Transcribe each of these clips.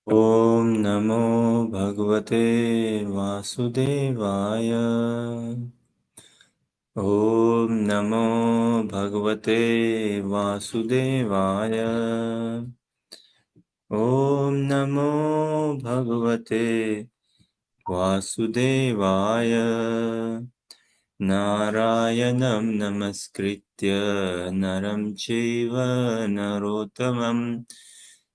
ॐ नमो भगवते वासुदेवाय। ॐ नमो भगवते वासुदेवाय। ॐ नमो भगवते वासुदेवाय। नारायणं नमस्कृत्य नरं चैव नरोत्तमं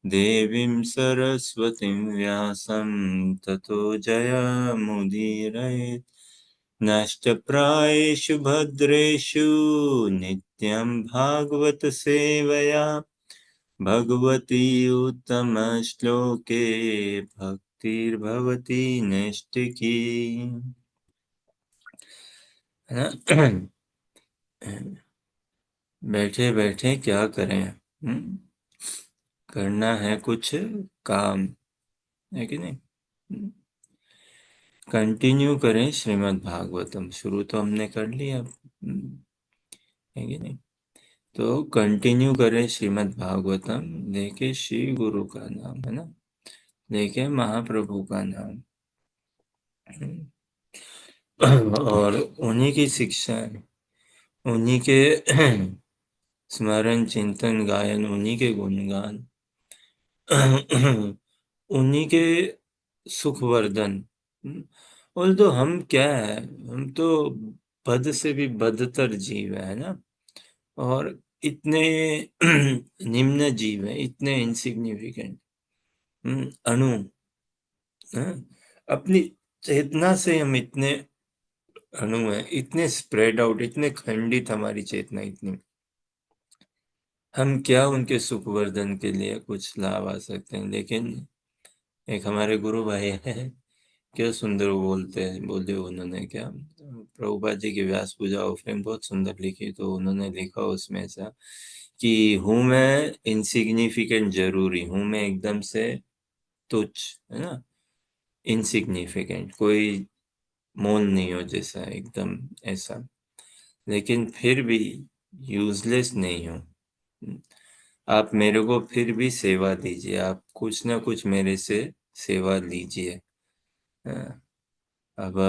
देवीं सरस्वतीं व्यासं ततो जयमुदीरयेत्। नष्टप्रायेषु भद्रेषु नित्यं भागवत सेवया भगवती उत्तमश्लोके भक्तिर्भवती नैष्टिकी। है ना? बैठे बैठे क्या करें? करना है कुछ काम, है कि नहीं? कंटिन्यू करें श्रीमद् भागवतम। शुरू तो हमने कर लिया, है कि नहीं? तो कंटिन्यू करें श्रीमद् भागवतम, लेके श्री गुरु का नाम, है ना, लेके महाप्रभु का नाम, और उन्हीं की शिक्षा, उन्हीं के स्मरण चिंतन गायन, उन्हीं के गुणगान, उन्हीं के सुखवर्धन। और तो हम क्या है, हम तो बद से भी बदतर जीव है ना, और इतने निम्न जीव है, इतने इनसिग्निफिकेंट अणु, अपनी चेतना से हम इतने अणु है, इतने स्प्रेड आउट, इतने खंडित हमारी चेतना इतनी, हम क्या उनके सुखवर्धन के लिए कुछ लाभ आ सकते हैं। लेकिन एक हमारे गुरु भाई है, क्या सुंदर बोलते हैं, बोले उन्होंने, क्या प्रभुपाद जी की व्यास पूजा ऑफरिंग बहुत सुंदर लिखी, तो उन्होंने लिखा उसमें ऐसा कि हूं मैं इनसिग्निफिकेंट जरूरी, हूं मैं एकदम से तुच्छ, है ना, इनसिग्निफिकेंट, कोई मोल नहीं हो जैसा, एकदम ऐसा, लेकिन फिर भी यूजलेस नहीं हो। आप मेरे को फिर भी सेवा दीजिए, आप कुछ ना कुछ मेरे से सेवा लीजिए। अब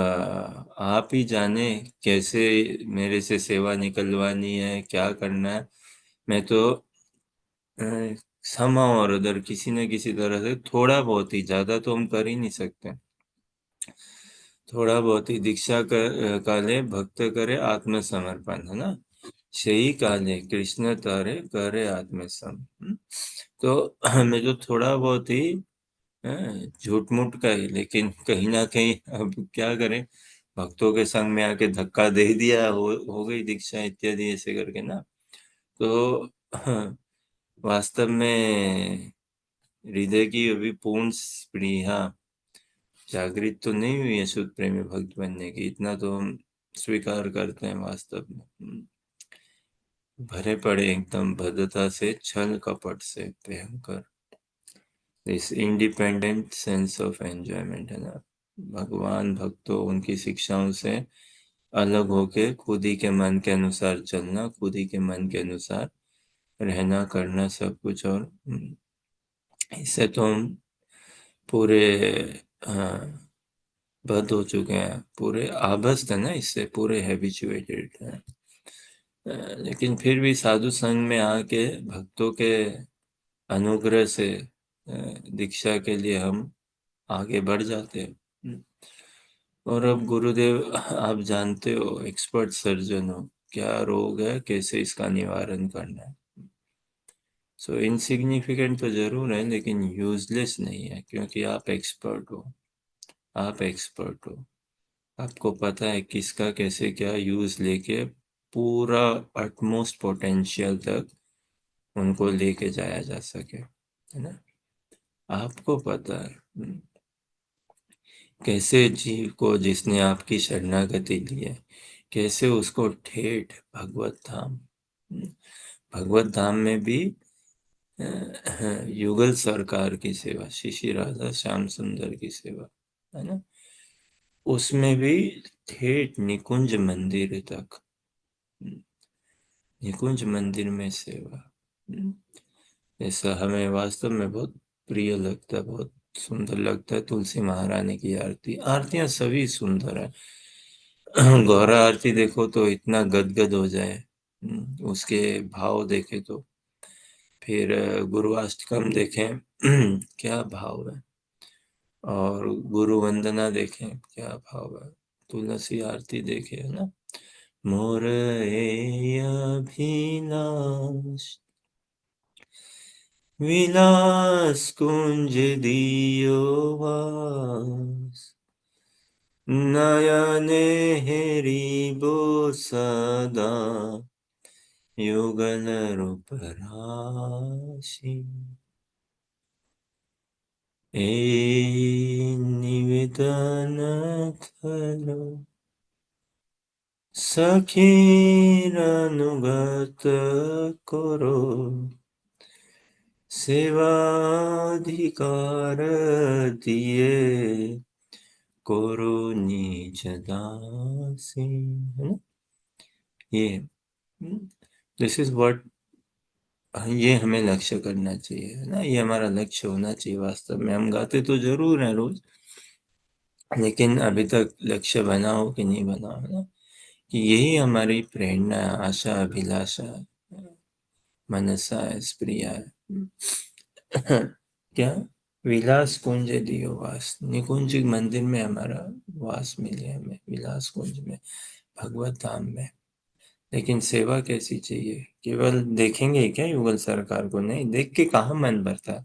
आप ही जाने कैसे मेरे से सेवा निकलवानी है, क्या करना है। मैं तो somehow और उधर किसी न किसी तरह से थोड़ा बहुत ही, ज्यादा तो हम कर ही नहीं सकते, थोड़ा बहुत ही दीक्षा कर काले भक्त करे आत्मसमर्पण, है ना, सही काले कृष्ण तारे करे आत्मसम। तो मैं जो थोड़ा बहुत ही झूठ मूठ का ही, लेकिन कहीं ना कहीं अब क्या करें, भक्तों के संग में आके धक्का दे दिया, हो गई दीक्षा इत्यादि ऐसे करके ना। तो वास्तव में हृदय की अभी पूर्ण स्पृहा जागृत तो नहीं हुई है शुद्ध प्रेमी भक्त बनने की, इतना तो हम स्वीकार करते हैं वास्तव में। भरे पड़े एकदम भद्रता से, छल कपट से, भयंकर इस इंडिपेंडेंट सेंस ऑफ एंजॉयमेंट, है ना, भगवान भक्तों उनकी शिक्षाओं से अलग होके खुद ही के मन के अनुसार चलना, खुद ही के मन के अनुसार रहना करना सब कुछ। और इससे तो हम पूरे बद हो चुके हैं, पूरे आभस्त है ना, इससे पूरे हैबिचुएटेड हैं। लेकिन फिर भी साधु संघ में आके भक्तों के अनुग्रह से दीक्षा के लिए हम आगे बढ़ जाते हैं। और अब गुरुदेव, आप जानते हो, एक्सपर्ट सर्जन हो, क्या रोग है, कैसे इसका निवारण करना है। सो इनसिग्निफिकेंट तो जरूर है, लेकिन यूजलेस नहीं है, क्योंकि आप एक्सपर्ट हो, आप एक्सपर्ट हो, आपको पता है किसका कैसे क्या यूज लेके पूरा अटमोस्ट पोटेंशियल तक उनको लेके जाया जा सके, है ना, आपको पता है। कैसे जीव को जिसने आपकी शरणागति ली है, कैसे उसको ठेठ भगवत धाम, भगवत धाम में भी युगल सरकार की सेवा, शिशि राधा श्याम सुंदर की सेवा, है ना, उसमें भी ठेठ निकुंज मंदिर तक, निकुंज मंदिर में सेवा, ऐसा हमें वास्तव में बहुत प्रिय लगता है, बहुत सुंदर लगता है तुलसी महारानी की आरती। आरतियां सभी सुंदर है। गौरा आरती देखो तो इतना गदगद हो जाए। उसके भाव देखे तो। फिर गुरुअष्टकम देखें, क्या भाव है। और गुरु वंदना देखें, क्या भाव है। तुलसी आरती देखे, है ना। मोर अभिलाष विलास कुंज दियो वास, नयने हेरिबो सदा युगल रूप राशि। ए निवेदन करो सखीर अनुगत करो, सेवाधिकार दिए करो निज दासी, है ना। ये दिस इज व्हाट, ये हमें लक्ष्य करना चाहिए, है ना। ये हमारा लक्ष्य होना चाहिए। वास्तव में हम गाते तो जरूर हैं रोज, लेकिन अभी तक लक्ष्य बना हो कि नहीं बना हो, ना। कि यही हमारी प्रेरणा, आशा, अभिलाषा, मनसा है, स्प्रिया है। क्या विलास कुंज दियो वास, निकुंज मंदिर में हमारा वास मिले हमें, विलास कुंज में, भगवत धाम में। लेकिन सेवा कैसी चाहिए? केवल देखेंगे क्या युगल सरकार को? नहीं, देख के कहाँ मन भरता है।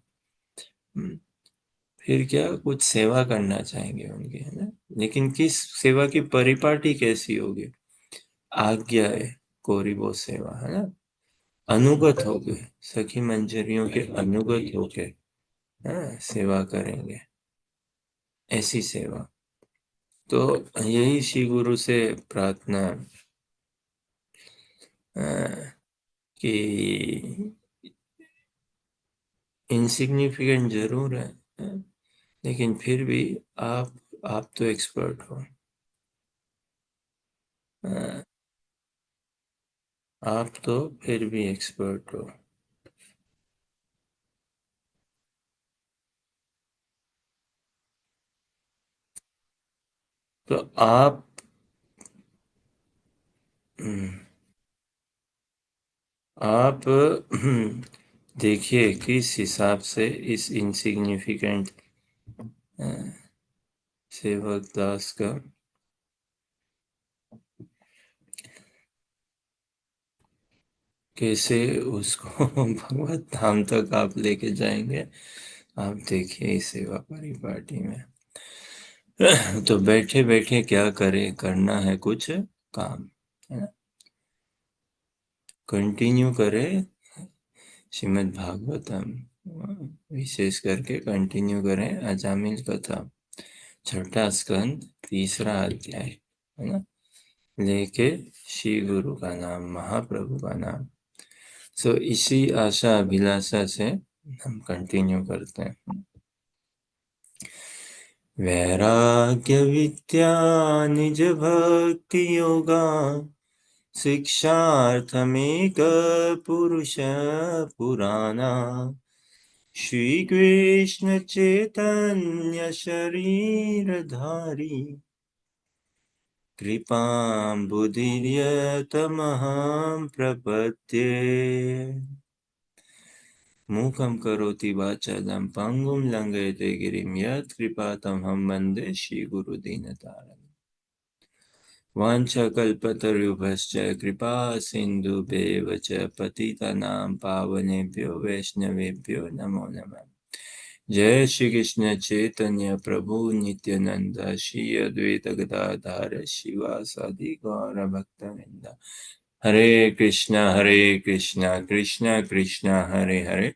फिर क्या, कुछ सेवा करना चाहेंगे उनकी, है ना। लेकिन किस सेवा की परिपाटी कैसी होगी? आज्ञा है, कोरी वो सेवा, है ना। अनुगत हो गए, सखी मंजरियों के अनुगत हो के, हाँ, सेवा करेंगे, ऐसी सेवा। तो यही श्री गुरु से प्रार्थना, कि इनसिग्निफिकेंट जरूर है, लेकिन फिर भी आप तो एक्सपर्ट हो। आप तो फिर भी एक्सपर्ट हो। तो आप देखिए किस हिसाब से इस इनसिग्निफिकेंट सेवक दास का कैसे उसको भगवत धाम तक आप लेके जाएंगे। आप देखिए इस सेवा परिपाटी में। तो बैठे बैठे क्या करें, करना है कुछ काम, है ना। कंटिन्यू करें श्रीमद् भागवतम, विशेष करके कंटिन्यू करें अजामिल कथा, छठा स्कंद, तीसरा अध्याय, है ना। लेके श्री गुरु का नाम, महाप्रभु का नाम। सो इसी आशा अभिलाषा से हम कंटिन्यू करते हैं। वैराग्य विद्या निज भक्ति योगा, शिक्षार्थमेक पुरुष पुराना, श्री कृष्ण चैतन्य शरीर धारी, कृपां बुधिर्यतमहं प्रपद्ये। मूकं करोति वाचालं पङ्गुं लङ्घयते गिरिं, यत्कृपातमहं वन्दे श्रीगुरुदीनतारिणम्। वाञ्छाकल्पतरुभ्यश्च कृपा सिन्धुभ्येव च पतितानां पावनेभ्यो वैष्णवेभ्यो नमो नमः। जय श्री कृष्ण चैतन्य प्रभु नित्यानंद, श्री अद्वैत गदाधर शिवासादि गौर भक्तवृंद। हरे कृष्णा कृष्णा कृष्णा हरे हरे,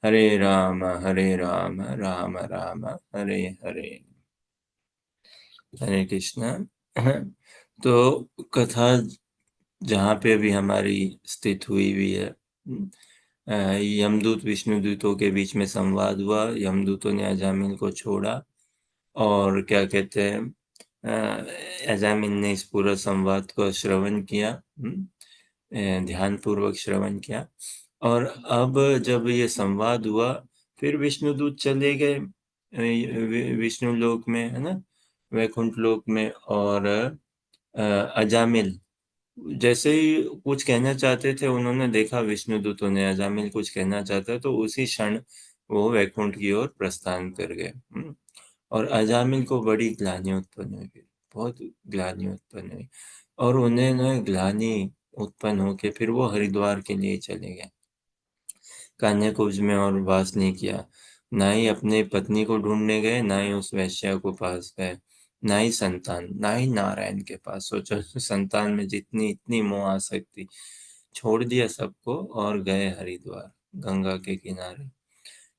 हरे राम राम राम हरे हरे। हरे कृष्णा। तो कथा जहाँ पे अभी हमारी स्थित हुई है, यमदूत विष्णुदूतों के बीच में संवाद हुआ। यमदूतों ने अजामिल को छोड़ा, और क्या कहते हैं, अजामिल ने इस पूरा संवाद को श्रवण किया, ध्यान पूर्वक श्रवण किया। और अब जब ये संवाद हुआ, फिर विष्णुदूत चले गए। विष्णु लोक में है ना, वैकुंठ लोक में, और अजामिल जैसे ही कुछ कहना चाहते थे, उन्होंने देखा विष्णुदूतों ने अजामिल कुछ कहना चाहता है, तो उसी क्षण वो वैकुंठ की ओर प्रस्थान कर गए। और अजामिल को बड़ी ग्लानि उत्पन्न हुई, बहुत ग्लानि उत्पन्न हुई, और उन्हें न ग्लानि उत्पन्न होके फिर वो हरिद्वार के लिए चले गए। कान्याकुब्ज में और वास नहीं किया, ना ही अपने पत्नी को ढूंढने गए, ना ही उस वैश्या को पास गए, ना ही संतान, ना ही नारायण के पास। सोचो, संतान में जितनी इतनी मोह आसक्ति, छोड़ दिया सबको और गए हरिद्वार, गंगा के किनारे।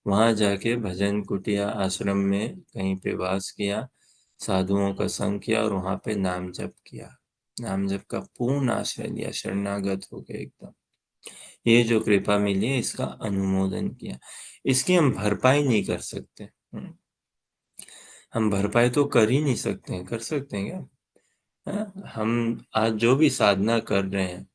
वहां जाके भजन कुटिया आश्रम में कहीं पे वास किया, साधुओं का संग किया, और वहां पे नाम जप किया। नाम जप का पूर्ण आश्रय लिया, शरणागत हो गए एकदम। ये जो कृपा मिली है, इसका अनुमोदन किया। इसकी हम भरपाई नहीं कर सकते। हम भरपाई तो कर ही नहीं सकते हैं, कर सकते हैं क्या? हम आज जो भी साधना कर रहे हैं,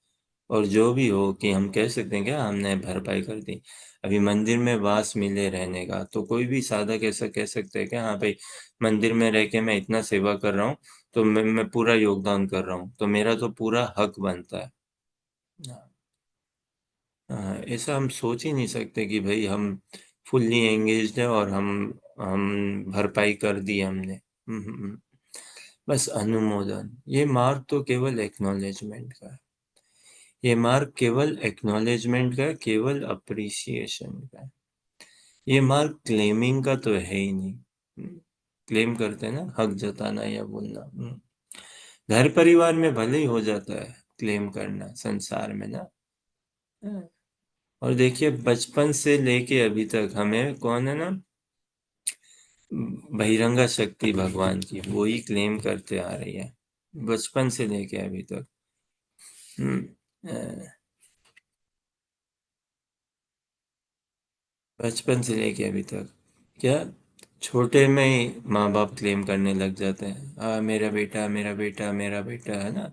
और जो भी हो, कि हम कह सकते हैं क्या हमने भरपाई कर दी? अभी मंदिर में वास मिले रहने का, तो कोई भी साधक ऐसा कह सकते हैं क्या, हाँ भाई, मंदिर में रह के मैं इतना सेवा कर रहा हूँ, तो मैं पूरा योगदान कर रहा हूँ, तो मेरा तो पूरा हक बनता है। ऐसा हम सोच ही नहीं सकते कि भाई हम फुल्ली एंगेज्ड है और हम भरपाई कर दी हमने। बस अनुमोदन। ये मार्ग तो केवल एक्नॉलेजमेंट का है, ये मार्ग केवल एक्नॉलेजमेंट का है, केवल अप्रिसिएशन का है। ये मार्ग क्लेमिंग का तो है ही नहीं। क्लेम करते हैं ना, हक जताना या बोलना। घर परिवार में भले ही हो जाता है क्लेम करना, संसार में ना। हाँ। और देखिए, बचपन से लेके अभी तक हमें कौन है ना, बहिरंगा शक्ति भगवान की, वो ही क्लेम करते आ रही है, बचपन से लेके अभी तक। हम्म, अ, बचपन से लेके अभी तक क्या, छोटे में ही माँ बाप क्लेम करने लग जाते हैं, हाँ मेरा बेटा, मेरा बेटा, मेरा बेटा, है ना।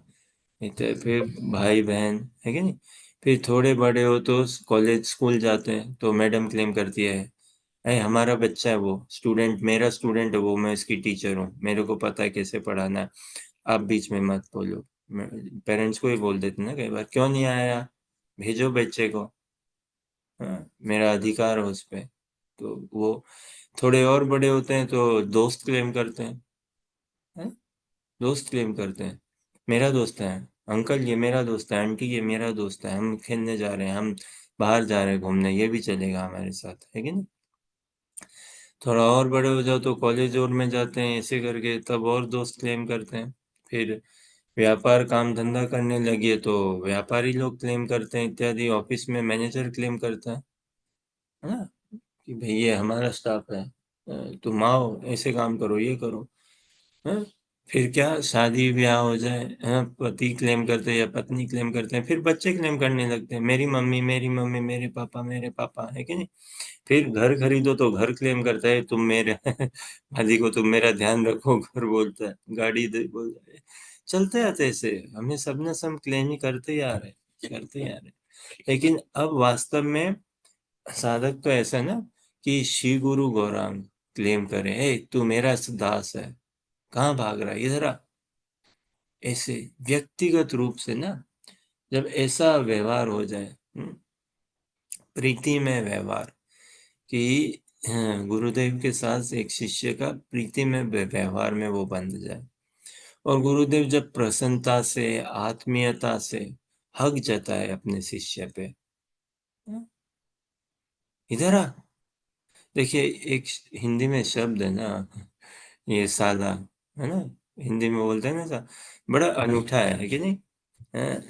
नहीं तो फिर भाई बहन, है कि नहीं। फिर थोड़े बड़े हो तो कॉलेज स्कूल जाते हैं, तो मैडम क्लेम करती है, अरे हमारा बच्चा है वो स्टूडेंट, मेरा स्टूडेंट है वो, मैं इसकी टीचर हूँ, मेरे को पता है कैसे पढ़ाना है, आप बीच में मत बोलो। पेरेंट्स को ही बोल देते ना कई बार, क्यों नहीं आया, भेजो बच्चे को, हाँ, मेरा अधिकार है उस पे। तो वो थोड़े और बड़े होते हैं तो दोस्त क्लेम करते हैं, दोस्त क्लेम करते हैं, मेरा दोस्त है, अंकल ये मेरा दोस्त है, आंटी ये मेरा दोस्त है, हम खेलने जा रहे हैं, हम बाहर जा रहे हैं घूमने, ये भी चलेगा हमारे साथ, है कि नहीं। थोड़ा और बड़े हो जाओ तो कॉलेज और में जाते हैं, ऐसे करके तब और दोस्त क्लेम करते हैं। फिर व्यापार काम धंधा करने लगे तो व्यापारी लोग क्लेम करते हैं इत्यादि, ऑफिस में मैनेजर क्लेम करता है ना, कि भाई ये हमारा स्टाफ है, तुम आओ ऐसे काम करो, ये करो। हाँ? फिर क्या, शादी ब्याह हो जाए, हाँ, पति क्लेम करते हैं या पत्नी क्लेम करते हैं, फिर बच्चे क्लेम करने लगते हैं, मेरी मम्मी, मेरी मम्मी, मेरे पापा, है कि नहीं। फिर घर खरीदो तो घर क्लेम करता है, तुम मेरे मालिक हो, तुम मेरा ध्यान रखो, घर बोलता है, गाड़ी दे बोलता है, चलते आते ऐसे, हमें सबने सब क्लेम ही करते ही आ रहे, करते ही आ रहे। लेकिन अब वास्तव में साधक तो ऐसा ना, कि श्री गुरु गौरांग क्लेम करे, ए तू मेरा दास है, कहाँ भाग रहा है, इधर आ। ऐसे व्यक्तिगत रूप से ना, जब ऐसा व्यवहार हो जाए, प्रीति में व्यवहार, कि गुरुदेव के साथ एक शिष्य का प्रीति में व्यवहार में वो बंध जाए, और गुरुदेव जब प्रसन्नता से, आत्मीयता से हक जताए अपने शिष्य पे, हम्म, इधर आ। देखिए, एक हिंदी में शब्द है ना, ये साला, है ना, हिंदी में बोलते हैं ना सा, बड़ा अनूठा है कि नहीं। अ,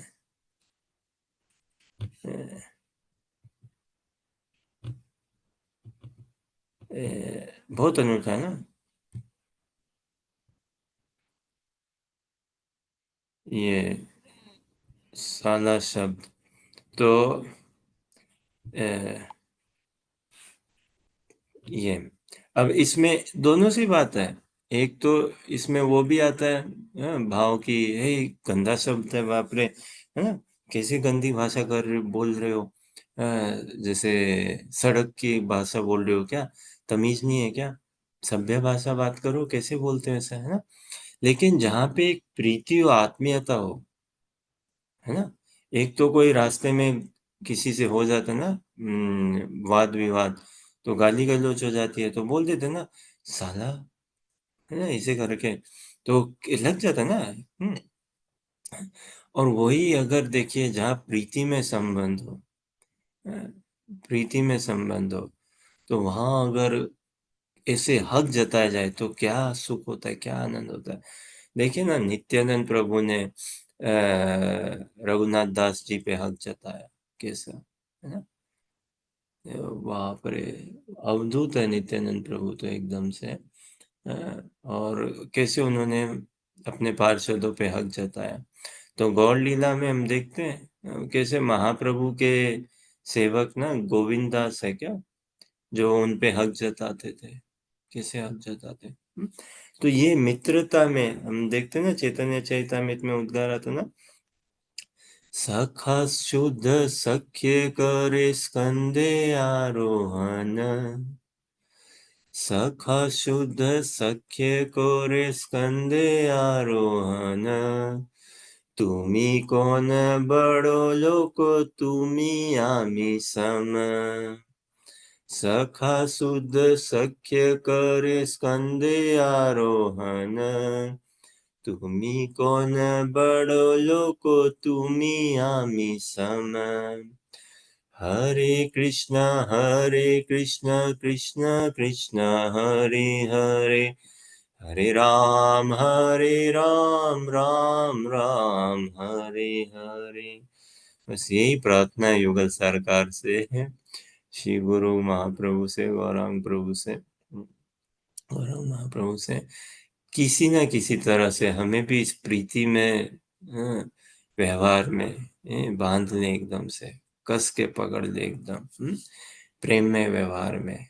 अ, बहुत अनूठा है ना ये साला शब्द। तो अ, ये, अब इसमें दोनों सी बात है। एक तो इसमें वो भी आता है, भाव की, हे गंदा शब्द है, बाप रे, है ना, कैसी गंदी भाषा बोल रहे हो, जैसे सड़क की भाषा बोल रहे हो क्या, तमीज नहीं है क्या। सभ्य भाषा बात करो, कैसे बोलते हो ऐसा, है ना। लेकिन जहाँ पे एक प्रीति और आत्मीयता हो, है ना। एक तो कोई रास्ते में किसी से हो जाता ना वाद विवाद, तो गाली गलौज हो जाती है, तो बोल देते ना साला, है ना, इसे करके, तो लग जाता ना। और वही अगर देखिए जहाँ प्रीति में संबंध हो, अ, प्रीति में संबंध हो, तो वहां अगर ऐसे हक जताया जाए तो क्या सुख होता है, क्या आनंद होता है। देखिए ना, नित्यानंद प्रभु ने रघुनाथ दास जी पे हक जताया, कैसा, है ना। बाप रे, अवधूत है नित्यानंद प्रभु तो एकदम से। और कैसे उन्होंने अपने पार्षदों पे हक जताया। तो गौड़ लीला में हम देखते हैं कैसे महाप्रभु के सेवक ना गोविंद दास है क्या, जो उन पे हक जताते थे, कैसे हक जताते। तो ये मित्रता में हम देखते हैं ना, चैतन्य चैतामृत में उद्गार आता ना, सखा शुद्ध सख्य करे स्कंदे आरोहण, सखा शुद्ध सख्य करे स्कंदे आरोहण, तुमी कोण बड़ो लोक तुमी आमी सम, सखा शुद्ध सख्य करे स्कंदे आरोहण, तुमी कोण बड़ो लोको तुमी आमी सम, हरे कृष्ण कृष्ण कृष्ण हरे हरे, हरे राम राम राम हरे हरे। बस यही प्रार्थना है युगल सरकार से है, श्री गुरु महाप्रभु से, गौरांग प्रभु से, गौरांग महाप्रभु से, किसी न किसी तरह से हमें भी इस प्रीति में, व्यवहार में बांध ले एकदम से, कस के पकड़ ले एकदम, प्रेम में व्यवहार में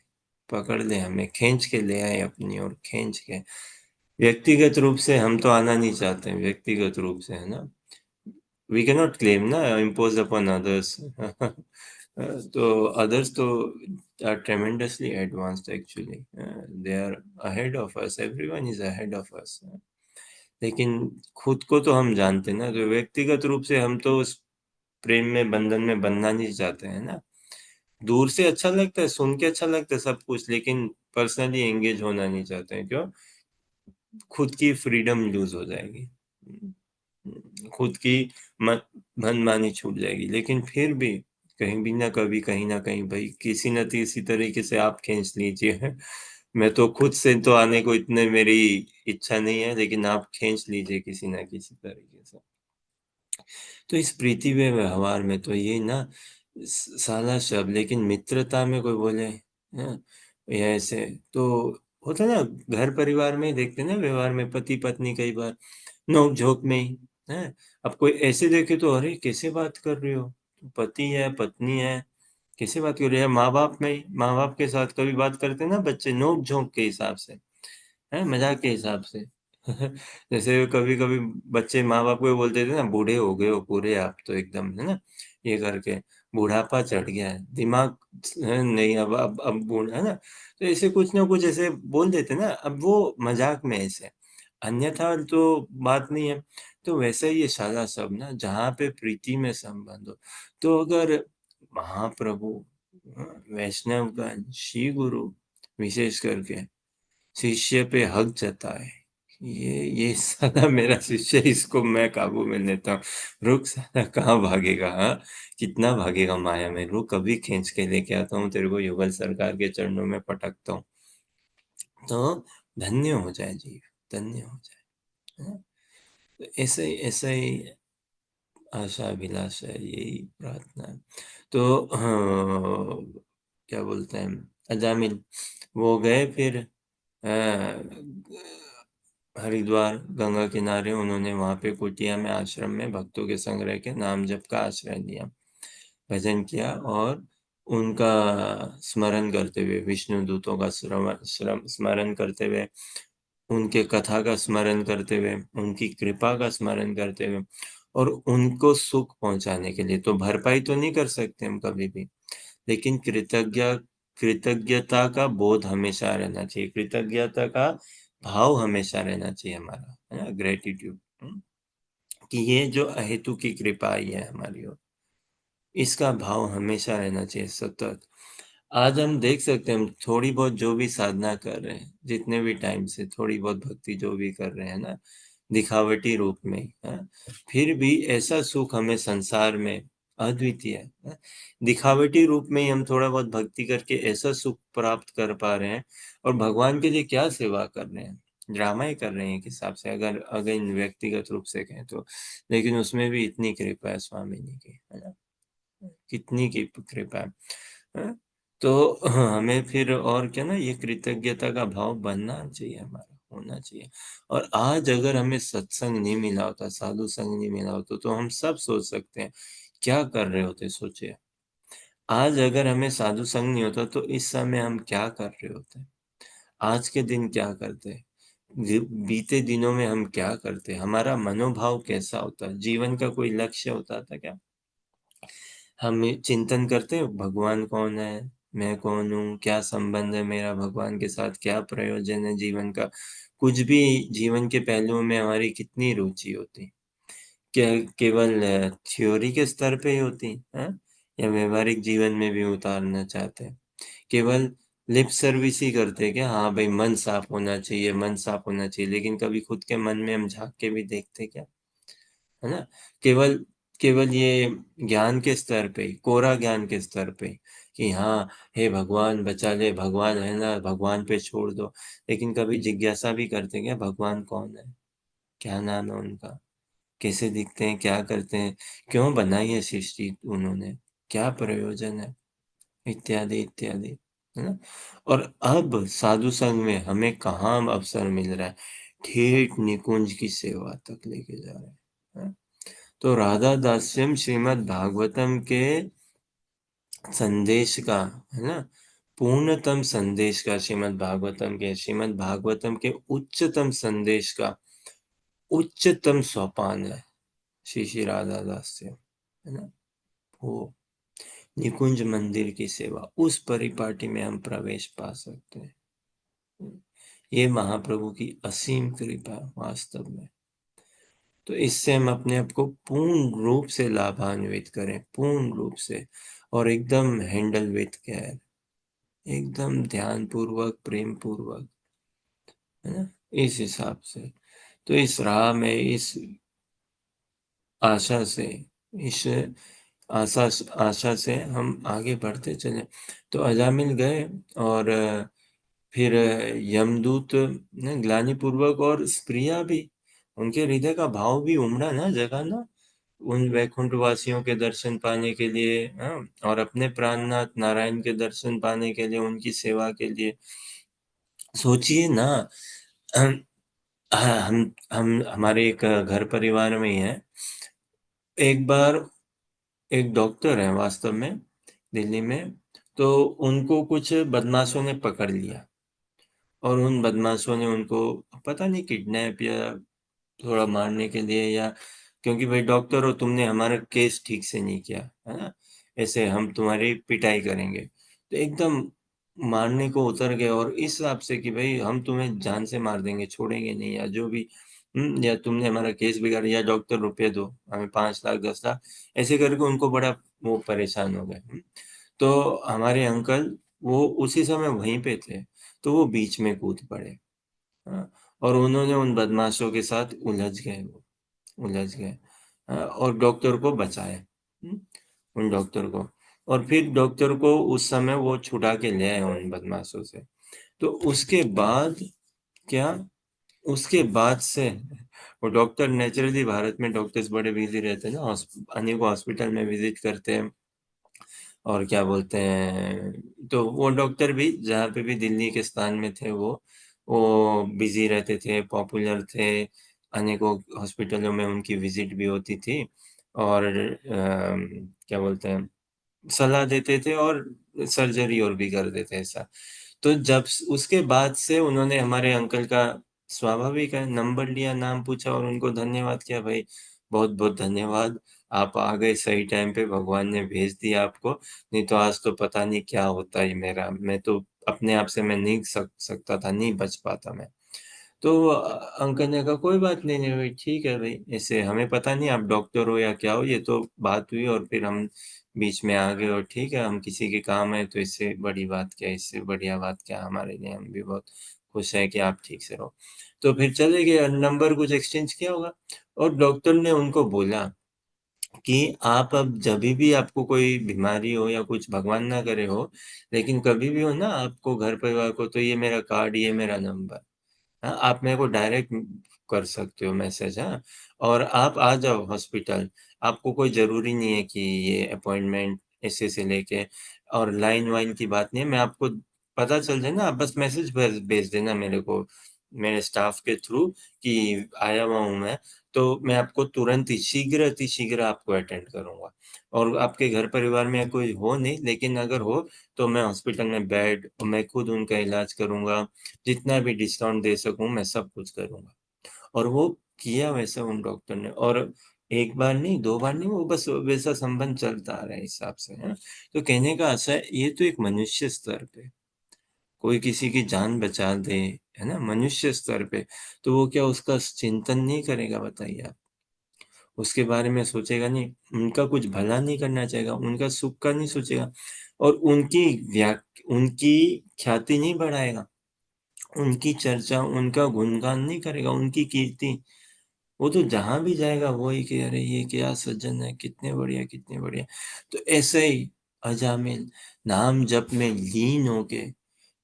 पकड़ ले, हमें खींच के ले आए अपनी ओर, खींच के। व्यक्तिगत रूप से हम तो आना नहीं चाहते, व्यक्तिगत रूप से, है ना। वी कैन नॉट क्लेम ना इम्पोज अपॉन अदर्स। तो अदर्स तो are tremendously advanced actually, they are ahead of us, everyone is ahead of us. लेकिन खुद को तो हम जानते हैं ना, तो व्यक्तिगत रूप से हम तो उस प्रेम में बंधन में बनना नहीं चाहते हैं ना। दूर से अच्छा लगता है, सुन के अच्छा लगता है सब कुछ, लेकिन पर्सनली एंगेज होना नहीं चाहते हैं। क्यों? खुद की फ्रीडम लूज हो जाएगी, खुद की मन मनमानी छूट जाएगी। लेकिन फिर भी कहीं भी ना कभी, कहीं ना कहीं भाई, किसी न किसी तरीके से आप खींच लीजिए। मैं तो खुद से तो आने को इतने मेरी इच्छा नहीं है, लेकिन आप खींच लीजिए किसी ना किसी तरीके से। तो इस प्रीति में व्यवहार में तो ये ना साला शब्द, लेकिन मित्रता में कोई बोले ये ऐसे तो होता ना, घर परिवार में ही देखते ना, व्यवहार में पति पत्नी कई बार नोक झोंक में ही है। अब कोई ऐसे देखे तो अरे कैसे बात कर रही हो, पति है पत्नी है, कैसे बात कर रही है। माँ बाप में ही, माँ बाप के साथ कभी बात करते ना बच्चे, नोक झोंक के हिसाब से, है मजाक के हिसाब से। जैसे कभी कभी बच्चे माँ बाप को बोलते थे ना, बूढ़े हो गए हो पूरे आप तो एकदम, है ना, ये करके, बुढ़ापा चढ़ गया है, दिमाग है नहीं, अब बूढ़ा, है ना। तो ऐसे कुछ ना कुछ ऐसे बोल देते ना, अब वो मजाक में ऐसे, अन्यथा तो बात नहीं है। तो वैसे ही ये सारा सब ना, जहाँ पे प्रीति में संबंध हो, तो अगर महाप्रभु, वैष्णवगण, श्री गुरु विशेष करके शिष्य पे हक जताए, ये साला मेरा शिष्य, इसको मैं काबू में लेता हूँ, रुक साला कहाँ भागेगा, हाँ, कितना भागेगा माया में, रुक अभी खींच के लेके आता हूँ तेरे को, युगल सरकार के चरणों में पटकता हूँ, तो धन्य हो जाए जीव, धन्य हो जाए, है ना? तो ऐसा ही आशा अभिलाषा है, यही प्रार्थना है। तो क्या बोलते हैं, अजामिल वो गए फिर हरिद्वार गंगा किनारे, उन्होंने वहां पे कुटिया में, आश्रम में भक्तों के संग रह के नाम जप का आश्रय लिया, भजन किया, और उनका स्मरण करते हुए, विष्णु दूतों का स्मरण करते हुए, उनके कथा का स्मरण करते हुए, उनकी कृपा का स्मरण करते हुए, और उनको सुख पहुंचाने के लिए, तो भरपाई तो नहीं कर सकते हम कभी भी, लेकिन कृतज्ञ कृतज्ञता का बोध हमेशा रहना चाहिए, कृतज्ञता का भाव हमेशा रहना चाहिए हमारा, है ना, ग्रेटिट्यूड, कि ये जो अहेतु की कृपा आई है हमारी ओर, इसका भाव हमेशा रहना चाहिए सतत। आज हम देख सकते हैं, हम थोड़ी बहुत जो भी साधना कर रहे हैं, जितने भी टाइम से थोड़ी बहुत भक्ति जो भी कर रहे हैं ना, दिखावटी रूप में, है, फिर भी ऐसा सुख हमें संसार में अद्वितीय है। दिखावटी रूप में ही हम थोड़ा बहुत भक्ति करके ऐसा सुख प्राप्त कर पा रहे हैं, और भगवान के लिए क्या सेवा कर रहे हैं, ड्रामा ही कर रहे हैं एक हिसाब से, अगर अगर इन व्यक्तिगत रूप से कहें तो। लेकिन उसमें भी इतनी कृपा है स्वामी जी की, है ना, कितनी की कृपा है, हाँ? तो हमें फिर और क्या ना, ये कृतज्ञता का भाव बनना चाहिए, हमारा होना चाहिए। और आज अगर हमें सत्संग नहीं मिला होता, साधु संग नहीं मिला होता, तो हम सब सोच सकते हैं क्या कर रहे होते, सोचिए। आज अगर हमें साधु संग नहीं होता तो इस समय हम क्या कर रहे होते, आज के दिन क्या करते, बीते दिनों में हम क्या करते, हमारा मनोभाव कैसा होता, जीवन का कोई लक्ष्य होता था क्या? हम ये चिंतन करते हैं भगवान कौन है, मैं कौन हूँ, क्या संबंध है मेरा भगवान के साथ, क्या प्रयोजन है जीवन का, कुछ भी जीवन के पहलुओं में हमारी कितनी रुचि होती, क्या केवल थ्योरी के स्तर पे ही होती है, या व्यवहारिक जीवन में भी उतारना चाहते हैं? केवल लिप सर्विस ही करते हैं क्या, हाँ भाई मन साफ होना चाहिए, मन साफ होना चाहिए, लेकिन कभी खुद के मन में हम झांक के भी देखते क्या, है ना? केवल केवल ये ज्ञान के स्तर पे ही, कोरा ज्ञान के स्तर पे, कि हाँ हे भगवान बचा ले, भगवान है ना, भगवान पे छोड़ दो। लेकिन कभी जिज्ञासा भी करते क्या, भगवान कौन है, क्या नाम है उनका, कैसे दिखते हैं, क्या करते हैं, क्यों बनाई है सृष्टि उन्होंने, क्या प्रयोजन है, इत्यादि इत्यादि, है ना? और अब साधु संग में हमें कहाँ अवसर मिल रहा है, ठेठ निकुंज की सेवा तक लेके जा रहे हैं, है? तो राधा दास्यम श्रीमद् भागवतम के संदेश का, है ना, पूर्णतम संदेश का, श्रीमद् भागवतम के उच्चतम संदेश का उच्चतम सोपान है श्री श्री राधा दास्य, है ना, वो निकुंज मंदिर की सेवा, उस परिपाटी में हम प्रवेश पा सकते हैं। ये महाप्रभु की असीम कृपा वास्तव में। तो इससे हम अपने आप को पूर्ण रूप से लाभान्वित करें, पूर्ण रूप से, और एकदम हैंडल विथ केयर, एकदम ध्यान पूर्वक, प्रेम पूर्वक, है ना, इस हिसाब से। तो इस राह में, इस आशा से, इस आशा आशा से हम आगे बढ़ते चले। तो अजामिल गए, और फिर यमदूत ने ग्लानिपूर्वक, और प्रिया भी, उनके हृदय का भाव भी उमड़ा ना, जगा ना, उन वैकुंठ वासियों के दर्शन पाने के लिए, हाँ, और अपने प्राणनाथ नारायण के दर्शन पाने के लिए, उनकी सेवा के लिए। सोचिए ना, हम हम हमारे एक घर परिवार में ही है, एक बार एक डॉक्टर है वास्तव में, दिल्ली में, तो उनको कुछ बदमाशों ने पकड़ लिया, और उन बदमाशों ने उनको पता नहीं किडनैप या थोड़ा मारने के लिए, या क्योंकि भाई डॉक्टर हो, तुमने हमारा केस ठीक से नहीं किया, है ना, ऐसे हम तुम्हारी पिटाई करेंगे, तो एकदम मारने को उतर गए, और इस हिसाब से कि भाई हम तुम्हें जान से मार देंगे, छोड़ेंगे नहीं, या जो भी, या तुमने हमारा केस बिगाड़, या डॉक्टर रुपए दो हमें, 5 लाख 10 लाख, ऐसे करके उनको बड़ा वो परेशान हो गए। तो हमारे अंकल वो उसी समय वहीं पे थे, तो वो बीच में कूद पड़े, हाँ, और उन्होंने उन बदमाशों के साथ उलझ गए, वो उलझ गए, हाँ, और डॉक्टर को बचाया, उन डॉक्टर को, और फिर डॉक्टर को उस समय वो छुड़ा के ले आए उन बदमाशों से। तो उसके बाद क्या, उसके बाद से वो डॉक्टर, नेचुरली भारत में डॉक्टर्स बड़े बिजी रहते हैं ना, अनेक हॉस्पिटल में विजिट करते हैं, और क्या बोलते हैं, तो वो डॉक्टर भी जहाँ पे भी दिल्ली के स्थान में थे, वो बिजी रहते थे, पॉपुलर थे, अनेकों हॉस्पिटलों में उनकी विजिट भी होती थी, और क्या बोलते हैं, सलाह देते थे, और सर्जरी और भी कर देते ऐसा। तो जब उसके बाद से उन्होंने हमारे अंकल का, स्वाभाविक है, नंबर लिया, नाम पूछा, और उनको धन्यवाद किया, भाई बहुत बहुत धन्यवाद, आप आ गए सही टाइम पे, भगवान ने भेज दिया आपको, नहीं तो आज तो पता नहीं क्या होता है मेरा, मैं तो अपने आप से मैं नहीं सकता था, नहीं बच पाता मैं। तो अंकल ने कहा कोई बात नहीं, नहीं भाई ठीक है भाई, ऐसे हमें पता नहीं आप डॉक्टर हो या क्या हो, ये तो बात हुई और फिर हम बीच में आ गए, और ठीक है हम किसी के काम है तो इससे बड़ी बात क्या, इससे बढ़िया बात क्या हमारे लिए, हम भी बहुत खुश है कि आप ठीक से रहो। तो फिर चले गए, नंबर कुछ एक्सचेंज किया होगा, और डॉक्टर ने उनको बोला कि आप अब जब भी आपको कोई बीमारी हो या कुछ भगवान ना करे हो, लेकिन कभी भी हो ना आपको घर परिवार को, तो ये मेरा कार्ड, ये मेरा नंबर, हाँ आप मेरे को डायरेक्ट कर सकते हो मैसेज, हाँ, और आप आ जाओ हॉस्पिटल, आपको कोई जरूरी नहीं है कि ये अपॉइंटमेंट ऐसे से लेके, और लाइन वाइन की बात नहीं है, मैं आपको पता चल जाए ना, आप बस मैसेज भेज देना मेरे को, मेरे स्टाफ के थ्रू कि आया हुआ हूँ मैं, तो मैं आपको तुरंत ही शीघ्र अति शीघ्र आपको अटेंड करूंगा, और आपके घर परिवार में कोई हो नहीं, लेकिन अगर हो तो मैं हॉस्पिटल में बेड, मैं खुद उनका इलाज करूंगा, जितना भी डिस्काउंट दे सकूं मैं सब कुछ करूंगा। और वो किया वैसा उन डॉक्टर ने, और एक बार नहीं दो बार नहीं, वो बस वैसा संबंध चलता आ रहा है हिसाब से, है ना। तो कहने का आशा है, ये तो एक मनुष्य स्तर पे कोई किसी की जान बचा दे, है ना, मनुष्य स्तर पे, तो वो क्या उसका चिंतन नहीं करेगा, बताइए आप, उसके बारे में सोचेगा नहीं, उनका कुछ भला नहीं करना चाहेगा, उनका सुख का नहीं सोचेगा, और उनकी ख्याति नहीं बढ़ाएगा, उनकी चर्चा, उनका गुणगान नहीं करेगा, उनकी कीर्ति, वो तो जहां भी जाएगा वही कि अरे ये क्या सज्जन है, कितने बढ़िया कितने बढ़िया। तो ऐसे ही अजामिल नाम जप में लीन होके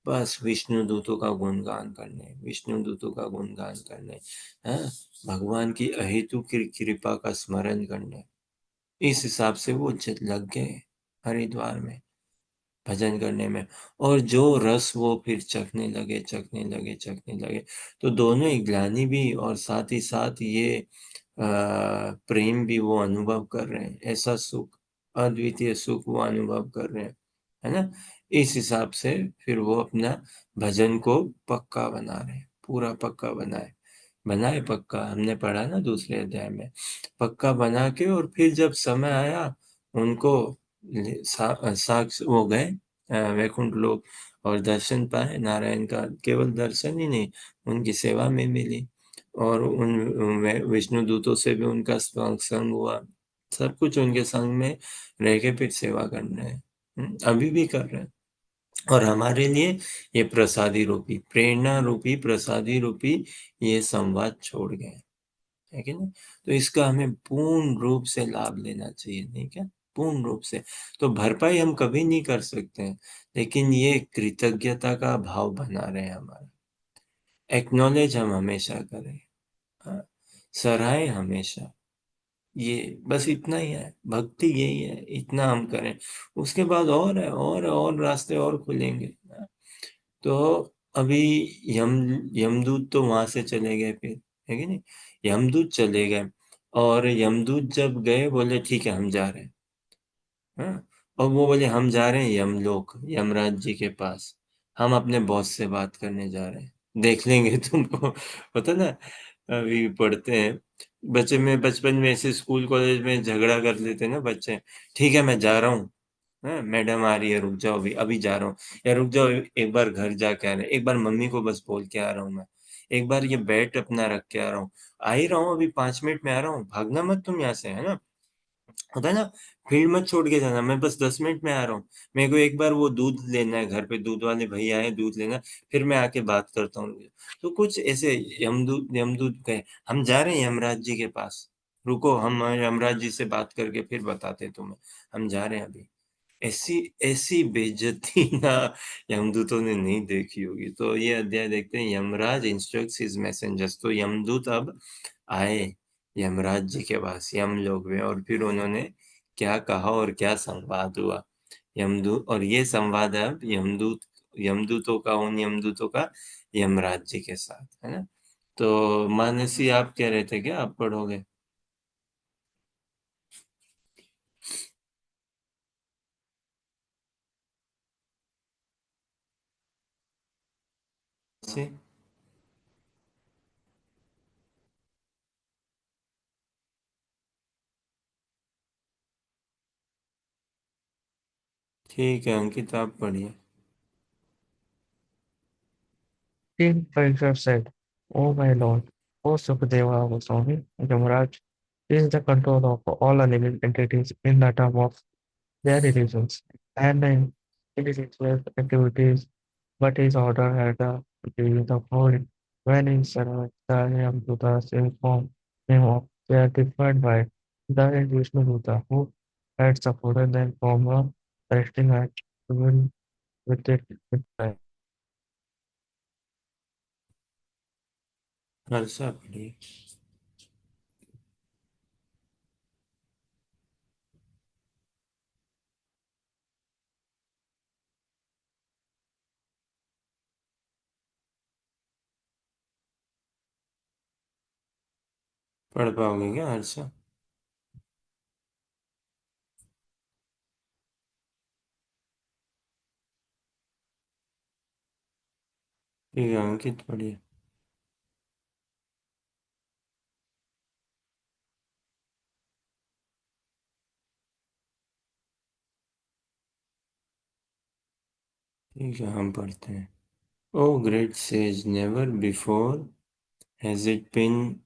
बस विष्णु दूतों का गुणगान करने, विष्णु दूतों का गुणगान करने, हाँ, भगवान की अहेतु की कृपा का स्मरण करने, इस हिसाब से वो लग गए हरिद्वार में भजन करने में। और जो रस वो फिर चखने लगे, चखने लगे, चखने लगे, तो दोनों ही ग्लानि भी और साथ ही साथ ये प्रेम भी वो अनुभव कर रहे हैं, ऐसा सुख, अद्वितीय सुख वो अनुभव कर रहे हैं, है ना। इस हिसाब से फिर वो अपना भजन को पक्का बना रहे हैं, पूरा पक्का बनाए, बनाए पक्का, हमने पढ़ा ना दूसरे अध्याय में, पक्का बना के, और फिर जब समय आया उनको साक्ष वो गए वैकुंठ लोक, और दर्शन पाए नारायण का, केवल दर्शन ही नहीं, उनकी सेवा में मिली, और उन विष्णु दूतों से भी उनका संग हुआ, सब कुछ उनके संग में रह के फिर सेवा करना है, अभी भी कर रहे हैं। और हमारे लिए ये प्रसादी रूपी, प्रेरणा रूपी, प्रसादी रूपी ये संवाद छोड़ गए, है कि नहीं। तो इसका हमें पूर्ण रूप से लाभ लेना चाहिए, नहीं क्या, पूर्ण रूप से। तो भरपाई हम कभी नहीं कर सकते हैं, लेकिन ये कृतज्ञता का भाव बना रहे हैं हमारा, एक्नॉलेज हम हमेशा करें, हाँ, सराहे हमेशा, ये बस इतना ही है, भक्ति यही है, इतना हम करें, उसके बाद और है, और रास्ते और खुलेंगे, हाँ। तो अभी यम यमदूत तो वहां से चले गए फिर, है कि नहीं, यमदूत चले गए, और यमदूत जब गए बोले ठीक है हम जा रहे हैं, हाँ, और वो बोले हम जा रहे हैं यमलोक, यमराज जी के पास, हम अपने बॉस से बात करने जा रहे हैं, देख लेंगे तुमको। पता ना, अभी पढ़ते हैं बच्चे में, बचपन में ऐसे स्कूल कॉलेज में झगड़ा कर लेते हैं ना बच्चे, ठीक है मैं जा रहा हूँ, हाँ मैडम आ रही है रुक जाओ, अभी अभी जा रहा हूँ, या रुक जाओ एक बार घर जाके आ रहे हैं, एक बार मम्मी को बस बोल के आ रहा हूँ मैं, एक बार ये बैट अपना रख के आ रहा हूँ, आ ही रहा हूँ अभी 5 मिनट में आ रहा हूँ, भागना मत तुम यहाँ से, है ना, होता है ना, फील्ड मत छोड़ के जाना, मैं बस 10 मिनट में आ रहा हूँ, मेरे को एक बार वो दूध लेना है, घर पे दूध वाले भैया आए दूध लेना, फिर मैं आके बात करता हूँ। तो कुछ ऐसे यमदूत यमदूत कहे हम जा रहे हैं यमराज जी के पास, रुको हम यमराज जी से बात करके फिर बताते तुम्हें, हम जा रहे हैं अभी। ऐसी ऐसी बेइज्जती ना यमदूतों ने नहीं देखी होगी। तो ये अध्याय देखते हैं, यमराज इंस्ट्रक्ट्स हिज मैसेंजर्स, तो यमदूत अब आए यमराज जी के पास, यम लोग में, और फिर उन्होंने क्या कहा और क्या संवाद हुआ, यमदूत, और ये संवाद है अब यमदूतों का, उन यमदूतों का यमराज जी के साथ, है ना। तो मानसी आप कह रहे थे क्या, आप पढ़ोगे। से ठीक है अंकित, आप पढ़िए। King Parikshit said, "O my lord, O Sukadeva Goswami, Yamaraj is the control of all living entities in the term of their religions and in individual activities, but his order had the beginning of holy when in Sarvacharya Buddhas informed him of their defined by the Vishnu Buddha, who had supported them from a resting at will with it with time. Harsha पढ़िए। पढ़ पाओगे क्या हर्षा? ठीक है अंकित, पढ़िए। ठीक है, हम पढ़ते हैं। O great sage, never before has it been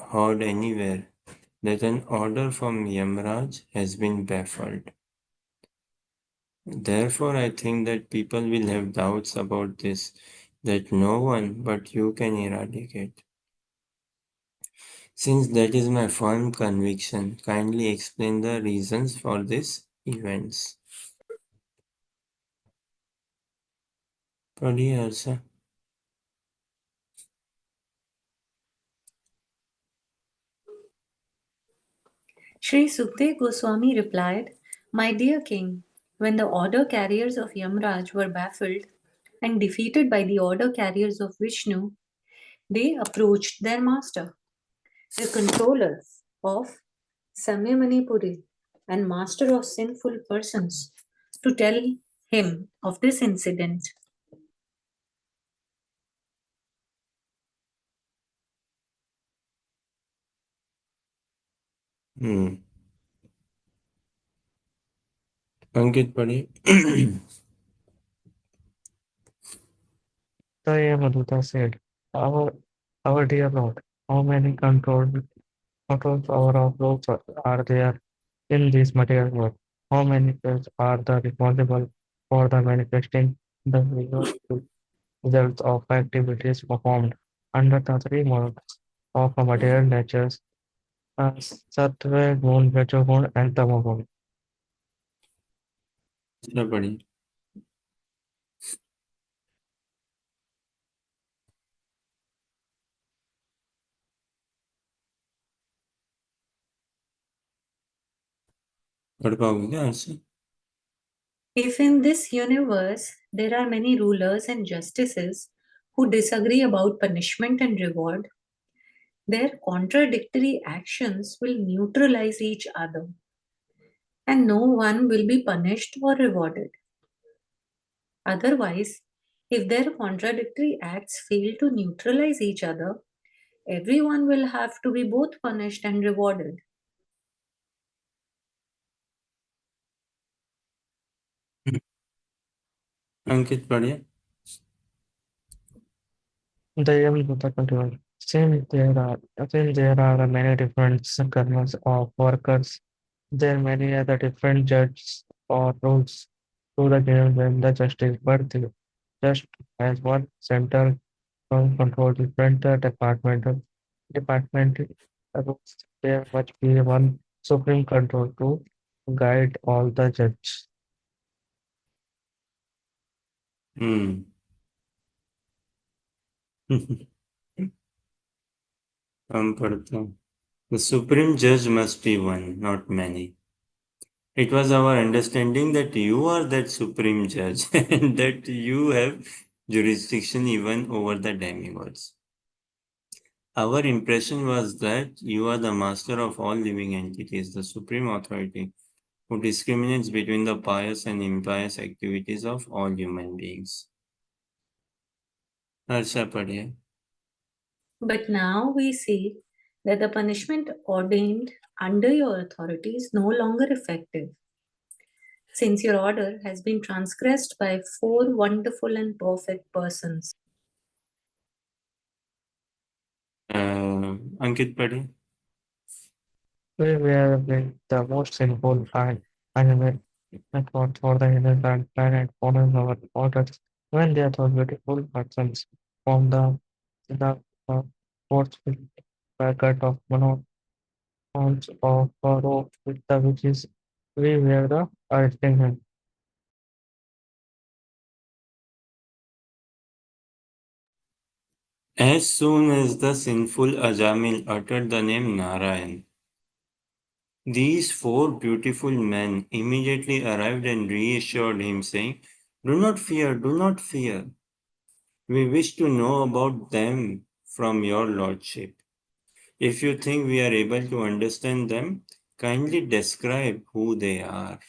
heard anywhere that an order from Yamraj has been baffled. Therefore, I think that people will have doubts about this that no one but you can eradicate. Since that is my firm conviction, kindly explain the reasons for these events. पढ़िए Harsha. Sri Sukhdev Goswami replied, "My dear king, when the order carriers of Yamraj were baffled and defeated by the order carriers of Vishnu, they approached their master, the controllers of Samyamanipuri and master of sinful persons, to tell him of this incident. हम्म। अंकित पढ़िए। So Yamaduta said, our dear Lord, how many control power of roads are there in this material world? How many spells are the responsible for the manifesting the visual results of activities performed under the three modes of a material natures, Sattva, Gun, Rajogun, and Tamagun? चलो पढ़िए। पढ़ पाओगे क्या Harsha? If in this universe there are many rulers and justices who disagree about punishment and reward, their contradictory actions will neutralize each other, and no one will be punished or rewarded. Otherwise, if their contradictory acts fail to neutralize each other, everyone will have to be both punished and rewarded. अंकित पढ़िए। The Yamaduta continued, since there are many different karmas of workers, there are many other different judges or rules to the game when the justice, but just as one central control different departmental rules, there must be one supreme control to guide all the judges. हम्म। हम पढ़ते हैं। The supreme judge must be one, not many. It was our understanding that you are that supreme judge and that you have jurisdiction even over the demigods. Our impression was that you are the master of all living entities, the supreme authority who discriminates between the pious and impious activities of all human beings. Harsha पढ़िए। But now we see that the punishment ordained under your authority is no longer effective. since your order has been transgressed by 4 wonderful and perfect persons. अंकित पढ़े। We were the most sinful and animate method for the humans and planet following our orders when they thought beautiful persons from the forceful packet of monotons of rope with the witches. We were the arresting him. As soon as the sinful Ajamil uttered the name Narayan, these 4 beautiful men immediately arrived and reassured him, saying, "Do not fear, do not fear. We wish to know about them from your lordship. If you think we are able to understand them, kindly describe who they are."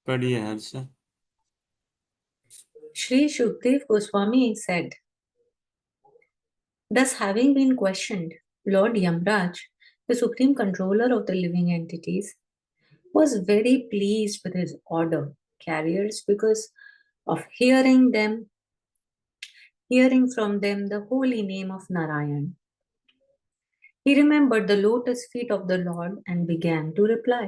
पढ़िए Harsha. Sri Shukdev Goswami said, thus having been questioned, Lord Yamraj, the supreme controller of the living entities, was very pleased with his order carriers because of hearing from them the holy name of Narayan. He remembered the lotus feet of the Lord and began to reply.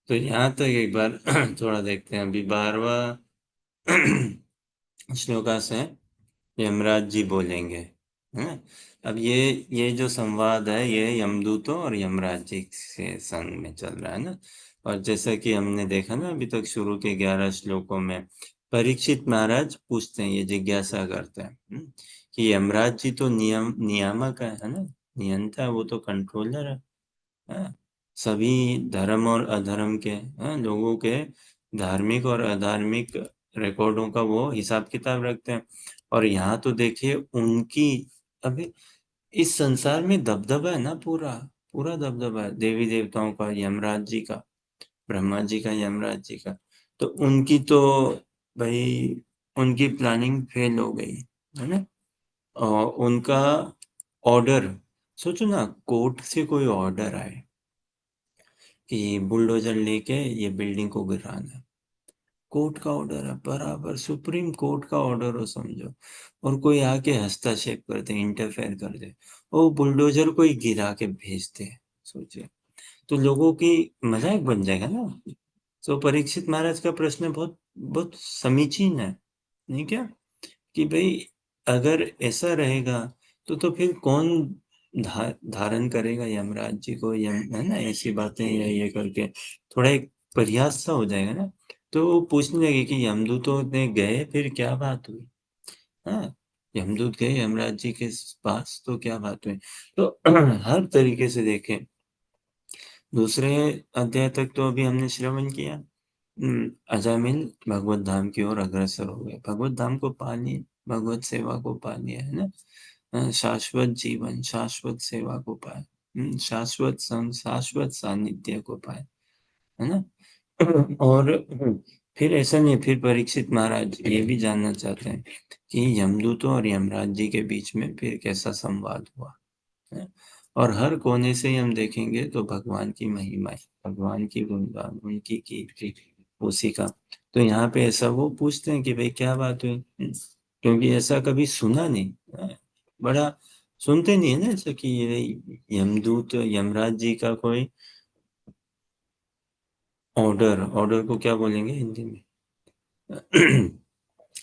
तो यहाँ तक एक बार थोड़ा देखते हैं। अभी 12वां श्लोका से यमराज जी बोलेंगे, है ना। अब ये जो संवाद है ये यमदूतों और यमराज जी से संग में चल रहा है ना। और जैसा कि हमने देखा ना अभी तक शुरू के 11 श्लोकों में, परीक्षित महाराज पूछते हैं, ये जिज्ञासा करते हैं कि यमराज जी तो नियामक है ना, नियंता, वो तो कंट्रोलर है। सभी धर्म और अधर्म के लोगों के धार्मिक और अधार्मिक रिकॉर्डों का वो हिसाब किताब रखते हैं। और यहाँ तो देखिए उनकी अभी इस संसार में दबदबा है ना, पूरा पूरा दबदबा है देवी देवताओं का, यमराज जी का, ब्रह्मा जी का, यमराज जी का। तो उनकी तो भाई उनकी प्लानिंग फेल हो गई है ना। और उनका ऑर्डर, सोचो ना, कोर्ट से कोई ऑर्डर आए कि बुलडोजर लेके ये बिल्डिंग को गिराना है, कोर्ट का ऑर्डर है, बराबर सुप्रीम कोर्ट का ऑर्डर हो समझो, और कोई आके हस्तक्षेप कर दे, इंटरफेयर कर दे, वो बुलडोजर को ही गिरा के भेज दे, सोचिए, तो लोगों की मजाक बन जाएगा ना। तो परीक्षित महाराज का प्रश्न बहुत बहुत समीचीन है, नहीं क्या, कि भाई अगर ऐसा रहेगा तो फिर कौन धारण करेगा यमराज जी को, है ना, ऐसी बातें या ये करके थोड़ा एक प्रयास सा हो जाएगा ना। तो वो पूछने लगे कि यमदूतों ने गए, फिर क्या बात हुई। हाँ, यमदूत गए यमराज जी के पास, तो क्या बात हुई। तो हर तरीके से देखें, दूसरे अध्याय तक तो अभी हमने श्रवण किया, अजामिल भगवत धाम की ओर अग्रसर हो गए, भगवत धाम को पा लिए, भगवत सेवा को पा लिया, है ना। शाश्वत जीवन, शाश्वत सेवा को पाए, शाश्वत संग, शाश्वत सानिध्य को पाए, है ना। और फिर ऐसा नहीं, फिर परीक्षित महाराज ये भी जानना चाहते हैं कि यमदूतों और यमराज जी के बीच में फिर कैसा संवाद हुआ है। और हर कोने से हम देखेंगे तो भगवान की महिमा, भगवान की गुणगान, उनकी कीर्ति, उसी का। तो यहाँ पे ऐसा वो पूछते हैं कि भाई क्या बात हुई, क्योंकि ऐसा कभी सुना नहीं, बड़ा सुनते नहीं है ना ऐसा कि ये यमदूत यमराज जी का कोई ऑर्डर को क्या बोलेंगे हिंदी में,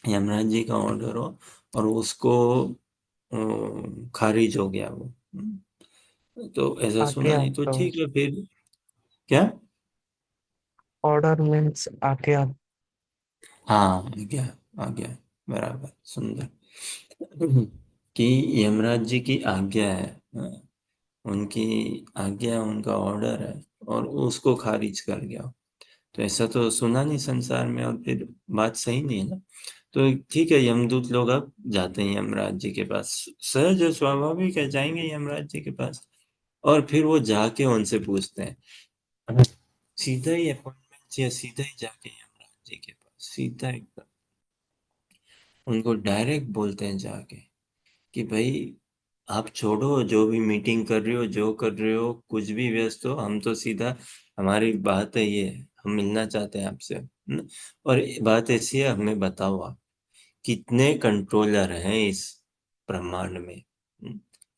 यमराज जी का ऑर्डर हो और उसको खारिज हो गया वो, तो ऐसा सुना आज्ञा, नहीं। तो तो ठीक है फिर क्या, order means आज्ञा. हाँ आ गया, बराबर, सुंदर। कि यमराज जी की आज्ञा है, उनकी आज्ञा, उनका ऑर्डर है और उसको खारिज कर गया। तो ऐसा तो सुना नहीं संसार में, और फिर बात सही नहीं है ना। तो ठीक है, यमदूत लोग अब जाते हैं यमराज जी के पास, सहज और स्वाभाविक है, जाएंगे यमराज जी के पास। और फिर वो जाके उनसे पूछते हैं, सीधा ही अपॉइंटमेंट या सीधा ही जाके यमराज जी के पास, सीधा एकदम उनको डायरेक्ट बोलते हैं जाके कि भाई आप छोड़ो, जो भी मीटिंग कर रहे हो, जो कर रहे हो, कुछ भी व्यस्त हो, हम तो सीधा, हमारी बात है ये, हम मिलना चाहते हैं आपसे। और बात ऐसी है, हमें बताओ आप कितने कंट्रोलर हैं इस ब्रह्मांड में?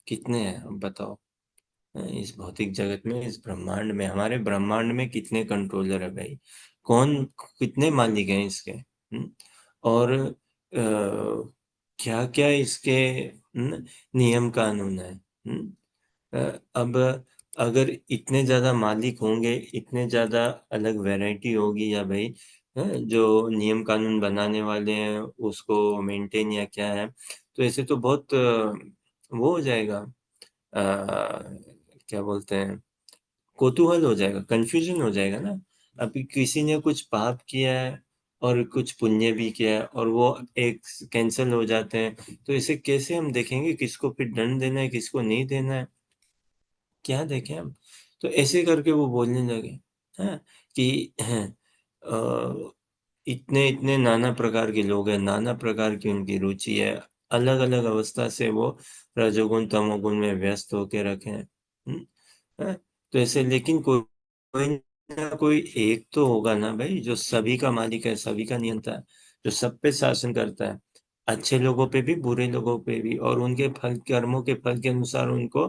कितने हैं, अब बताओ। इस भौतिक जगत में, इस ब्रह्मांड में, हमारे ब्रह्मांड में कितने कंट्रोलर है भाई? कौन, कितने मालिक हैं इसके? और क्या क्या इसके नियम कानून है? अब अगर इतने ज्यादा मालिक होंगे, इतने ज्यादा अलग वैरायटी होगी, या भाई जो नियम कानून बनाने वाले हैं उसको मेंटेन या क्या है, तो ऐसे तो बहुत वो हो जाएगा, क्या बोलते हैं, कौतूहल हो जाएगा, कंफ्यूजन हो जाएगा ना। अभी किसी ने कुछ पाप किया है और कुछ पुण्य भी किया है, और वो एक कैंसिल हो जाते हैं, तो इसे कैसे हम देखेंगे, किसको फिर दंड देना है, किसको नहीं देना है, क्या देखें हम? तो ऐसे करके वो बोलने लगे, हैं कि इतने इतने नाना प्रकार के लोग हैं, नाना प्रकार की उनकी रुचि है, अलग अलग अवस्था से वो रजोगुण तमोगुण में व्यस्त होके रखे हैं। हैं? तो ऐसे, लेकिन कोई ना कोई एक तो होगा ना भाई, जो सभी का मालिक है, सभी का नियंता है, जो सब पे शासन करता है, अच्छे लोगों पे भी, बुरे लोगों पे भी, और उनके फल, कर्मों के फल के अनुसार उनको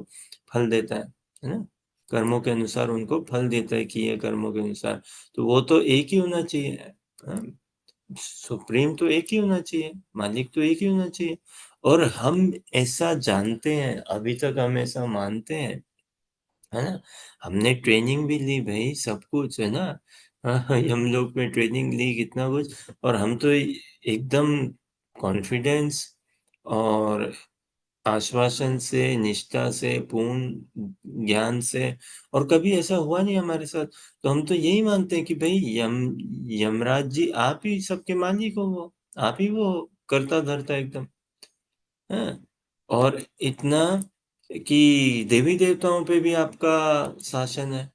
फल देता है ना? कर्मों के अनुसार उनको फल देता है, किए कर्मों के अनुसार। तो वो तो एक ही होना चाहिए, हाँ? सुप्रीम तो एक ही होना चाहिए, मालिक तो एक ही होना चाहिए। और हम ऐसा जानते हैं, अभी तक हम ऐसा मानते हैं, है ना? हमने ट्रेनिंग भी ली भाई, सब कुछ है ना। हाँ, हम लोग में ट्रेनिंग ली, कितना कुछ, और हम तो एकदम कॉन्फिडेंस और आश्वासन से, निष्ठा से, पूर्ण ज्ञान से, और कभी ऐसा हुआ नहीं हमारे साथ। तो हम तो यही मानते हैं कि भाई यमराज जी आप ही सबके मालिक हो, वो आप ही वो करता धरता एकदम है। और इतना कि देवी देवताओं पे भी आपका शासन है?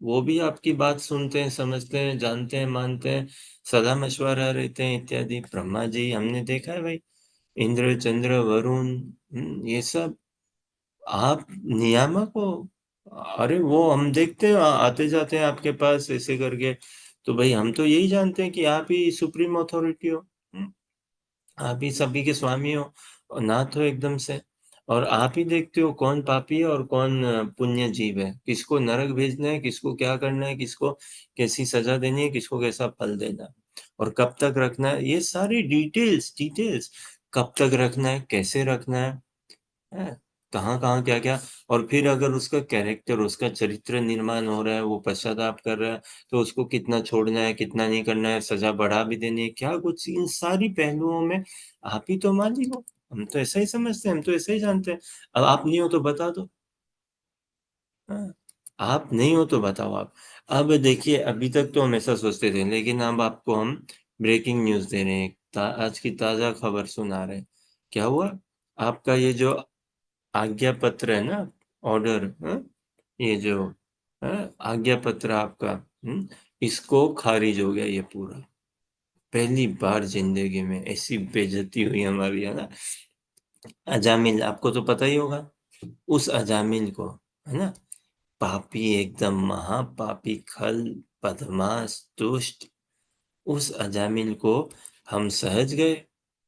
वो भी आपकी बात सुनते हैं, समझते हैं, जानते हैं, मानते हैं, सलाह मशवरा रहते हैं इत्यादि। ब्रह्मा जी हमने देखा है भाई, इंद्र चंद्र वरुण, ये सब आप नियामक हो। अरे वो हम देखते हैं, आते जाते हैं आपके पास ऐसे करके, तो भाई हम तो यही जानते हैं कि आप ही सुप्रीम अथॉरिटी हो। आप ही सभी के स्वामी हो और नाथ हो एकदम से। और आप ही देखते हो कौन पापी है और कौन पुण्य जीव है, किसको नरक भेजना है, किसको क्या करना है, किसको कैसी सजा देनी है, किसको कैसा फल देना है, और कब तक रखना है, ये सारी डिटेल्स डिटेल्स, कब तक रखना है, कैसे रखना है, कहाँ कहाँ क्या क्या। और फिर अगर उसका कैरेक्टर, उसका चरित्र निर्माण हो रहा है, वो पश्चाताप कर रहा है, तो उसको कितना छोड़ना है, कितना नहीं करना है, सजा बढ़ा भी देनी है, क्या कुछ, इन सारी पहलुओं में आप ही तो मालिक हो। हम तो ऐसा ही समझते हैं, हम तो ऐसा ही जानते हैं। अब आप नहीं हो तो बता दो। हाँ, आप नहीं हो तो बताओ आप। अब देखिए, अभी तक तो हम ऐसा सोचते थे, लेकिन अब आपको हम ब्रेकिंग न्यूज दे रहे हैं, आज की ताजा खबर सुना रहे हैं। क्या हुआ? आपका ये जो आज्ञा पत्र है ना, ऑर्डर, ये जो आज्ञा पत्र आपका, इसको खारिज हो गया ये पूरा। पहली बार जिंदगी में ऐसी बेइज्जती हुई हमारी, है ना? अजामिल, आपको तो पता ही होगा, उस अजामिल को, है ना, पापी, एकदम महापापी, खल, बदमाश, दुष्ट, उस अजामिल को हम सहज गए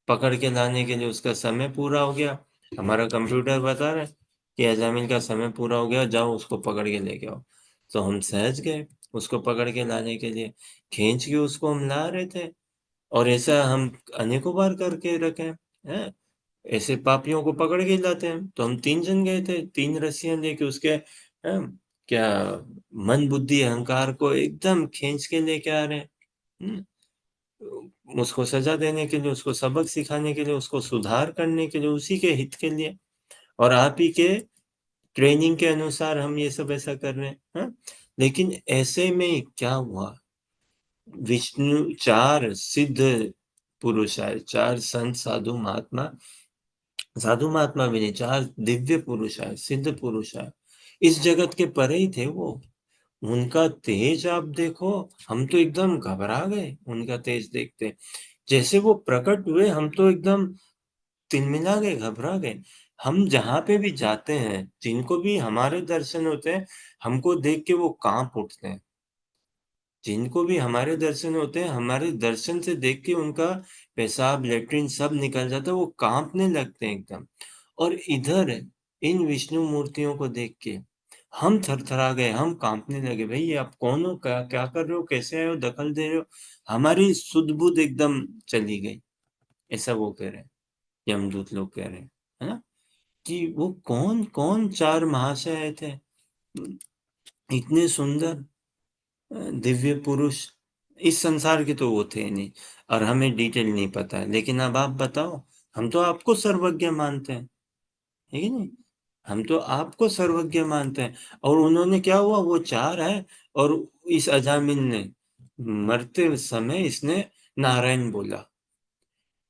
पकड़ के लाने के लिए। उसका समय पूरा हो गया, हमारा कंप्यूटर बता रहा है कि अजामिल का समय पूरा हो गया, जाओ उसको पकड़ के लेके आओ। तो हम सहज गए उसको पकड़ के लाने के लिए, खींच के उसको हम ला रहे थे। और ऐसा हम अनेकों बार करके रखे हैं, ऐसे पापियों को पकड़ के लाते हैं। तो हम 3 जन गए थे, 3 रस्सियां लेके उसके, क्या, मन बुद्धि अहंकार को एकदम खींच के लेके आ रहे हैं, उसको सजा देने के लिए, उसको सबक सिखाने के लिए, उसको सुधार करने के लिए, उसी के हित के लिए। और आप ही के ट्रेनिंग के अनुसार हम ये सब ऐसा कर रहे हैं, लेकिन ऐसे में क्या हुआ? विष्णु, 4 सिद्ध पुरुष आए, 4 संत साधु महात्मा, साधु महात्मा भी नहीं, 4 दिव्य पुरुष आए, सिद्ध पुरुष आए, इस जगत के परे ही थे वो। उनका तेज आप देखो, हम तो एकदम घबरा गए उनका तेज देखते। जैसे वो प्रकट हुए, हम तो एकदम तिलमिला गए, घबरा गए। हम जहाँ पे भी जाते हैं, जिनको भी हमारे दर्शन होते हैं, हमको देख के वो कांप उठते हैं। जिनको भी हमारे दर्शन होते हैं, हमारे दर्शन से देख के उनका पेशाब लेटरिन सब निकल जाता है, वो कांपने लगते हैं एकदम। और इधर इन विष्णु मूर्तियों को देख के हम थरथरा गए, हम कांपने लगे, भाई ये आप कौन हो, क्या क्या कर रहे हो, कैसे आए हो, दखल दे रहे हो। हमारी सुध बुध एकदम चली गई। ऐसा वो कह रहे हैं, यमदूत लोग कह रहे हैं, है ना, कि वो कौन कौन चार महाशय आए थे, इतने सुंदर दिव्य पुरुष, इस संसार के तो वो थे ही नहीं, और हमें डिटेल नहीं पता है। लेकिन अब आप बताओ, हम तो आपको सर्वज्ञ मानते हैं, है कि नहीं, हम तो आपको सर्वज्ञ मानते हैं। और उन्होंने क्या हुआ, वो चार है, और इस अजामिल ने मरते समय इसने नारायण बोला।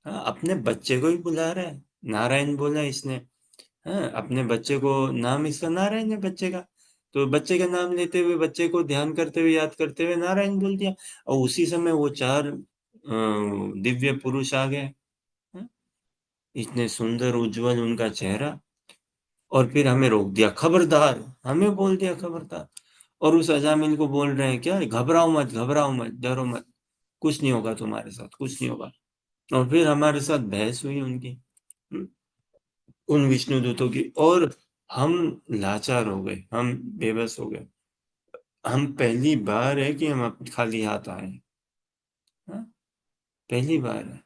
हाँ, अपने बच्चे को ही बुला रहा है, नारायण बोला इसने। हाँ, अपने बच्चे को, नाम इसका नारायण है बच्चे का, तो बच्चे का नाम लेते हुए, बच्चे को ध्यान करते हुए, याद करते हुए नारायण बोल दिया। और उसी समय वो चार दिव्य पुरुष आ गए। हाँ, इतने सुंदर उज्जवल उनका चेहरा, और फिर हमें रोक दिया, खबरदार, हमें बोल दिया खबरदार। और उस अजामिल को बोल रहे हैं क्या, घबराओ मत, घबराओ मत, डरो मत, कुछ नहीं होगा तुम्हारे साथ, कुछ नहीं होगा। और फिर हमारे साथ बहस हुई उनकी, हम्म, उन विष्णु दूतों की, और हम लाचार हो गए, हम बेबस हो गए। हम पहली बार है कि हम खाली हाथ आए हैं। हाँ, पहली बार है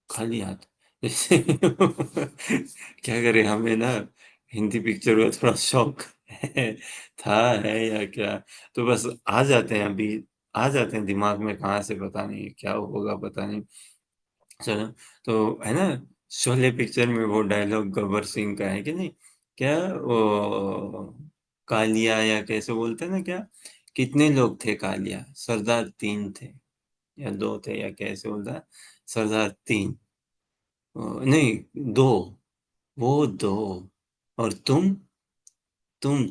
खाली हाथ। जैसे क्या करें, हमें ना हिंदी पिक्चर का थोड़ा शौक है, था, है या क्या, तो बस आ जाते हैं अभी, आ जाते हैं दिमाग में, कहाँ से पता नहीं क्या होगा, पता नहीं। चलो, तो है ना, शोले पिक्चर में वो डायलॉग गब्बर सिंह का है कि नहीं, क्या वो कालिया या कैसे बोलते हैं ना, क्या, कितने लोग थे कालिया, सरदार तीन थे या दो थे, या कैसे बोलता है, सरदार तीन, नहीं दो, वो दो, और तुम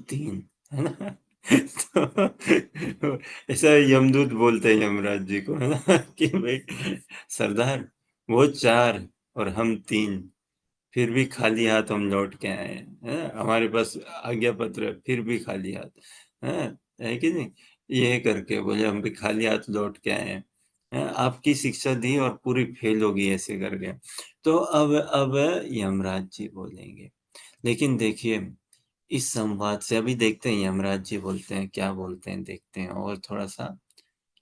तीन, है ना। तो ऐसा यमदूत बोलते हैं यमराज जी को, है ना, कि भाई सरदार, वो चार और हम तीन, फिर भी खाली हाथ हम लौट के आए हैं, है ना? हमारे पास आज्ञा पत्र है, फिर भी खाली हाथ, है कि नहीं, ये करके बोले हम भी खाली हाथ लौट के आए हैं, आपकी शिक्षा दी और पूरी फेल होगी, ऐसे करके। तो अब यमराज जी बोलेंगे। लेकिन देखिए, इस संवाद से अभी देखते हैं यमराज जी बोलते हैं, क्या बोलते हैं, देखते हैं, और थोड़ा सा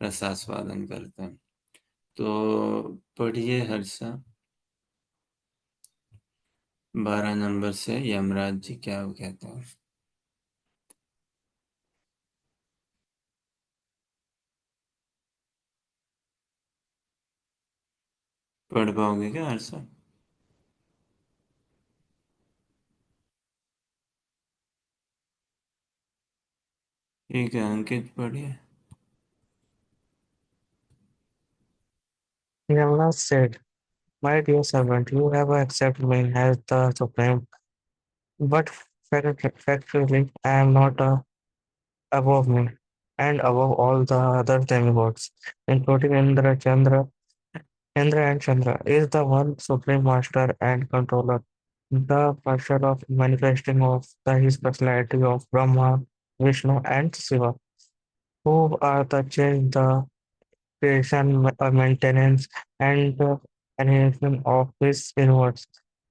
रसास्वादन करते हैं। तो पढ़िए हर्षा, 12 नंबर से यमराज जी क्या कहते हैं। पढ़ पाओगे क्या हर्षा? ठीक है, अंकित पढ़िए। Yamna said, "My dear servant, you have accepted me as the supreme, but factually I am not above me, and above all the other demigods, including Indra, Chandra, Indra and Chandra, is the one supreme master and controller, the person of manifesting of the his personality of Brahma, Vishnu, and Shiva, who are the change, the creation, maintenance, and annihilation of this universe.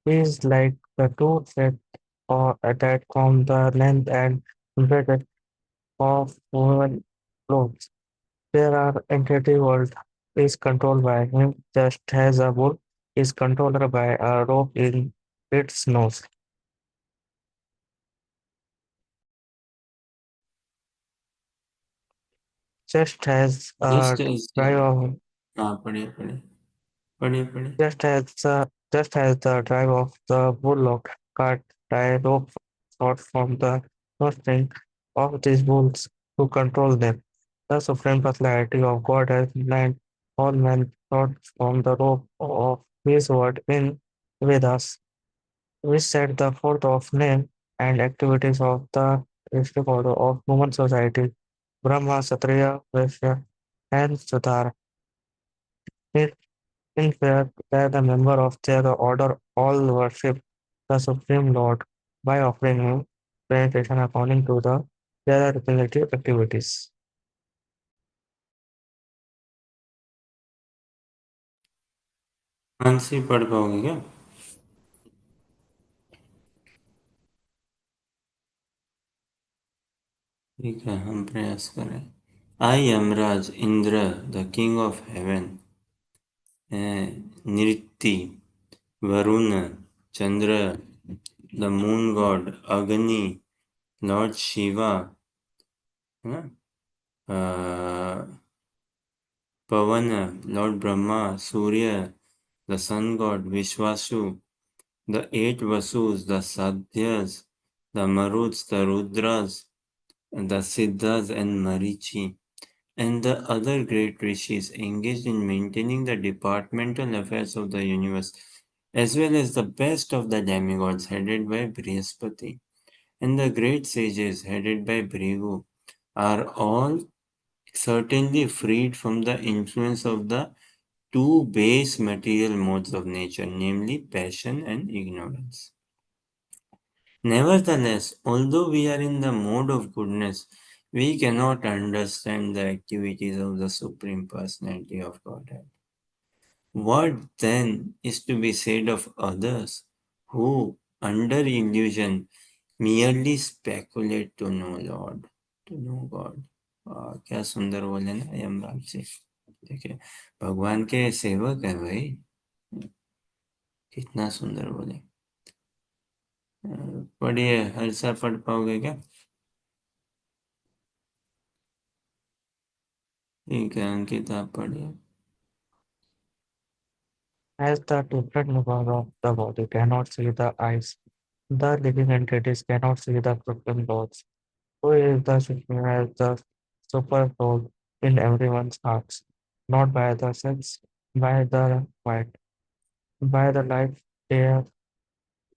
He is like the two threads or that form the length and breadth of woven clothes. There are entity world is controlled by him just as a bull is controlled by a rope in its nose. Just as just a ऐसे, drive of हाँ पढ़िए पढ़िए, पढ़िए पढ़िए। just as the drive of the bullock cart tie rope shot from the nostril of these bulls to control them. The supreme personality of God has blind all men shot from the rope of his word in Vedas, which set the forth of name and activities of the district order of human society, Brahma, Kshatriya, Vaishya, and Sudara. In fact, that the member of their order all worship the Supreme Lord by offering him penetration according to their relative activities. ध्यान से पढ़ पाओगे क्या? ठीक है, हम प्रयास करें। I Yamraj Indra the king of heaven, Nirriti Varun Chandra, the moon god Agni, lord Shiva, है ना, Pavan lord Brahma, Surya the sun god Vishvasu, the eight Vasus, the Sadhyas, the Maruts, the Rudras, the Siddhas, and Marichi, and the other great rishis engaged in maintaining the departmental affairs of the universe, as well as the best of the demigods headed by Brihaspati, and the great sages headed by Bhrigu, are all certainly freed from the influence of the two base material modes of nature, namely passion and ignorance. Nevertheless, although we are in the mode of goodness, we cannot understand the activities of the Supreme Personality of Godhead. What then is to be said of others who, under illusion, merely speculate to know Lord, to know God? क्या सुंदर बोले ना यमराज जी। देखिए, भगवान के सेवक है भाई, कितना सुंदर बोले। पढ़िए, हर्षा पढ़ पाओगे क्या? ठीक है, अंकित आप पढ़िए। As the different members of the body cannot see the eyes, the living entities cannot see the Supreme Lords, who is the Supreme as the Super Soul in everyone's hearts, not by the sense, by the mind, by the life there,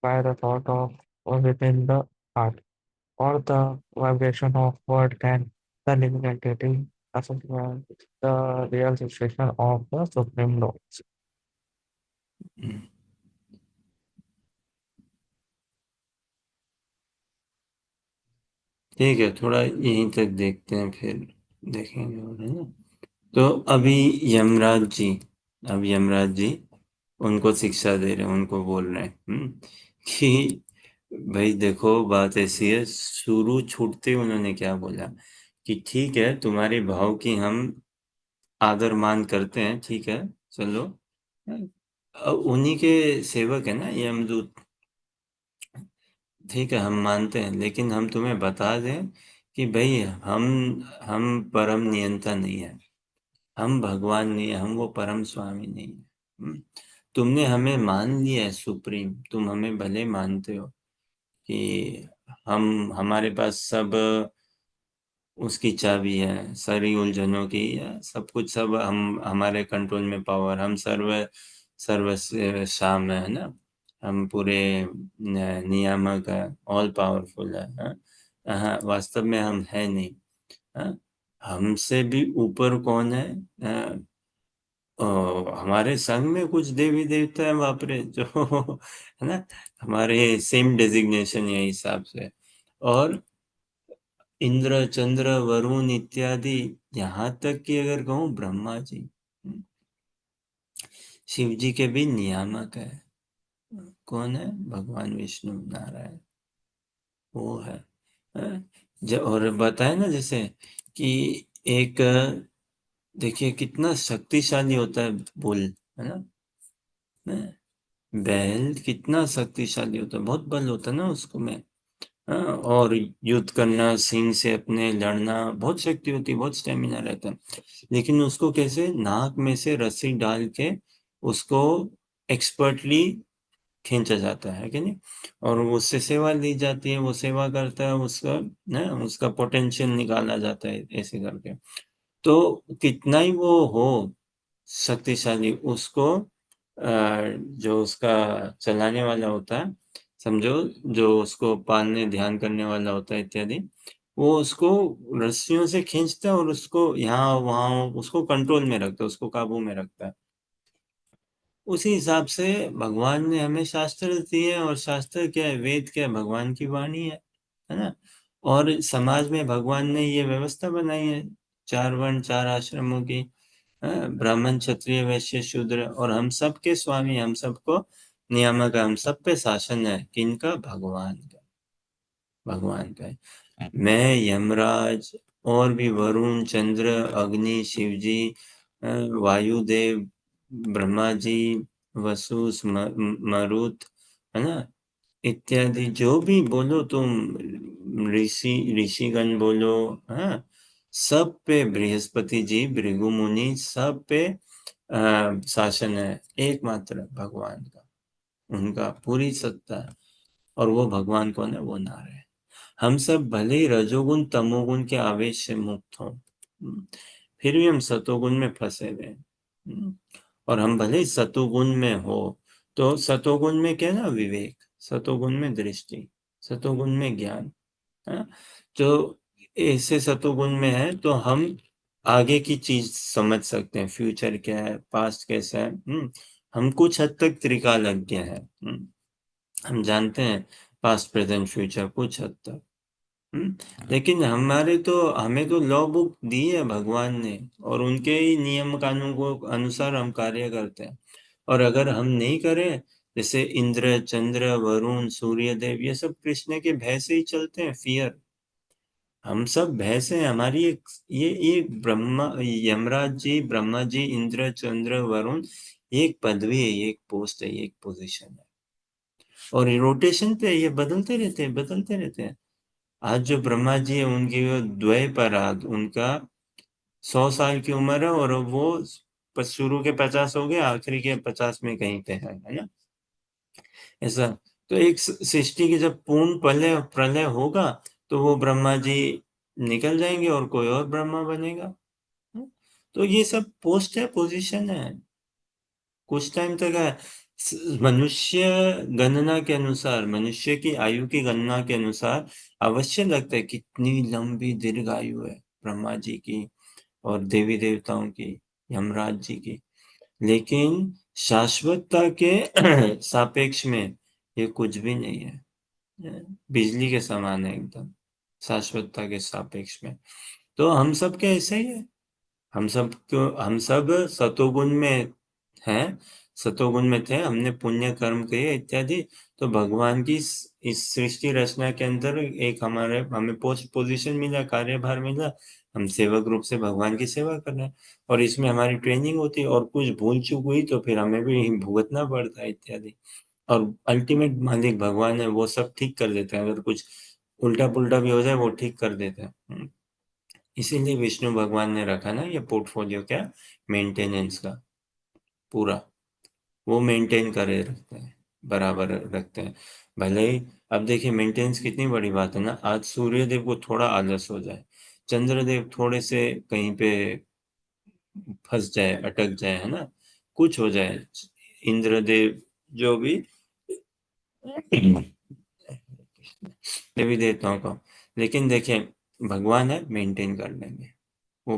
by the thought of or within the heart, or the vibration of word can the living entity associate the real situation of the Supreme Lords. ठीक है, थोड़ा यहीं तक देखते हैं, फिर देखेंगे और, है ना। तो अभी यमराज जी, अब यमराज जी उनको शिक्षा दे रहे हैं, उनको बोल रहे हैं कि भाई देखो, बात ऐसी है। शुरू छूटते ही उन्होंने क्या बोला कि ठीक है, तुम्हारे भाव की हम आदर मान करते हैं, ठीक है, चलो। अब उन्हीं के सेवक है ना यमदूत, ठीक है, हम मानते हैं, लेकिन हम तुम्हें बता दें कि भाई हम परम नियंता नहीं है, हम भगवान नहीं है, हम वो परम स्वामी नहीं है। तुमने हमें मान लिया है सुप्रीम, तुम हमें भले मानते हो कि हमारे पास सब उसकी चाबी है, सारी उलझनों की, सब कुछ, सब हम हमारे कंट्रोल में पावर, हम सर्व से शाम है ना, हम पूरे नियामक है, ऑल पावरफुल है, हाँ? हाँ, वास्तव में हम है नहीं, हाँ? हमसे भी ऊपर कौन है? हमारे संग में कुछ देवी देवता है बाप रे, जो है ना, हमारे सेम डेजिग्नेशन है हिसाब से, और इंद्र चंद्र वरुण इत्यादि, यहाँ तक कि अगर कहूँ ब्रह्मा जी, शिव जी के भी नियामक है। कौन है? भगवान विष्णु नारायण, वो है, और बताए ना जैसे कि एक, देखिए कितना शक्तिशाली होता है बुल, है ना, बैल कितना शक्तिशाली होता है, बहुत बल होता है ना उसको में, हाँ, और युद्ध करना, सिंह से अपने लड़ना, बहुत शक्ति होती है, बहुत स्टेमिना रहता है, लेकिन उसको कैसे नाक में से रस्सी डाल के उसको एक्सपर्टली खींचा जाता है कि नहीं, और उससे सेवा ली जाती है, वो सेवा करता है, उसका ना उसका पोटेंशियल निकाला जाता है ऐसे करके। तो कितना ही वो हो शक्तिशाली, उसको जो उसका चलाने वाला होता है, समझो, जो उसको पालने ध्यान करने वाला होता है इत्यादि, वो उसको रस्सियों से खींचता है और उसको यहाँ वहाँ उसको कंट्रोल में रखता है, उसको काबू में रखता है। उसी हिसाब से भगवान ने हमें शास्त्र दिए, और शास्त्र क्या है, वेद क्या है, भगवान की वाणी है ना। और समाज में भगवान ने ये व्यवस्था बनाई है, 4 वर्ण 4 आश्रमों की, ब्राह्मण क्षत्रिय वैश्य शूद्र, और हम सब के स्वामी, हम सबको नियामक, हम सब पे शासन है, किनका, भगवान का, भगवान का है। मैं, यमराज, और भी वरुण, चंद्र, अग्नि, शिवजी, वायुदेव, ब्रह्मा जी, वसु, मरुत, है ना, इत्यादि जो भी बोलो तुम, ऋषिगण बोलो, हाँ, सब पे, बृहस्पति जी, भृगु मुनि, सब पे शासन है एकमात्र भगवान का, उनका पूरी सत्ता है। और वो भगवान कौन है, वो नारायण। हम सब भले ही रजोगुण तमोगुण के आवेश से मुक्त हों, फिर भी हम सतोगुण में फंसे हुए हैं। और हम भले ही सतोगुण में हो, तो सतोगुण में क्या है ना, विवेक, सतोगुण में दृष्टि, सतोगुण में ज्ञान, है। तो ऐसे सतोगुण में है तो हम आगे की चीज समझ सकते हैं, फ्यूचर क्या है, पास्ट कैसा है। हम कुछ हद तक त्रिकालज्ञ हैं। हम जानते हैं पास्ट प्रेजेंट फ्यूचर कुछ हद तक। लेकिन हमें तो लॉ बुक दी है भगवान ने, और उनके ही नियम कानून को अनुसार हम कार्य करते हैं। और अगर हम नहीं करें, जैसे इंद्र, चंद्र, वरुण, सूर्य देव, ये सब कृष्ण के भय से ही चलते हैं, फियर। हम सब भय से हैं। हमारी ये ब्रह्मा, यमराज जी, ब्रह्मा जी, इंद्र, चंद्र, वरुण, ये एक पदवी है, ये एक पोस्ट है, ये एक पोजीशन है। और रोटेशन पे ये बदलते रहते हैं, बदलते रहते हैं। आज जो ब्रह्मा जी है, उनकी वो द्वैपराग, उनका 100 साल की उम्र है, और वो शुरू के 50 हो गए, आखिरी के 50 में कहीं पे है ना, ऐसा। तो एक सृष्टि की जब पूर्ण प्रलय प्रलय होगा, तो वो ब्रह्मा जी निकल जाएंगे और कोई और ब्रह्मा बनेगा। तो ये सब पोस्ट है, पोजीशन है, कुछ टाइम तक है। मनुष्य गणना के अनुसार, मनुष्य की आयु की गणना के अनुसार अवश्य लगता है कितनी लंबी दीर्घ आयु है ब्रह्मा जी की, और देवी देवताओं की, यमराज जी की। लेकिन शाश्वतता के सापेक्ष में ये कुछ भी नहीं है, बिजली के समान है एकदम, शाश्वतता के सापेक्ष में। तो हम सब के ऐसे ही है। हम सब सतोगुण में हैं, सतोगुण में थे, हमने पुण्य कर्म किए इत्यादि। तो भगवान की इस सृष्टि रचना के अंदर एक हमें पोस्ट पोजीशन मिला, कार्यभार मिला, हम सेवक रूप से भगवान की सेवा कर रहे हैं। और इसमें हमारी ट्रेनिंग होती है, और कुछ भूल चूक हुई तो फिर हमें भी भुगतना पड़ता है इत्यादि। और अल्टीमेट मालिक भगवान है, वो सब ठीक कर देते हैं, अगर कुछ उल्टा पुल्टा भी हो जाए वो ठीक कर देते हैं। इसीलिए विष्णु भगवान ने रखा ना ये पोर्टफोलियो, क्या, मेंटेनेंस का पूरा, वो मेंटेन करे रखते हैं, बराबर रखते हैं। भले ही अब देखिए मेंटेनेंस कितनी बड़ी बात है ना। आज सूर्य देव को थोड़ा आलस हो जाए, चंद्रदेव थोड़े से कहीं पे फंस जाए, अटक जाए, है ना, कुछ हो जाए, इंद्रदेव, जो भी देवी देवताओं का, लेकिन देखिए भगवान है, मेंटेन कर लेंगे। वो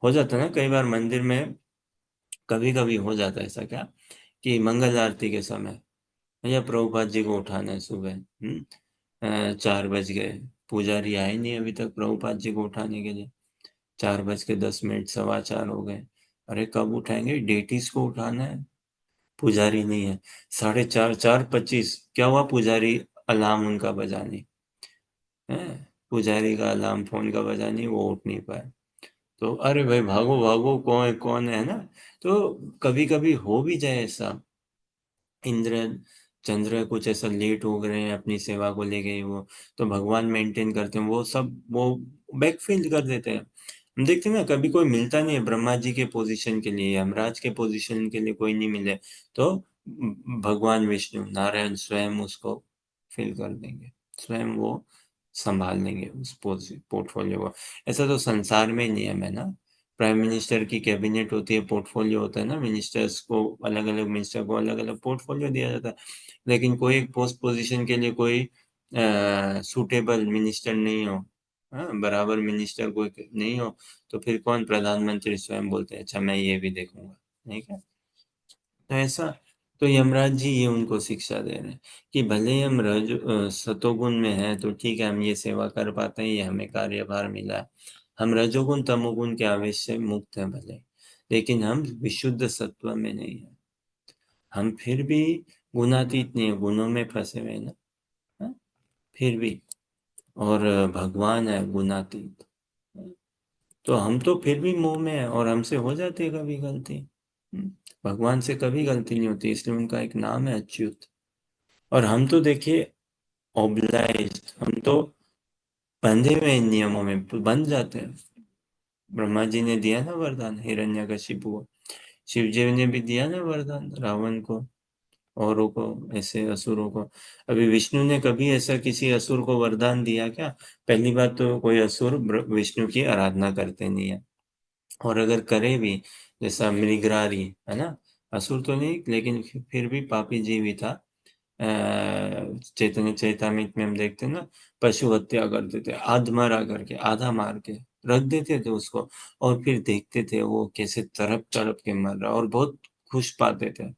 हो जाता है ना कई बार मंदिर में, कभी कभी हो जाता है ऐसा, क्या, कि मंगल आरती के समय या प्रभुपाद जी को उठाना है सुबह, 4 बज गए, पुजारी आए नहीं अभी तक प्रभुपाद जी को उठाने के लिए, 4:10, 4:15 हो गए। अरे कब उठाएंगे, डेटीज को उठाना है, पुजारी नहीं है। 4:30, 4:25, क्या हुआ, पुजारी अलार्म उनका बजा नहीं है, पुजारी का अलार्म फोन का बजा नहीं, वो उठ नहीं पाए। तो अरे भाई भागो भागो, कौन है ना। तो कभी कभी हो भी जाए ऐसा, इंद्र चंद्र कुछ ऐसा लेट हो गए हैं अपनी सेवा को लेके, वो तो भगवान मेंटेन करते हैं, वो सब वो बैकफिल कर देते हैं। हम देखते हैं ना, कभी कोई मिलता नहीं है ब्रह्मा जी के पोजीशन के लिए, यमराज के पोजीशन के लिए कोई नहीं मिले, तो भगवान विष्णु नारायण स्वयं उसको फिल कर देंगे, स्वयं वो संभाल लेंगे उस पोर्टफोलियो को। ऐसा तो संसार में नियम है ना। प्राइम मिनिस्टर की कैबिनेट होती है, पोर्टफोलियो होता है ना, मिनिस्टर्स को, अलग अलग मिनिस्टर को अलग अलग पोर्टफोलियो दिया जाता है। लेकिन कोई एक पोस्ट पोजीशन के लिए कोई सूटेबल मिनिस्टर नहीं हो, बराबर मिनिस्टर कोई नहीं हो, तो फिर कौन, प्रधानमंत्री स्वयं बोलते हैं अच्छा मैं ये भी देखूंगा, नहीं क्या। तो ऐसा तो यमराज जी ये उनको शिक्षा दे रहे हैं कि भले ही हम सतोगुण में हैं तो ठीक है, हम ये सेवा कर पाते हैं, ये हमें कार्यभार मिला है, हम रजोगुण तमोगुण के आवेश से मुक्त हैं भले, लेकिन हम विशुद्ध सत्व में नहीं है, हम फिर भी गुणातीत नहीं है, गुणों में फंसे हुए हैं ना, हाँ? फिर भी, और भगवान है गुणातीत, तो हम तो फिर भी मोह में है और हमसे हो जाती है कभी गलती। भगवान से कभी गलती नहीं होती, इसलिए उनका एक नाम है अच्युत। और हम तो देखिए ऑब्लाइज्ड, हम तो बंधे हुए इन नियमों में तो बंध जाते हैं। ब्रह्मा जी ने दिया ना वरदान हिरण्यकशिपु को, शिव जी ने भी दिया ना वरदान रावण को, औरों को, ऐसे असुरों को। अभी विष्णु ने कभी ऐसा किसी असुर को वरदान दिया क्या? पहली बात तो कोई असुर विष्णु की आराधना करते नहीं है, और अगर करे भी, जैसा मृगरारी है ना, असुर तो नहीं लेकिन फिर भी पापी जीव ही था। चैतन्य चैतामृत में हम देखते हैं ना, पशु हत्या करते थे, आधमरा करके, आधा मार के रख देते थे उसको, और फिर देखते थे वो कैसे तड़प तड़प के मर रहा, और बहुत खुश पाते थे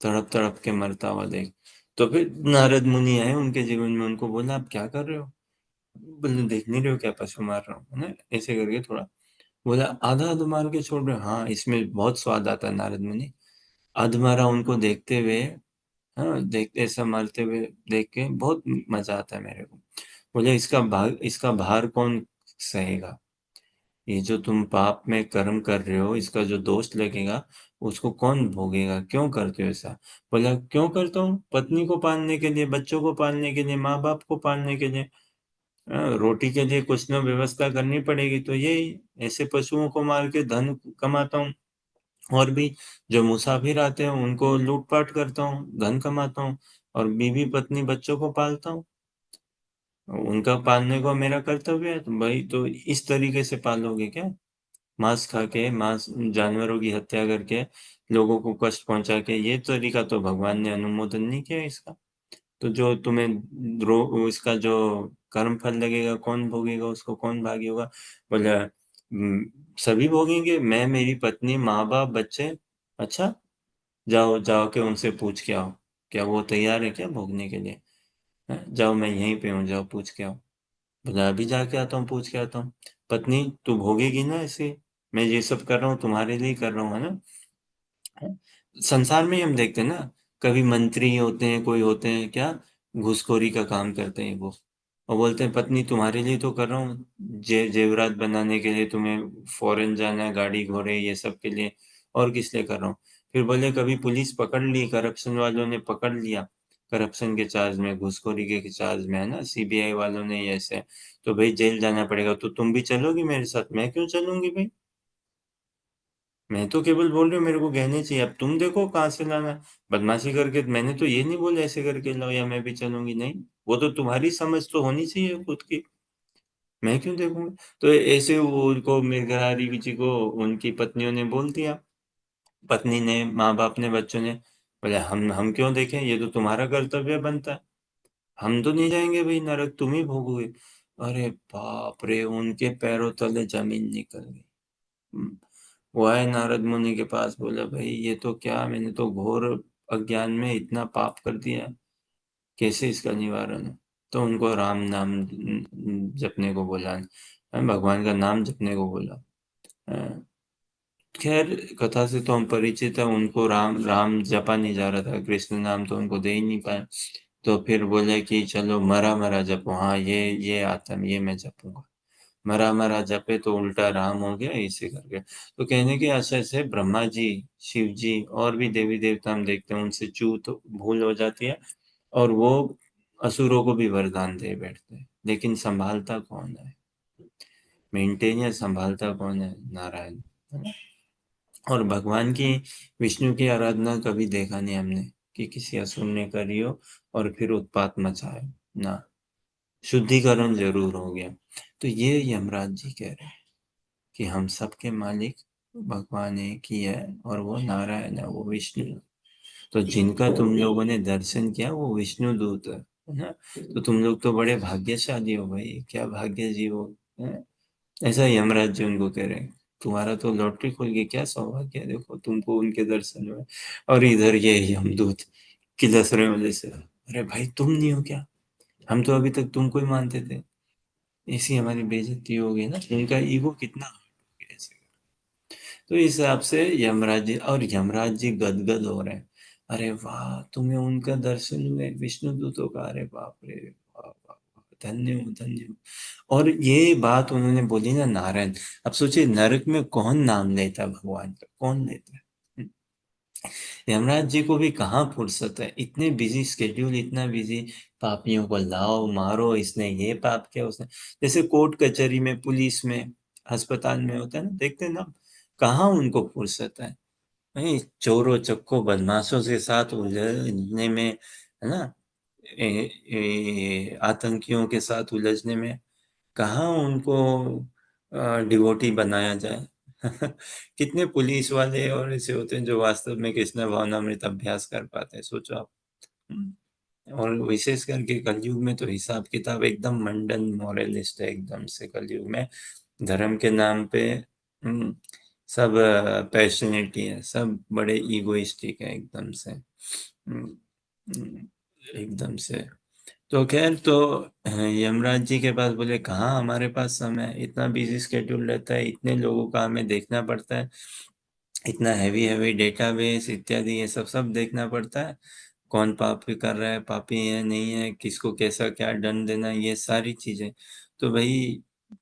तड़प तड़प के मरता हुआ देख। तो फिर नारद मुनि आए उनके जीवन में, उनको बोला आप क्या कर रहे हो? बोले देख नहीं रहे हो क्या पशु मार रहा हूँ, है ना, ऐसे करके थोड़ा बोला, आधा आधा मार के छोड़ रहे हो? हाँ, इसमें बहुत स्वाद आता है नारद मुनि। अधमरा उनको देखते हुए, हाँ, देखते ऐसा मरते हुए देख के बहुत मजा आता है मेरे को। बोले इसका भार कौन सहेगा? ये जो तुम पाप में कर्म कर रहे हो, इसका जो दोष लगेगा, उसको कौन भोगेगा? क्यों करते हो ऐसा? बोला क्यों करता हूँ? पत्नी को पालने के लिए, बच्चों को पालने के लिए, माँ बाप को पालने के लिए, रोटी के लिए कुछ न व्यवस्था करनी पड़ेगी, तो यही ऐसे पशुओं को मार के धन कमाता हूँ। और भी जो मुसाफिर आते हैं उनको लूटपाट करता हूँ, धन कमाता हूँ, और बीवी पत्नी बच्चों को पालता हूँ, उनका पालने को मेरा कर्तव्य है। तो भाई, तो इस तरीके से पालोगे क्या? मांस खा के, मांस जानवरों की हत्या करके, लोगों को कष्ट पहुंचा के, ये तरीका तो भगवान ने अनुमोदन नहीं किया इसका। तो जो तुम्हें इसका जो कर्म फल लगेगा, कौन भोगेगा उसको? कौन भागी होगा? बोला सभी भोगेंगे, मैं, मेरी पत्नी, माँ बाप, बच्चे। अच्छा, जाओ जाओ के उनसे पूछ के आओ, क्या वो तैयार है क्या भोगने के लिए? जाओ, मैं यहीं पे हूँ, जाओ पूछ के आओ। बोला अभी जाके आता हूँ, पूछ के आता हूँ। पत्नी, तू भोगेगी ना ऐसे? मैं ये सब कर रहा हूँ तुम्हारे लिए कर रहा हूँ, है ना? संसार में ही हम देखते हैं ना, कभी मंत्री होते हैं, कोई होते हैं क्या, घूसखोरी का काम करते हैं वो, और बोलते हैं पत्नी तुम्हारे लिए तो कर रहा हूँ, जेवरात बनाने के लिए, तुम्हें फॉरेन जाना है, गाड़ी घोड़े ये सब के लिए, और किस लिए कर रहा हूँ? फिर बोले कभी पुलिस पकड़ ली, करप्शन वालों ने पकड़ लिया, करप्शन के चार्ज में, घूसखोरी के चार्ज में, है ना, सीबीआई वालों ने ये ऐसे, तो भाई जेल जाना पड़ेगा, तो तुम भी चलोगी मेरे साथ? मैं क्यों चलूंगी भाई, मैं तो केवल बोल रही हूँ मेरे को गहने चाहिए, अब तुम देखो कहाँ से लाना है। बदमाशी करके, मैंने तो ये नहीं बोला ऐसे करके लाओ या मैं भी चलूंगी, नहीं, वो तो तुम्हारी समझ तो होनी चाहिए खुद की, मैं क्यों देखूंगा? तो ऐसे वो उनको, मृगहारी जी को उनकी पत्नियों ने बोल दिया, पत्नी ने, माँ बाप ने, बच्चों ने, बोले हम क्यों देखें, ये तो तुम्हारा कर्तव्य बनता है, हम तो नहीं जाएंगे भाई नरक, तुम ही भोगोगे। अरे बाप रे, उनके पैरों तले जमीन निकल गई। हम्म, वो आए नारद मुनि के पास, बोला भाई ये तो क्या, मैंने तो घोर अज्ञान में इतना पाप कर दिया, कैसे इसका निवारण है? तो उनको राम नाम जपने को बोला, भगवान का नाम जपने को बोला। अ, खैर, कथा से तो हम परिचित है, उनको राम राम जपा नहीं जा रहा था, कृष्ण नाम तो उनको दे ही नहीं पाए, तो फिर बोले कि चलो मरा मरा जपो, हाँ ये आता है, ये मैं जपूंगा। मरा मरा जपे तो उल्टा राम हो गया, इसे करके। तो कहने के आशय से ब्रह्मा जी, शिव जी और भी देवी देवता हम देखते हैं, उनसे चूक भूल हो जाती है, और वो असुरों को भी वरदान दे बैठते हैं, लेकिन संभालता कौन है? मेंटेन या संभालता कौन है? नारायण, है ना? और भगवान की, विष्णु की आराधना कभी देखा नहीं हमने कि किसी असुर ने करी हो और फिर उत्पात मचाए, ना, शुद्धिकरण जरूर हो गया। तो ये यमराज जी कह रहे हैं कि हम सबके मालिक भगवान एक ही है, और वो नारायण है, वो विष्णु है। तो जिनका तुम लोगों ने दर्शन किया वो विष्णु दूत है ना? तो तुम लोग तो बड़े भाग्यशाली हो भाई, क्या भाग्य जीव हो, है? ऐसा यमराज जी उनको कह रहे हैं। तुम्हारा तो लॉटरी खुल गई, क्या सौभाग्य है, देखो तुमको उनके दर्शन हुए। और इधर ये यमदूत किलसरे वाले से, अरे भाई तुम नहीं हो क्या, हम तो अभी तक तुमको ही मानते थे, ऐसी हमारी बेइज्जती हो गई ना। उनका ईगो कितना hurt हो गया ऐसे। तो इस हिसाब से यमराज जी, और यमराज जी गदगद हो रहे हैं, अरे वाह तुम्हें उनका दर्शन हुए विष्णु दूतों का, अरे बाप रे, वाह वाह वाह, धन्य हो धन्य हो। और ये बात उन्होंने बोली ना नारायण, अब सोचिए नरक में कौन नाम लेता है भगवान का, कौन लेता है। यमराज जी को भी कहाँ फुर्सत है, इतने बिजी स्केड्यूल, इतना बिजी, पापियों को लाओ मारो, इसने ये पाप किया उसने, जैसे कोर्ट कचहरी में, पुलिस में, अस्पताल में होता है ना, देखते हैं ना, कहाँ उनको फुर्सत है। नहीं, चोरों चक्कों बदमाशों के साथ उलझने में, है ना, आतंकियों के साथ उलझने में, कहाँ उनको डिवोटी बनाया जाए। कितने पुलिस वाले और ऐसे होते हैं जो वास्तव में कृष्ण भावनामृत अभ्यास कर पाते हैं, सोचो आप। और विशेष करके कलयुग में तो हिसाब किताब एकदम मंडन मॉरलिस्ट है, एकदम से कलयुग में धर्म के नाम पे हम्म, सब पैशनेटी है, सब बड़े ईगोइस्टिक है एकदम से, एकदम से। तो खैर, तो यमराज जी के पास बोले, कहाँ हमारे पास समय है, इतना बिजी स्केड्यूल रहता है, इतने लोगों का हमें देखना पड़ता है, इतना हैवी हैवी डेटाबेस इत्यादि, ये सब सब देखना पड़ता है, कौन पाप कर रहा है, पापी है नहीं है, किसको कैसा क्या दंड देना है, ये सारी चीजें, तो भाई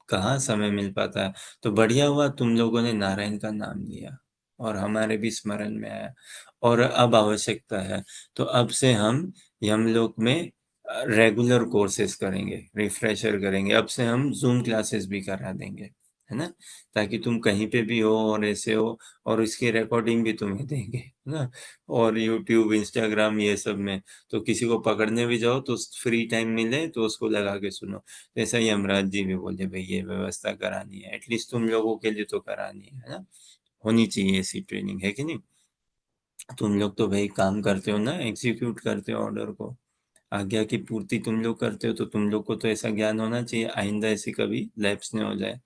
कहाँ समय मिल पाता है। तो बढ़िया हुआ तुम लोगों ने नारायण का नाम लिया और हमारे भी स्मरण में आया, और अब आवश्यकता है, तो अब से हम यमलोक में रेगुलर कोर्सेज करेंगे, रिफ्रेशर करेंगे, अब से हम जूम क्लासेस भी करा देंगे, है ना, ताकि तुम कहीं पे भी हो और ऐसे हो, और इसकी रिकॉर्डिंग भी तुम्हें देंगे, है ना, और यूट्यूब इंस्टाग्राम ये सब में, तो किसी को पकड़ने भी जाओ तो फ्री टाइम मिले तो उसको लगा के सुनो। जैसा ही यमराज जी भी बोले, भाई ये व्यवस्था करानी है, एटलीस्ट तुम लोगों के लिए तो करानी है ना, होनी चाहिए ऐसी ट्रेनिंग, है कि नहीं। तुम लोग तो भाई काम करते हो ना, एग्जीक्यूट करते हो ऑर्डर को, आज्ञा की पूर्ति तुम लोग करते हो, तो तुम लोग को तो ऐसा ज्ञान होना चाहिए, आइंदा ऐसी कभी लैप्स न हो जाए,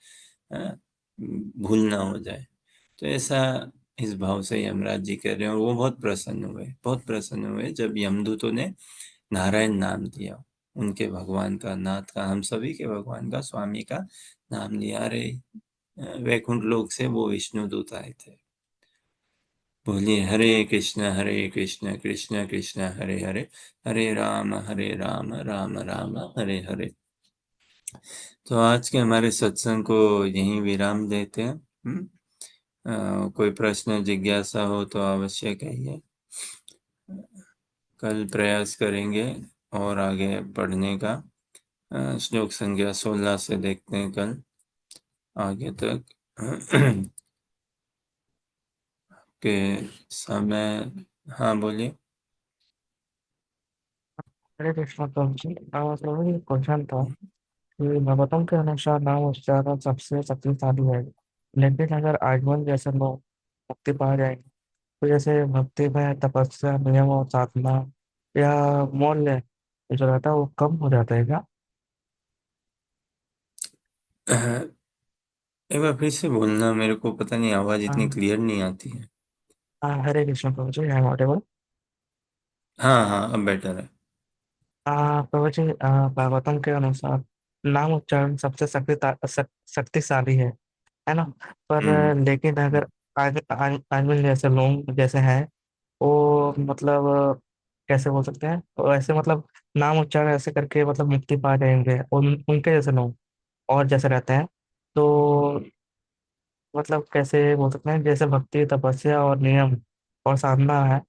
हाँ, भूल ना हो जाए। तो ऐसा इस भाव से यमराज जी कह रहे हैं, और वो बहुत प्रसन्न हुए, बहुत प्रसन्न हुए जब यमदूतों ने नारायण नाम दिया, उनके भगवान का, नाथ का, हम सभी के भगवान का, स्वामी का नाम लिया। अरे वैकुंठ लोक से वो विष्णु दूत आए थे। बोलिए हरे कृष्ण कृष्ण कृष्ण हरे हरे, हरे राम राम राम हरे हरे। तो आज के हमारे सत्संग को यहीं विराम देते हैं। कोई प्रश्न जिज्ञासा हो तो अवश्य कहिए, कल प्रयास करेंगे और आगे पढ़ने का। श्लोक संख्या 16 से देखते हैं कल आगे तक। के समय, हाँ बोलिए। हरे कृष्ण प्रभु जी, प्रभु जी क्वेश्चन था कि भागवतम के अनुसार नाम उच्चारण सबसे शक्तिशाली है, लेकिन अगर आजमन जैसे लोग मुक्ति पा जाएंगे, तो जैसे भक्ति में तपस्या, नियम और साधना या मौल्य जो रहता है वो कम हो जाता है क्या? एक बार फिर से बोलना, मेरे को पता नहीं, आवाज इतनी हाँ, क्लियर नहीं आती है। हरे कृष्ण प्रभु जी, आई एम ऑडिबल। हाँ हाँ, अब बेटर है। प्रभु जी, भागवतम के अनुसार नाम उच्चारण सबसे शक्तिशाली है ना? पर हम्म लेकिन अगर आजमल जैसे लोग जैसे हैं, वो मतलब कैसे बोल सकते हैं, तो ऐसे मतलब नाम उच्चारण ऐसे करके मतलब मुक्ति पा जाएंगे, उनके जैसे लोग और जैसे रहते हैं, तो मतलब कैसे बोल सकते हैं, जैसे भक्ति, तपस्या और नियम और साधना है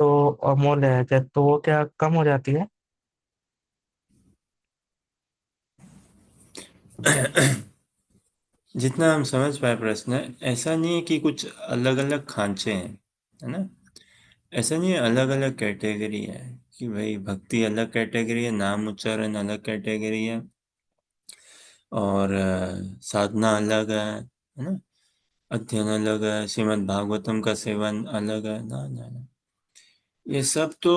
तो अमूल्य है, तो वो क्या कम हो जाती है? जितना हम समझ पाए प्रश्न, ऐसा नहीं है कि कुछ अलग अलग खांचे हैं, है ना, ऐसा नहीं है, अलग अलग कैटेगरी है, कि भाई भक्ति अलग कैटेगरी है, नाम उच्चारण अलग कैटेगरी है, और साधना अलग है ना, अध्ययन अलग है, श्रीमद् भागवतम का सेवन अलग है ना, ना ना, ये सब तो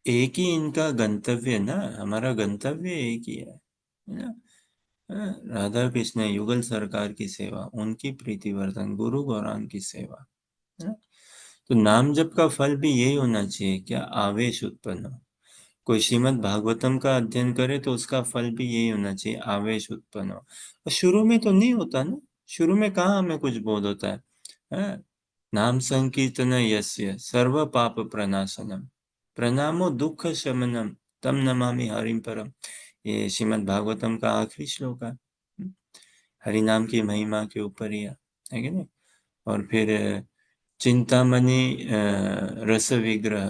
एक ही इनका गंतव्य है ना, हमारा गंतव्य एक ही है ना। राधा कृष्ण युगल सरकार की सेवा, उनकी प्रीतिवर्धन, गुरु गौरांग की सेवा, है ना? तो नाम जप का फल भी यही होना चाहिए, क्या आवेश उत्पन्न हो। कोई श्रीमद् भागवतम का अध्ययन करे तो उसका फल भी यही होना चाहिए, आवेश उत्पन्न हो। और शुरू में तो नहीं होता ना, शुरू में कहाँ हमें कुछ बोध होता है? नाम संकीर्तन यस्य सर्व पाप प्रनाशनम प्रणामो दुख शमनम तम नमामि हरिम परम। ये श्रीमद् भागवतम का आखिरी श्लोक है। हरि नाम की महिमा के ऊपर ही है कि नहीं। और फिर चिंतामणि रस विग्रह,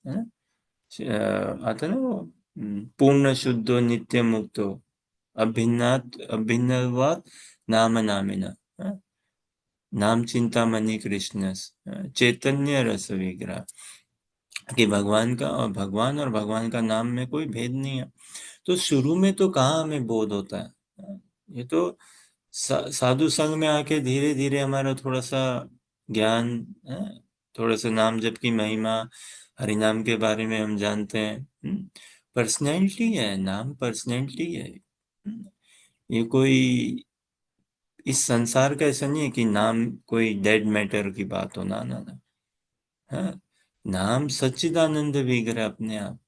है ना? आता ना वो, पूर्ण शुद्धो नित्य मुक्तो अभिन्नात अभिन्नवात नाम नामिना, नाम चिंतामणि कृष्ण चैतन्य रस विग्रह, कि भगवान का और भगवान का नाम में कोई भेद नहीं है। तो शुरू में तो कहाँ हमें बोध होता है, ये तो साधु संग में आके धीरे धीरे हमारा थोड़ा सा ज्ञान है, थोड़ा सा नाम जप की महिमा, हरि नाम के बारे में हम जानते हैं। पर्सनैलिटी है, नाम पर्सनैलिटी है। ये कोई इस संसार का ऐसा नहीं है कि नाम कोई डेड मैटर की बात हो, ना ना ना। हाँ, नाम सच्चिदानंद विग्रह अपने आप।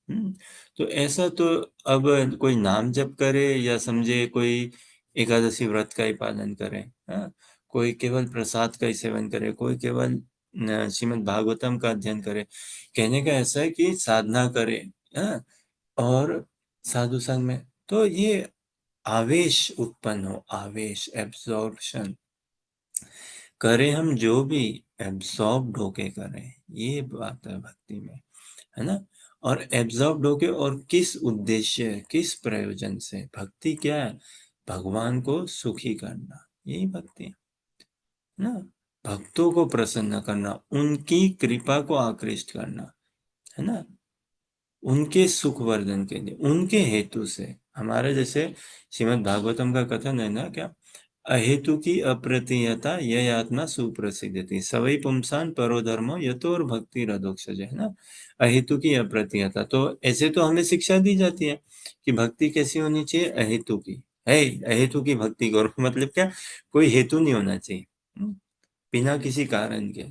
तो ऐसा तो अब कोई नाम जप करे या समझे कोई एकादशी व्रत का ही पालन करे, हाँ, कोई केवल प्रसाद का ही सेवन करे, कोई केवल श्रीमद् भागवतम का अध्ययन करे, कहने का ऐसा है कि साधना करे, हाँ, और साधु संग में तो ये आवेश उत्पन्न हो, आवेश एब्जॉर्प्शन करें, हम जो भी एब्जॉर्ब्ड होके करें, ये बात है भक्ति में, है ना। और एब्जॉर्ब्ड होके, और किस उद्देश्य, किस प्रयोजन से। भक्ति क्या है? भगवान को सुखी करना, यही भक्ति है ना। भक्तों को प्रसन्न करना, उनकी कृपा को आकृष्ट करना, है ना, उनके सुख वर्धन के लिए, उनके हेतु से। हमारे जैसे श्रीमद् भागवतम का कथन है ना, क्या अहेतु की अप्रतियता यह आत्मा सुप्रसिद्धति सवै पुंसान परो धर्मो यतोर भक्ति रदोक्षज, है ना। अहेतु की अप्रतियता, तो ऐसे तो हमें शिक्षा दी जाती है कि भक्ति कैसी होनी चाहिए, अहेतु की है, अहेतु की भक्ति करो। मतलब क्या, कोई हेतु नहीं होना चाहिए, बिना किसी कारण के,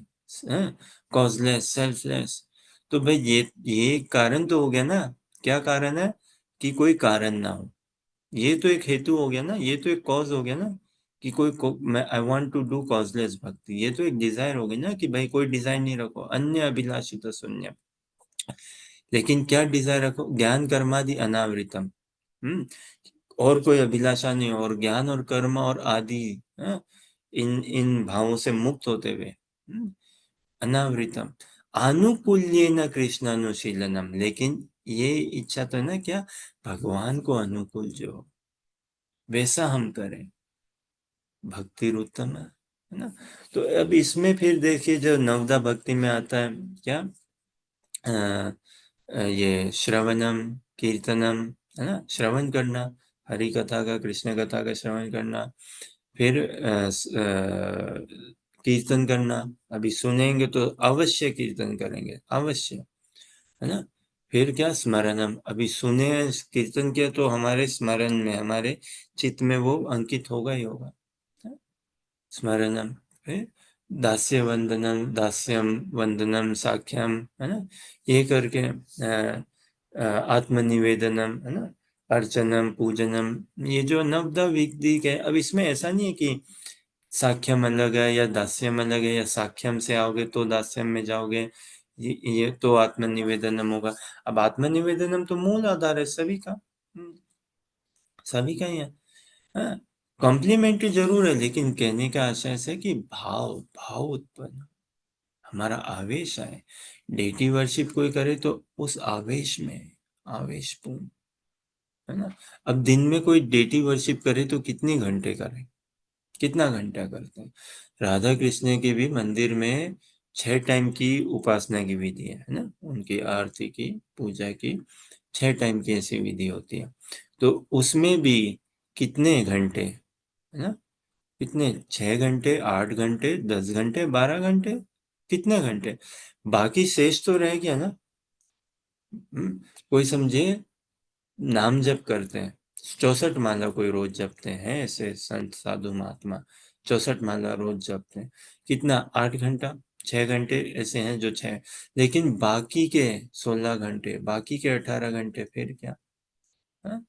कॉजलेस, सेल्फलेस। तो भाई ये कारण तो हो गया ना, क्या कारण है, कि कोई कारण ना हो, ये तो एक हेतु हो गया ना, ये तो एक कॉज हो गया ना, कि मैं I want to do causeless bhakti, ये तो एक डिजायर हो गई ना, कि भाई कोई डिजायर नहीं रखो, अन्य अभिलाषित शून्य। लेकिन क्या डिजायर रखो, ज्ञान कर्मादि अनावृतम, और कोई अभिलाषा नहीं हो, और ज्ञान और कर्म और आदि, इन इन भावों से मुक्त होते हुए, अनावृतम आनुकूल्येन कृष्णानुशीलनम। लेकिन ये इच्छा तो है ना, क्या भगवान को अनुकूल जो, वैसा हम करें, भक्ति उत्तम है ना। तो अब इसमें फिर देखिए, जो नवदा भक्ति में आता है, क्या ये श्रवणम कीर्तनम, है ना, श्रवण करना, हरि कथा का, कृष्ण कथा का श्रवण करना, फिर कीर्तन करना। अभी सुनेंगे तो अवश्य कीर्तन करेंगे, अवश्य, है ना। फिर क्या, स्मरणम, अभी सुने कीर्तन किया तो हमारे स्मरण में, हमारे चित्त में वो अंकित होगा ही होगा, स्मरणम। फिर दास्य वंदनम, दास्यम वंदनम साख्यम, है ना, ये करके आत्मनिवेदनम, है ना, अर्चनम पूजनम, ये जो नवदा विधि है। अब इसमें ऐसा नहीं है कि साख्यम अलग है या दास्यम अलग है, या साख्यम से आओगे तो दास्यम में जाओगे, ये तो आत्मनिवेदनम होगा। अब आत्मनिवेदनम तो मूल आधार है सभी का, सभी का ही है, हाँ। कॉम्प्लीमेंट्री जरूर है, लेकिन कहने का आशय है कि भाव, भाव उत्पन्न, हमारा आवेश आए। डेटी वर्शिप कोई करे तो उस आवेश में, आवेशपूर्ण, है ना। अब दिन में कोई डेटी वर्शिप करे तो कितनी घंटे करे, कितना घंटा करते हैं। राधा कृष्ण के भी मंदिर में 6 टाइम की उपासना की विधि है ना, उनकी आरती की, पूजा की 6 टाइम की ऐसी विधि होती है। तो उसमें भी कितने घंटे, है ना, कितने, 6 घंटे, 8 घंटे, 10 घंटे, 12 घंटे, कितने घंटे, बाकी शेष तो रह गया ना। कोई समझे, नाम जप करते हैं, 64 माला कोई रोज जपते हैं, ऐसे संत साधु महात्मा 64 माला रोज जपते हैं। कितना? 8 घंटा, 6 घंटे ऐसे हैं जो 6, लेकिन बाकी के 16 घंटे, बाकी के 18 घंटे फिर क्या? हाँ?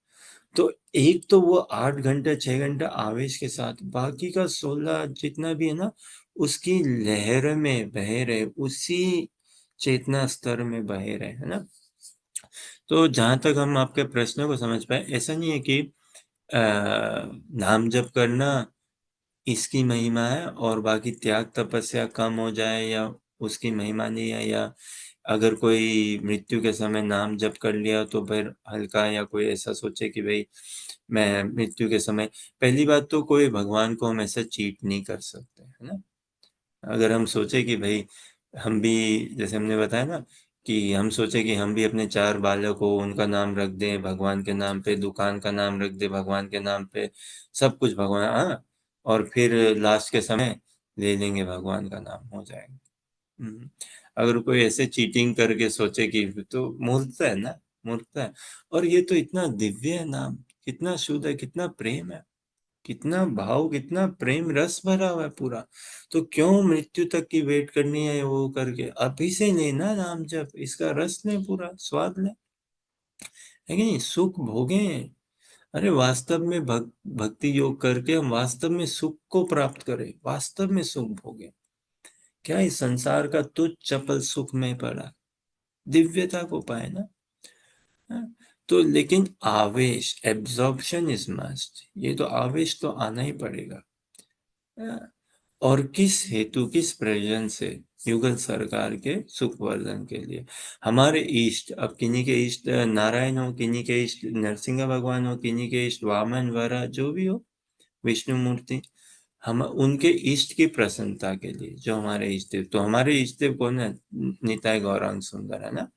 तो एक तो वो 8 घंटा 6 घंटा आवेश के साथ, बाकी का 16 जितना भी है ना, उसकी लहर में बह रहे, उसी चेतना स्तर में बह रहे, है ना। तो जहां तक हम आपके प्रश्न को समझ पाए, ऐसा नहीं है कि नाम जप करना इसकी महिमा है और बाकी त्याग तपस्या कम हो जाए या उसकी महिमा नहीं है, या अगर कोई मृत्यु के समय नाम जप कर लिया तो फिर हल्का, या कोई ऐसा सोचे कि भाई मैं मृत्यु के समय, पहली बात तो कोई भगवान को हम ऐसा चीट नहीं कर सकते, है ना। अगर हम सोचे कि भाई हम भी, जैसे हमने बताया ना, कि हम सोचे कि हम भी अपने 4 बालक को उनका नाम रख दें भगवान के नाम पे, दुकान का नाम रख दे भगवान के नाम पे, सब कुछ भगवान, हाँ, और फिर लास्ट के समय ले लेंगे भगवान का नाम, हो जाएगा। अगर कोई ऐसे चीटिंग करके सोचे कि, तो मूर्खता है ना, मूर्खता है। और ये तो इतना दिव्य है नाम, कितना शुद्ध है, कितना प्रेम है, कितना भाव, कितना प्रेम रस भरा हुआ है पूरा। तो क्यों मृत्यु तक की वेट करनी है? वो करके अभी से लेना नाम जप, इसका रस लें, पूरा स्वाद लें, है कि नहीं, सुख भोगें। अरे वास्तव में भक्ति योग करके हम वास्तव में सुख को प्राप्त करें, वास्तव में सुख भोगें। क्या इस संसार का तुच्छ चपल सुख में पड़ा, दिव्यता को पाए ना। हाँ? तो लेकिन आवेश, एब्जॉर्प्शन इज मस्ट, ये तो आवेश तो आना ही पड़ेगा। हाँ? और किस हेतु, किस प्रयोजन से? युगल सरकार के सुखवर्धन के लिए। हमारे इष्ट, अब किन्हीं के इष्ट नारायण हो, किन्हीं के इष्ट नरसिंह भगवान हो, किन्हीं के इष्ट वामन वरा जो भी हो, विष्णु मूर्ति, हम उनके इष्ट की प्रसन्नता के लिए, जो हमारे इष्ट देव, तो हमारे इष्ट देव कौन है? निताय गौरांग सुंदर, है ना।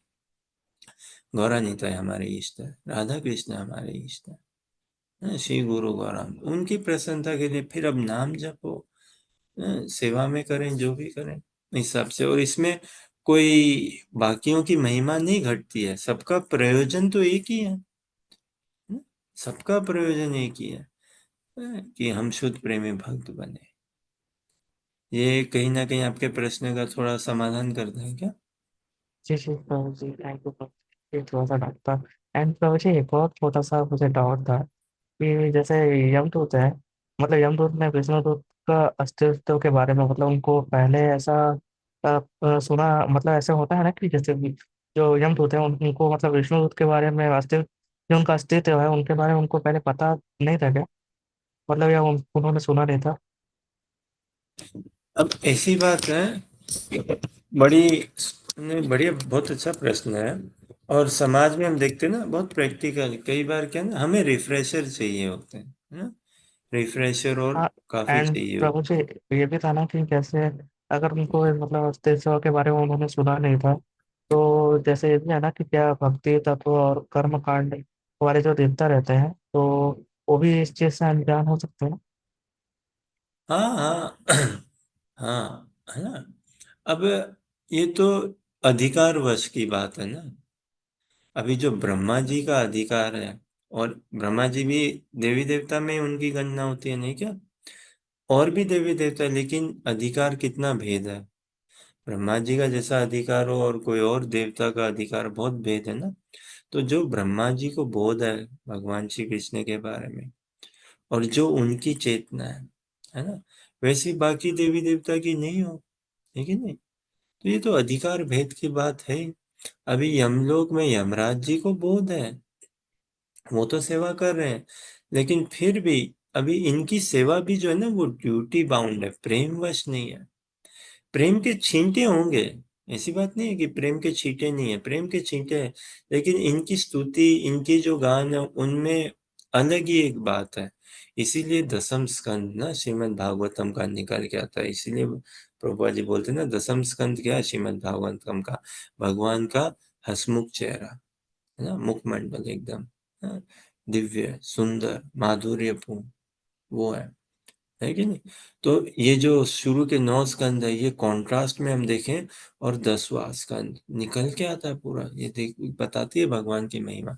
गौरा निताय हमारे इष्ट है, राधा कृष्ण हमारे इष्ट है, श्री गुरु गौरांग, उनकी प्रसन्नता के लिए फिर अब नाम जपो, सेवा में करें, जो भी करें इस हिसाब से। और इसमें कोई बाकियों की महिमा नहीं घटती है, सबका प्रयोजन तो एक ही है, सबका प्रयोजन एक ही है, कि हम शुद्ध प्रेमी भक्त बने। ये कहीं ना कहीं आपके प्रश्न का थोड़ा समाधान करता है क्या? जी, जी, प्रभु जी, थैंक यू प्रभु। ये थोड़ा-सा डाउट था। एंड प्रभु जी एक और छोटा-सा मुझे डाउट था कि जैसे यमदूत है, मतलब यमदूत ने विष्णुदूत का अस्तित्व के बारे में, मतलब उनको पहले ऐसा सुना, मतलब ऐसा होता है ना कि जैसे कि जो यमदूत है उनको मतलब विष्णुदूत के बारे में अस्तित्व, जो उनका अस्तित्व है उनके बारे में उनको पहले पता नहीं था क्या? मतलब या उन्होंने सुना नहीं था? अब ऐसी बात है, बड़ी बढ़िया, बहुत अच्छा प्रश्न है। और समाज में हम देखते हैं ना, बहुत प्रैक्टिकल, कई बार क्या ना, हमें रिफ्रेशर चाहिए होते हैं, है ना, रिफ्रेशर और हाँ, काफी एंड चाहिए प्रभु होते जी ये भी था ना कि कैसे अगर उनको मतलब अस्तित्व के बारे में उन्होंने सुना नहीं था, तो जैसे ये भी है ना कि क्या भक्ति तत्व और कर्म कांड वाले जो देवता रहते हैं, तो वो भी इस चीज से अनजान हो सकते हैं। हैं। हाँ हाँ हाँ, है ना। अब ये तो अधिकार वश की बात है ना। अभी जो ब्रह्मा जी का अधिकार है, और ब्रह्मा जी भी देवी देवता में उनकी गणना होती है, नहीं क्या? और भी देवी देवता है, लेकिन अधिकार कितना भेद है। ब्रह्मा जी का जैसा अधिकार हो और कोई और देवता का अधिकार, बहुत भेद है ना। तो जो ब्रह्मा जी को बोध है भगवान श्री कृष्ण के बारे में, और जो उनकी चेतना है ना, वैसी बाकी देवी देवता की नहीं हो, ठीक है नहीं। तो ये तो अधिकार भेद की बात है ही। अभी यमलोक में यमराज जी को बोध है, वो तो सेवा कर रहे हैं, लेकिन फिर भी अभी इनकी सेवा भी जो है ना, वो ड्यूटी बाउंड है, प्रेमवश नहीं है। प्रेम के छींटे होंगे, ऐसी बात नहीं है कि प्रेम के छींटे नहीं है, प्रेम के छींटे हैं, लेकिन इनकी स्तुति, इनकी जो गान है, उनमें अलग ही एक बात है। इसीलिए दसम स्कंद ना श्रीमद् भागवतम का निकल के आता है, इसीलिए प्रभुपाद जी बोलते हैं ना, दसम स्कंद क्या है श्रीमद् भागवतम का? भगवान का हसमुख चेहरा, है ना, मुखमंडल एकदम, हाँ, दिव्य सुंदर माधुर्यपूर्ण, वो है। है कि नहीं? तो ये जो शुरू के 9 स्कंद है, ये कॉन्ट्रास्ट में हम देखें और 10वां स्कंद निकल के आता है पूरा, ये देख बताती है भगवान की महिमा।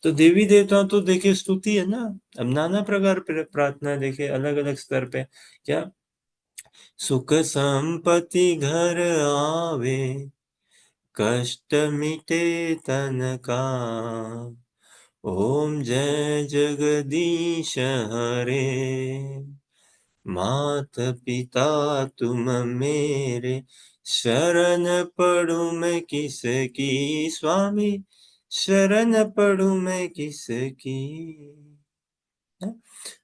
तो देवी देवताओं तो देखिए स्तुति है ना, अब नाना प्रकार प्रार्थना देखिए अलग अलग स्तर पे, क्या सुख संपत्ति घर आवे, कष्ट मिटे तन का, ओम जय जगदीश हरे, मात पिता तुम मेरे, शरण पड़ू मैं किसकी, स्वामी शरण पड़ू मैं किसकी। है?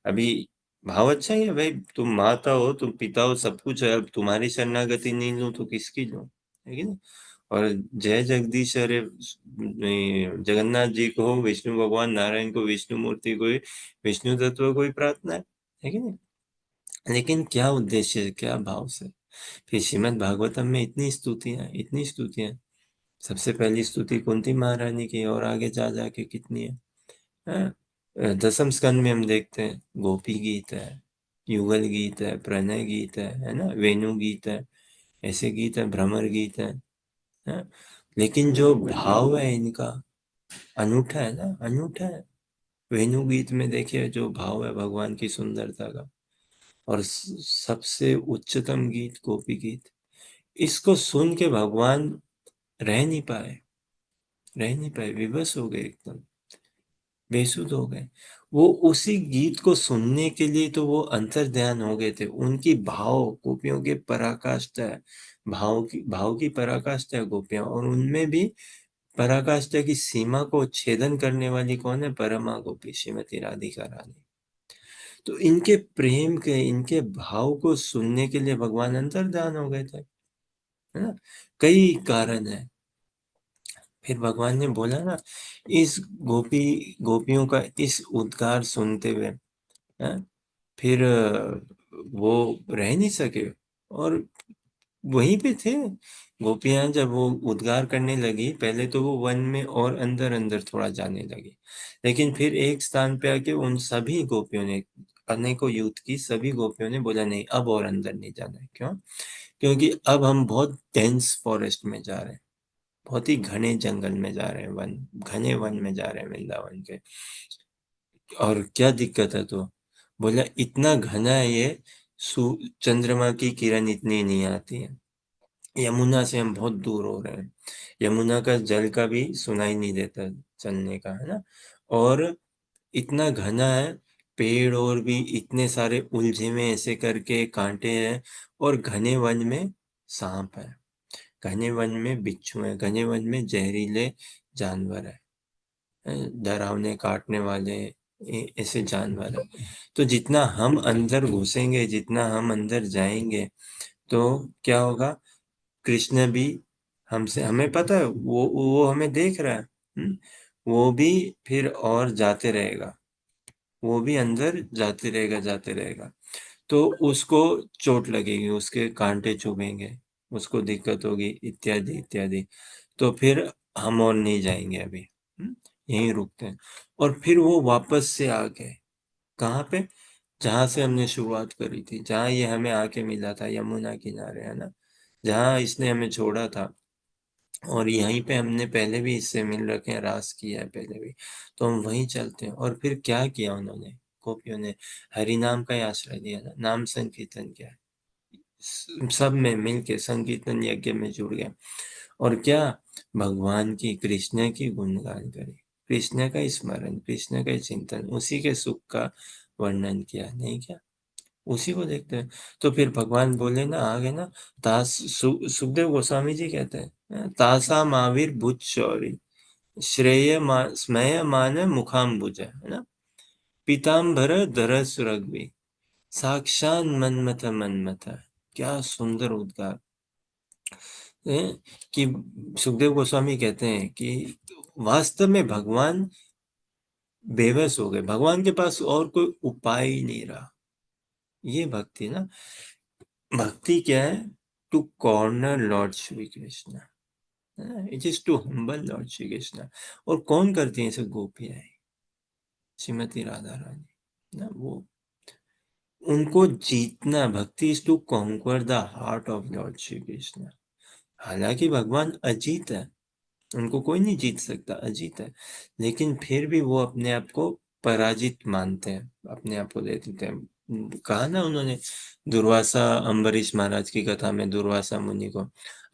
अभी भाव अच्छा ही है भाई, तुम माता हो, तुम पिता हो, सब कुछ है, अब तुम्हारी शरणागति नहीं लूं तो किसकी लूं, है कि नहीं? और जय जगदीश हरे, जगन्नाथ जी को हो, विष्णु भगवान नारायण को, विष्णु मूर्ति को, विष्णु तत्व को ही प्रार्थना है कि नहीं? लेकिन क्या उद्देश्य है, क्या भाव से? फिर श्रीमद् भागवतम में इतनी स्तुतियां, सबसे पहली स्तुति कुंती महारानी की, और आगे जा जाके कितनी है, हाँ? 10वें स्कंद में हम देखते हैं गोपी गीत है, युगल गीत है, प्रणय गीत है ना, वेणु गीत है, ऐसे गीत है, भ्रमर गीत है, हाँ? लेकिन जो भाव है इनका अनूठा है ना, अनूठा है। वेणु गीत में देखिए जो भाव है भगवान की सुंदरता का, और सबसे उच्चतम गीत गोपी गीत, इसको सुन के भगवान रह नहीं पाए, विवश हो गए, एकदम बेसुध हो गए। वो उसी गीत को सुनने के लिए तो वो अंतर ध्यान हो गए थे, उनकी भाव, गोपियों की पराकाष्ठा है, भाव की पराकाष्ठा है गोपियां, और उनमें भी पराकाष्ठा की सीमा को छेदन करने वाली कौन है? परमा गोपी श्रीमती राधिका रानी। तो इनके प्रेम के, इनके भाव को सुनने के लिए भगवान अंतर्धान हो गए थे, है ना? कई कारण है। फिर भगवान ने बोला ना, इस गोपियों का इस उद्गार सुनते हुए, हैं? फिर वो रह नहीं सके, और वहीं पे थे गोपियां। जब वो उद्गार करने लगी, पहले तो वो वन में और अंदर अंदर थोड़ा जाने लगी, लेकिन फिर एक स्थान पे आके उन सभी गोपियों ने, अनेकों यूथ की सभी गोपियों ने बोला नहीं, अब और अंदर नहीं जाना है। क्यों? क्योंकि अब हम बहुत डेंस फॉरेस्ट में जा रहे हैं, बहुत ही घने जंगल में जा रहे हैं, घने वन में जा रहे हैं वृंदावन के। और क्या दिक्कत है? तो बोला इतना घना है ये, चंद्रमा की किरण इतनी नहीं आती है, यमुना से हम बहुत दूर हो रहे हैं, यमुना का जल का भी सुनाई नहीं देता चलने का, है ना? और इतना घना है, पेड़ और भी इतने सारे उलझे हुए ऐसे करके कांटे हैं, और घने वन में सांप है, घने वन में बिच्छू है, घने वन में जहरीले जानवर है, डरावने काटने वाले ऐसे जानवर है। तो जितना हम अंदर घुसेंगे, जितना हम अंदर जाएंगे, तो क्या होगा? कृष्ण भी हमसे, हमें पता है वो हमें देख रहा है, वो भी फिर और जाते रहेगा, वो भी अंदर जाते रहेगा। तो उसको चोट लगेगी, उसके कांटे चुभेंगे, उसको दिक्कत होगी, इत्यादि इत्यादि। तो फिर हम और नहीं जाएंगे अभी, यहीं रुकते हैं। और फिर वो वापस से आ गए, कहाँ पे? जहां से हमने शुरुआत करी थी, जहां ये हमें आके मिला था, यमुना किनारे, है ना, जहां इसने हमें छोड़ा था। और यहीं पे हमने पहले भी इससे मिल रखे हैं, रास किया है पहले भी, तो हम वहीं चलते हैं। और फिर क्या किया उन्होंने, गोपियों ने? हरि नाम का ही आश्रय दिया ना, नाम संकीर्तन किया, सब में मिलके संकीर्तन यज्ञ में जुड़ गए। और क्या? भगवान की, कृष्ण की गुणगान करे, कृष्ण का स्मरण, कृष्ण का चिंतन, उसी के सुख का वर्णन किया, नहीं क्या? उसी को देखते हैं। तो फिर भगवान बोले ना, आगे ना, सुखदेव गोस्वामी जी कहते हैं, तासा महावीर भूत शौरी, स्मेय मान मुखाम्बुज, है ना, पीताम्बर धर सुरग्वी, साक्षात मन्मथ मन्मथ। क्या सुंदर उद्गार है, कि सुखदेव गोस्वामी कहते हैं कि वास्तव में भगवान बेबस हो गए, भगवान के पास और कोई उपाय ही नहीं रहा। ये भक्ति ना, भक्ति क्या है? To conquer Lord Shri Krishna, it is to humble Lord Shri Krishna. और कौन करती है इसे? गोपियां, श्रीमती राधा रानी ना, वो उनको जीतना, bhakti is to conquer the heart of Lord Shri Krishna. हालांकि भगवान अजीत है, उनको कोई नहीं जीत सकता, अजीत है, लेकिन फिर भी वो अपने आप को पराजित मानते हैं, अपने आप को दे देते हैं। कहा ना उन्होंने दुर्वासा अम्बरीश महाराज की कथा में दुर्वासा मुनि को,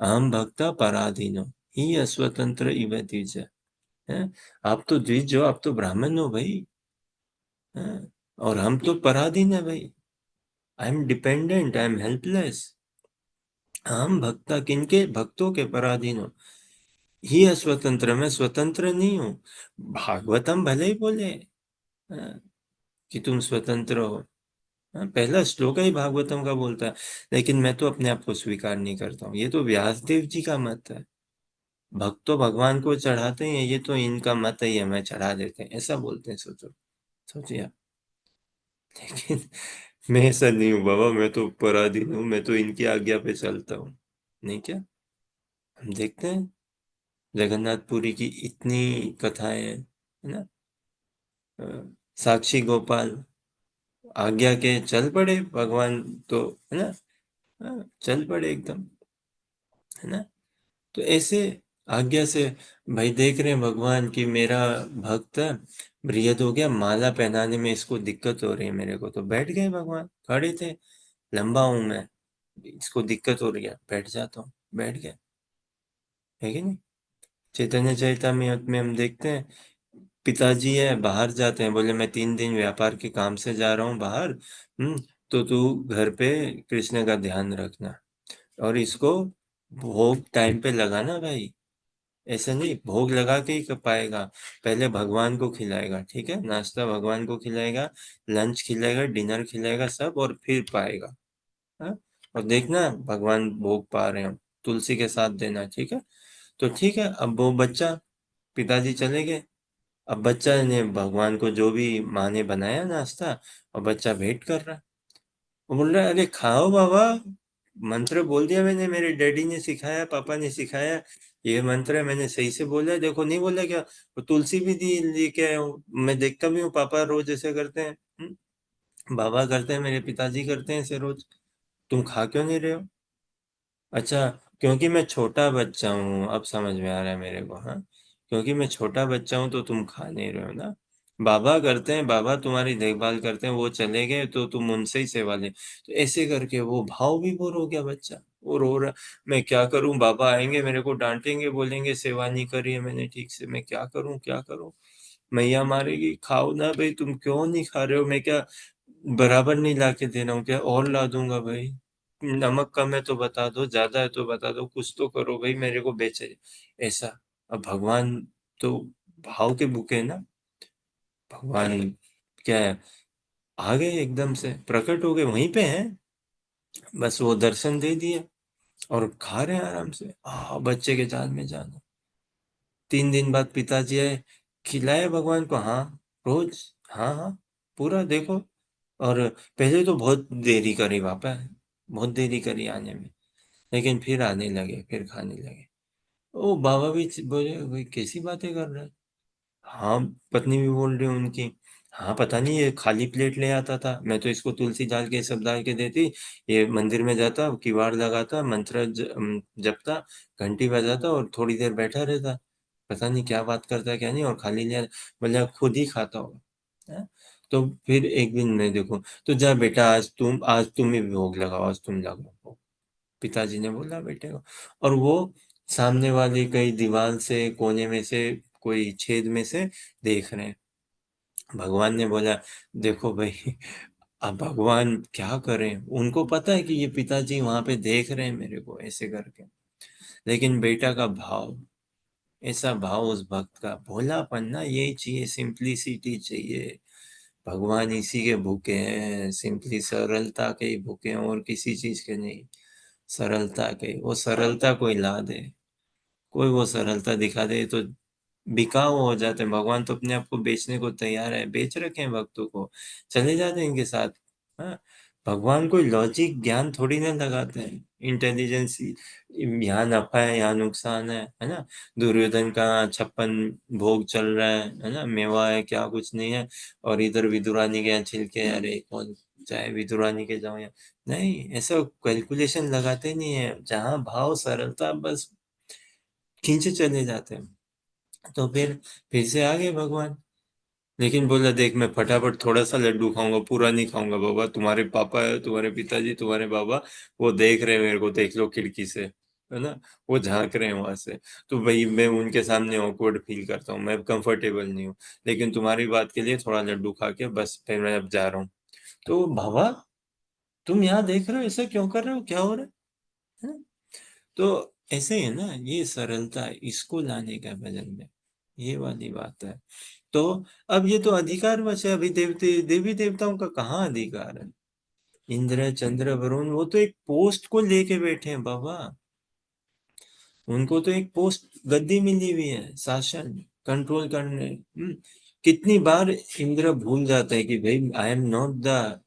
अहम भक्ता पराधीनो ही अस्वतंत्र इव द्विज है। आप तो द्विज हो, आप तो ब्राह्मण हो भाई, है? और हम तो पराधीन है भाई, I am dependent, I am helpless. हम भक्ता, किनके? भक्तों के पराधीन हो, ही अस्वतंत्र, मैं स्वतंत्र नहीं हूँ। भागवतम भले ही बोले हाँ, कि तुम स्वतंत्र हो, हाँ, पहला श्लोक ही भागवतम का बोलता है, लेकिन मैं तो अपने आप को स्वीकार नहीं करता हूँ। ये तो व्यासदेव जी का मत है, भक्त तो भगवान को चढ़ाते हैं, ये तो इनका मत ही है, मैं चढ़ा देते हैं, ऐसा बोलते हैं। सोचो, सोचिए आप। लेकिन मैं ऐसा नहीं हूँ बाबा, मैं तो पराधीन हूँ, मैं तो इनकी आज्ञा पे चलता हूँ। नहीं क्या? हम देखते हैं जगन्नाथपुरी की इतनी कथाएं हैं, है ना? अ, साक्षी गोपाल आज्ञा के चल पड़े, भगवान तो, है ना? चल पड़े एकदम, है ना? तो ऐसे आज्ञा से, भाई देख रहे हैं भगवान की मेरा भक्त बृहद हो गया, माला पहनाने में इसको दिक्कत हो रही है, मेरे को तो बैठ गए भगवान, खड़े थे, लंबा हूं मैं, इसको दिक्कत हो रही है, बैठ जाता हूँ, बैठ गया, है कि नहीं? चैतन्य चैतन्य में हम देखते हैं, पिताजी है, बाहर जाते हैं, बोले मैं 3 दिन व्यापार के काम से जा रहा हूँ बाहर, तो तू घर पे कृष्ण का ध्यान रखना, और इसको भोग टाइम पे लगाना भाई, ऐसा नहीं भोग लगा के ही कर पाएगा, पहले भगवान को खिलाएगा, ठीक है, नाश्ता भगवान को खिलाएगा, लंच खिलाएगा, डिनर खिलाएगा सब, और फिर पाएगा। हाँ? और देखना भगवान भोग पा रहे हो, तुलसी के साथ देना, ठीक है? तो ठीक है, अब वो बच्चा, पिताजी चले गए, अब बच्चा ने भगवान को जो भी माँ ने बनाया नाश्ता, और बच्चा वेट कर रहा है, वो बोल रहा है अरे खाओ बाबा, मंत्र बोल दिया मैंने, मेरे डैडी ने सिखाया, पापा ने सिखाया, ये मंत्र है, मैंने सही से बोला है, देखो नहीं बोला क्या? वो तुलसी भी दी लेके आया हूँ, मैं देखता भी हूँ पापा रोज ऐसे करते हैं, बाबा करते हैं, मेरे पिताजी करते हैं ऐसे रोज, तुम खा क्यों नहीं रहे हो? अच्छा, क्योंकि मैं छोटा बच्चा हूँ, अब समझ में आ रहा है मेरे को, हाँ, क्योंकि मैं छोटा बच्चा हूँ तो तुम खा नहीं रहे हो ना, बाबा करते हैं, बाबा तुम्हारी देखभाल करते हैं, वो चले गए तो तुम उनसे ही सेवा ले, तो ऐसे करके वो भाव विभोर हो गया बच्चा, वो रो रहा, मैं क्या करूं, बाबा आएंगे मेरे को डांटेंगे, बोलेंगे सेवा नहीं करी है मैंने ठीक से, मैं क्या करूं, क्या करूं, मैया मारेगी, खाओ ना भाई, तुम क्यों नहीं खा रहे हो, मैं क्या बराबर नहीं ला के दे रहा हूँ क्या, और ला दूंगा भाई, नमक कम है तो बता दो, ज्यादा है तो बता दो, कुछ तो करो भाई, मेरे को बेचे, ऐसा। अब भगवान तो भाव के भूखे हैं ना, भगवान क्या है, आ गए एकदम से प्रकट हो गए, वहीं पे हैं, बस वो दर्शन दे दिए, और खा रहे हैं आराम से, बच्चे के जाल में जाना। 3 दिन बाद पिताजी आए, खिलाए भगवान को, हाँ, रोज, हाँ हाँ, पूरा देखो, और पहले तो बहुत देरी करी वापस, बहुत देरी करी आने में, लेकिन फिर आने लगे, फिर खाने लगे। ओ बाबा भी बोले भाई कैसी बातें कर रहे हैं, हाँ, पत्नी भी बोल रही उनकी, हाँ पता नहीं ये खाली प्लेट ले आता था, मैं तो इसको तुलसी डाल के सब डाल के देती, ये मंदिर में जाता, किवाड़ लगाता, मंत्र जपता, घंटी बजाता, और थोड़ी देर बैठा रहता, पता नहीं क्या बात करता है क्या नहीं, और खाली ले बोले खुद ही खाता होगा, हैं? तो फिर एक दिन मैं देखो, तो जा बेटा, आज तुम ही भोग लगाओ, आज तुम लगाओ, पिताजी ने बोला बेटे को, और वो सामने वाली कई दीवार से, कोने में से, कोई छेद में से देख रहे हैं, भगवान ने बोला देखो भाई, अब भगवान क्या करें, उनको पता है कि ये पिताजी वहां पे देख रहे हैं मेरे को ऐसे करके, लेकिन बेटा का भाव, ऐसा भाव उस भक्त का, भोलापन ना, यही चाहिए, सिंप्लिसिटी चाहिए, भगवान इसी के भूखे हैं, सिंपली सरलता के ही भूखे हैं, और किसी चीज के नहीं, सरलता के, वो सरलता कोई ला दे, कोई वो सरलता दिखा दे तो बिकाऊ हो जाते हैं, भगवान तो अपने आप को बेचने को तैयार है, बेच रखे हैं भक्तों को, चले जाते हैं इनके साथ, हाँ, भगवान कोई लॉजिक ज्ञान थोड़ी ना लगाते हैं, इंटेलिजेंस, यहाँ नफा है यहाँ नुकसान है ना, दुर्योधन का 56 भोग चल रहा है ना, मेवा है क्या कुछ नहीं है, और इधर विदुरानी के यहाँ छिलके, अरे कौन चाहे विदुरानी के जाऊं या नहीं, ऐसा कैलकुलेशन लगाते नहीं है, जहां भाव सरलता बस खींचे चले जाते हैं। तो फिर से आ गए भगवान, लेकिन बोला देख मैं फटाफट थोड़ा सा लड्डू खाऊंगा, पूरा नहीं खाऊंगा बाबा, तुम्हारे पापा है, तुम्हारे पिताजी, तुम्हारे बाबा वो देख रहे हैं मेरे को, देख लो खिड़की से, है ना, वो झांक रहे हैं वहां से। तो भाई मैं उनके सामने ऑकवर्ड फील करता हूँ, मैं कंफर्टेबल नहीं हूँ, लेकिन तुम्हारी बात के लिए थोड़ा लड्डू खा के बस फिर मैं अब जा रहा हूँ। तो बाबा तुम यहाँ देख रहे हो, ऐसा क्यों कर रहे हो, क्या हो रहा है ना? तो ऐसे ही है ना, ये सरलता इसको लाने का भजन में, ये वाली बात है। तो अब ये तो अधिकार वश है, अभी देवी देवताओं का कहाँ अधिकार है? इंद्र चंद्र वरुण वो तो एक पोस्ट को लेके बैठे हैं बाबा, उनको तो एक पोस्ट गद्दी मिली हुई है, शासन कंट्रोल करने। कितनी बार इंद्र भूल जाता है कि भाई I am not the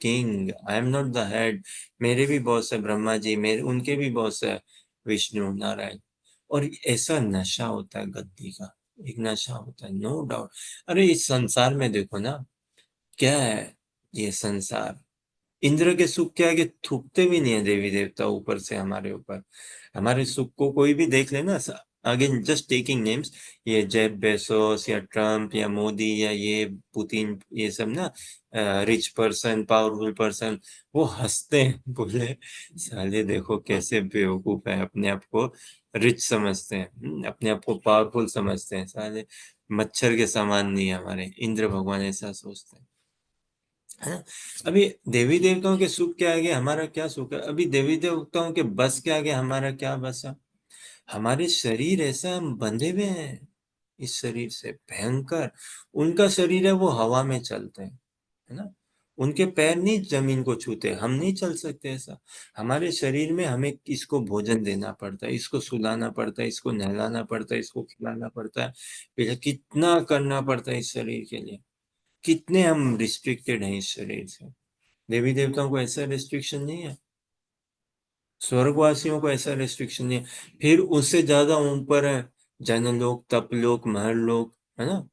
king, I am not the head, मेरे भी बॉस है ब्रह्मा जी, मेरे उनके भी बॉस है विष्णु नारायण। और ऐसा नशा होता है गद्दी का, एक नशा होता है, नो डाउट। अरे इस संसार में देखो ना, क्या है ये संसार, इंद्र के सुख के आगे थूकते भी नहीं है देवी देवता ऊपर से हमारे ऊपर। हमारे सुख को कोई भी देख लेना, अगेन जस्ट टेकिंग नेम्स, ये जेफ बेसोस या ट्रम्प या मोदी या ये पुतिन, ये सब ना रिच पर्सन पावरफुल पर्सन, वो हंसते हैं, बोले साले देखो कैसे बेवकूफ है, अपने आप को रिच समझते हैं, अपने आप को पावरफुल समझते हैं, साले मच्छर के समान नहीं है हमारे इंद्र भगवान, ऐसा सोचते हैं, है ना। अभी देवी देवताओं के सुख के आगे हमारा क्या सुख है, अभी देवी देवताओं के बस के आगे हमारा क्या बस है? हमारे शरीर ऐसा, हम बंधे हुए हैं इस शरीर से भयंकर। उनका शरीर है वो हवा में चलते हैं, है ना, उनके पैर नहीं जमीन को छूते, हम नहीं चल सकते ऐसा। हमारे शरीर में हमें इसको भोजन देना पड़ता है, इसको सुलाना पड़ता है, इसको नहलाना पड़ता है, इसको खिलाना पड़ता है, पहले कितना करना पड़ता है इस शरीर के लिए, कितने हम रिस्ट्रिक्टेड हैं इस शरीर से। देवी देवताओं को ऐसा रिस्ट्रिक्शन नहीं है, स्वर्गवासियों को ऐसा रिस्ट्रिक्शन नहीं है। फिर उससे ज्यादा ऊपर है जनलोक तपलोक महरलोक, है ना,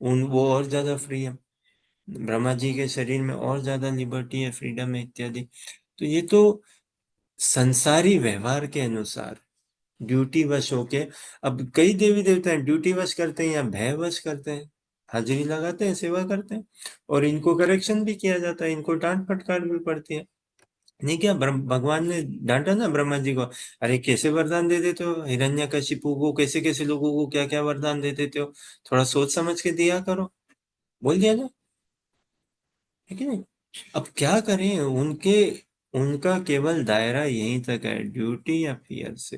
उन वो और ज्यादा फ्री है, ब्रह्मा जी के शरीर में और ज्यादा लिबर्टी है, फ्रीडम है इत्यादि। तो ये तो संसारी व्यवहार के अनुसार ड्यूटी वश होके, अब कई देवी देवता हैं ड्यूटी वश करते हैं या भय वश करते हैं, हाजिरी लगाते हैं सेवा करते हैं, और इनको करेक्शन भी किया जाता है, इनको डांट फटकार भी पड़ती है। नहीं क्या भगवान ने डांटा ना ब्रह्मा जी को, अरे कैसे वरदान दे देते हो, हिरण्यकशिपु को कैसे कैसे लोगों को क्या क्या वरदान दे देते हो, थोड़ा सोच समझ के दिया करो, बोल दिया ना, है कि नहीं। अब क्या करें, उनके उनका केवल दायरा यहीं तक है, ड्यूटी या फियर से,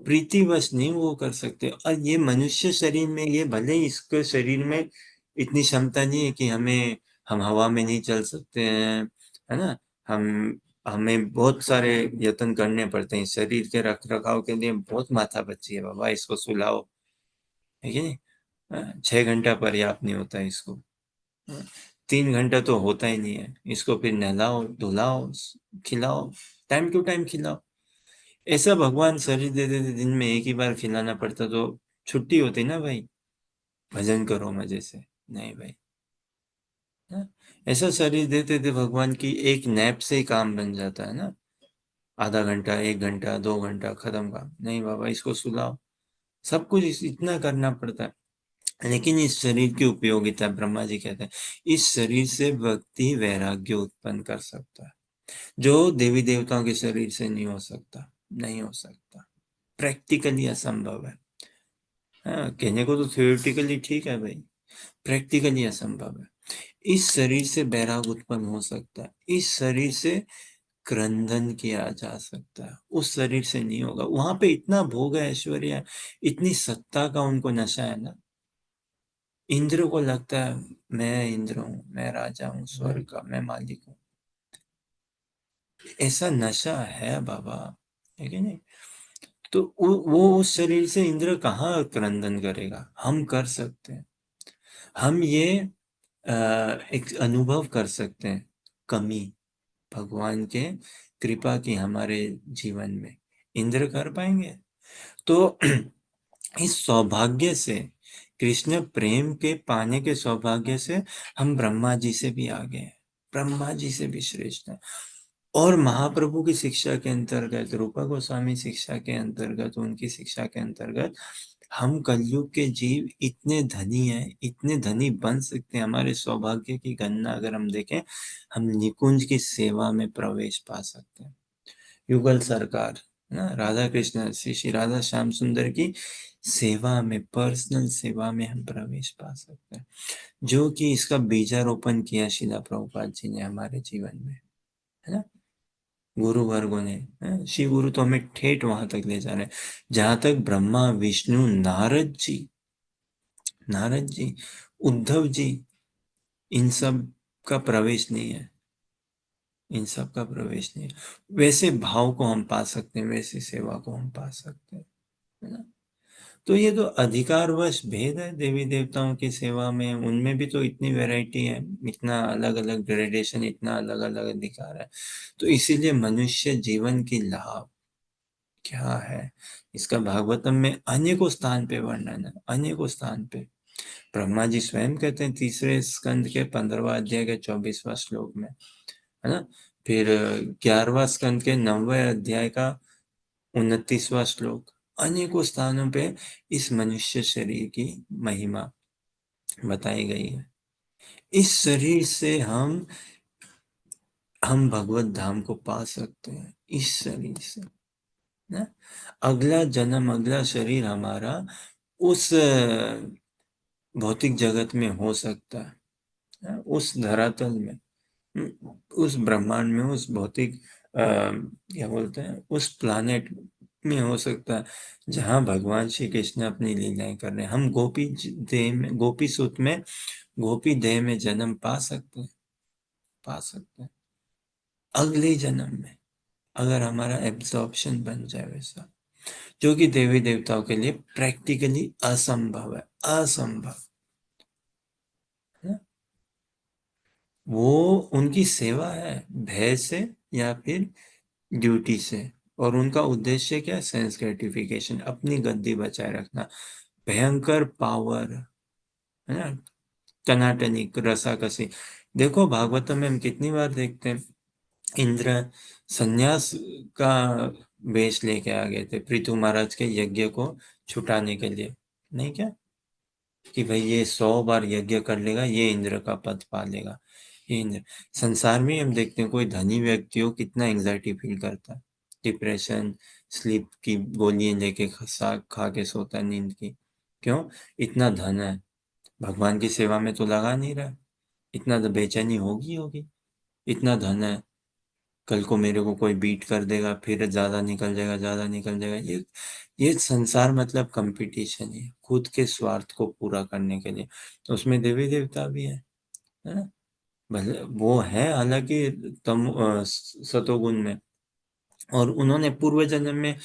प्रीतिवश नहीं वो कर सकते। और ये मनुष्य शरीर में, ये भले ही इसके शरीर में इतनी क्षमता नहीं है कि हम हवा में नहीं चल सकते हैं, है ना, हम हमें बहुत सारे यत्न करने पड़ते हैं, शरीर के रख रखाव के लिए बहुत माथा पच्ची है बाबा, इसको सुलाओ, है कि नहीं। 6 घंटा पर्याप्त नहीं होता इसको, 3 घंटा तो होता ही नहीं है इसको, फिर नहलाओ धुलाओ खिलाओ, टाइम टू टाइम खिलाओ। ऐसा भगवान शरीर दे देते, दिन में एक ही बार खिलाना पड़ता तो छुट्टी होती ना भाई, भजन करो मजे से, नहीं भाई, हाँ? ऐसा शरीर देते थे भगवान की एक नैप से ही काम बन जाता है ना, आधा घंटा 1 घंटा 2 घंटा खत्म काम, नहीं बाबा इसको सुलाओ, सब कुछ इतना करना पड़ता है। लेकिन इस शरीर की उपयोगिता ब्रह्मा जी कहते हैं, इस शरीर से व्यक्ति वैराग्य उत्पन्न कर सकता है, जो देवी देवताओं के शरीर से नहीं हो सकता, नहीं हो सकता, प्रैक्टिकली असंभव है। हाँ कहने को तो थियोरिटिकली ठीक है भाई, प्रैक्टिकली असंभव है। इस शरीर से बैराग उत्पन्न हो सकता है, इस शरीर से क्रंदन किया जा सकता है, उस शरीर से नहीं होगा। वहां पे इतना भोग है, ऐश्वर्य है, इतनी सत्ता का उनको नशा है ना, इंद्र को लगता है मैं इंद्र हूँ, मैं राजा हूँ स्वर्ग का, मैं मालिक हूँ, ऐसा नशा है बाबा, है कि नहीं। तो वो उस शरीर से इंद्र कहाँ क्रंदन करेगा, हम कर सकते हैं। हम ये एक अनुभव कर सकते हैं, कमी भगवान के कृपा की हमारे जीवन में, इंद्र कर पाएंगे। तो इस सौभाग्य से, कृष्ण प्रेम के पाने के सौभाग्य से हम ब्रह्मा जी से भी आगे हैं, ब्रह्मा जी से भी श्रेष्ठ है। और महाप्रभु की शिक्षा के अंतर्गत, रूपा गोस्वामी शिक्षा के अंतर्गत, उनकी शिक्षा के अंतर्गत हम कलयुग के जीव इतने धनी हैं, इतने धनी बन सकते हैं। हमारे सौभाग्य की गणना अगर हम देखें, हम निकुंज की सेवा में प्रवेश पा सकते हैं। युगल सरकार ना, राधा कृष्ण श्री श्री राधा श्याम सुंदर की सेवा में, पर्सनल सेवा में हम प्रवेश पा सकते हैं, जो कि इसका बीजारोपण किया शिला प्रभुपाद जी ने हमारे जीवन में, है ना। गुरु वर्गों ने, शिव गुरु तो हमें ठेठ वहां तक ले जा रहे हैं जहां तक ब्रह्मा विष्णु नारद जी, उद्धव जी, इन सब का प्रवेश नहीं है, इन सब का प्रवेश नहीं है। वैसे भाव को हम पा सकते हैं, वैसी सेवा को हम पा सकते हैं, है ना। तो ये तो अधिकारवश भेद है देवी देवताओं की सेवा में, उनमें भी तो इतनी वैरायटी है, इतना अलग अलग ग्रेडेशन, इतना अलग अलग अधिकार है। तो इसीलिए मनुष्य जीवन की लाभ क्या है, इसका भागवतम में अनेकों स्थान पे वर्णन है, अनेकों स्थान पे। ब्रह्मा जी स्वयं कहते हैं तीसरे स्कंद के 15वां अध्याय के 24वां श्लोक में, है ना। फिर 11वां स्कंद के 9वें अध्याय का 29वां श्लोक, अनेकों स्थानों पे इस मनुष्य शरीर की महिमा बताई गई है। इस शरीर से हम भगवत धाम को पा सकते हैं, इस शरीर से ना। अगला जन्म, अगला शरीर हमारा उस भौतिक जगत में हो सकता है ना? उस धरातल में, उस ब्रह्मांड में, उस भौतिक क्या बोलते हैं, उस प्लानेट में हो सकता है जहां भगवान श्री कृष्ण अपनी लीलाएं कर रहे हैं। हम गोपी देह में, गोपी सुत में, गोपी देह में जन्म पा सकते हैं, पा सकते हैं अगले जन्म में, अगर हमारा एब्जॉर्प्शन बन जाए वैसा, जो कि देवी देवताओं के लिए प्रैक्टिकली असंभव है, असंभव है। वो उनकी सेवा है, भय से या फिर ड्यूटी से, और उनका उद्देश्य क्या है, सेंस ग्रेटिफिकेशन, अपनी गद्दी बचाए रखना। भयंकर पावर, है ना, टनाटनी, रसाकसी। देखो भागवतम में हम कितनी बार देखते हैं, इंद्र संन्यास का वेश लेके आ गए थे पृथु महाराज के यज्ञ को छुटाने के लिए, नहीं क्या, कि भाई ये 100 बार यज्ञ कर लेगा, ये इंद्र का पद पा लेगा, ये इंद्र। संसार में हम देखते हैं कोई धनी व्यक्ति हो कितना एंग्जाइटी फील करता है, डिप्रेशन, स्लीप की गोलियां लेके खा के सोता है, नींद की। क्यों? इतना धन है, भगवान की सेवा में तो लगा नहीं रहा, इतना तो बेचैनी होगी। इतना धन है, कल को मेरे को कोई बीट कर देगा, फिर ज्यादा निकल जाएगा, ज्यादा निकल जाएगा। ये संसार मतलब कंपटीशन है, खुद के स्वार्थ को पूरा करने के लिए। तो उसमें देवी देवता भी है ना। भले वो है हालांकि सतोगुण में, और उन्होंने पूर्व जन्म में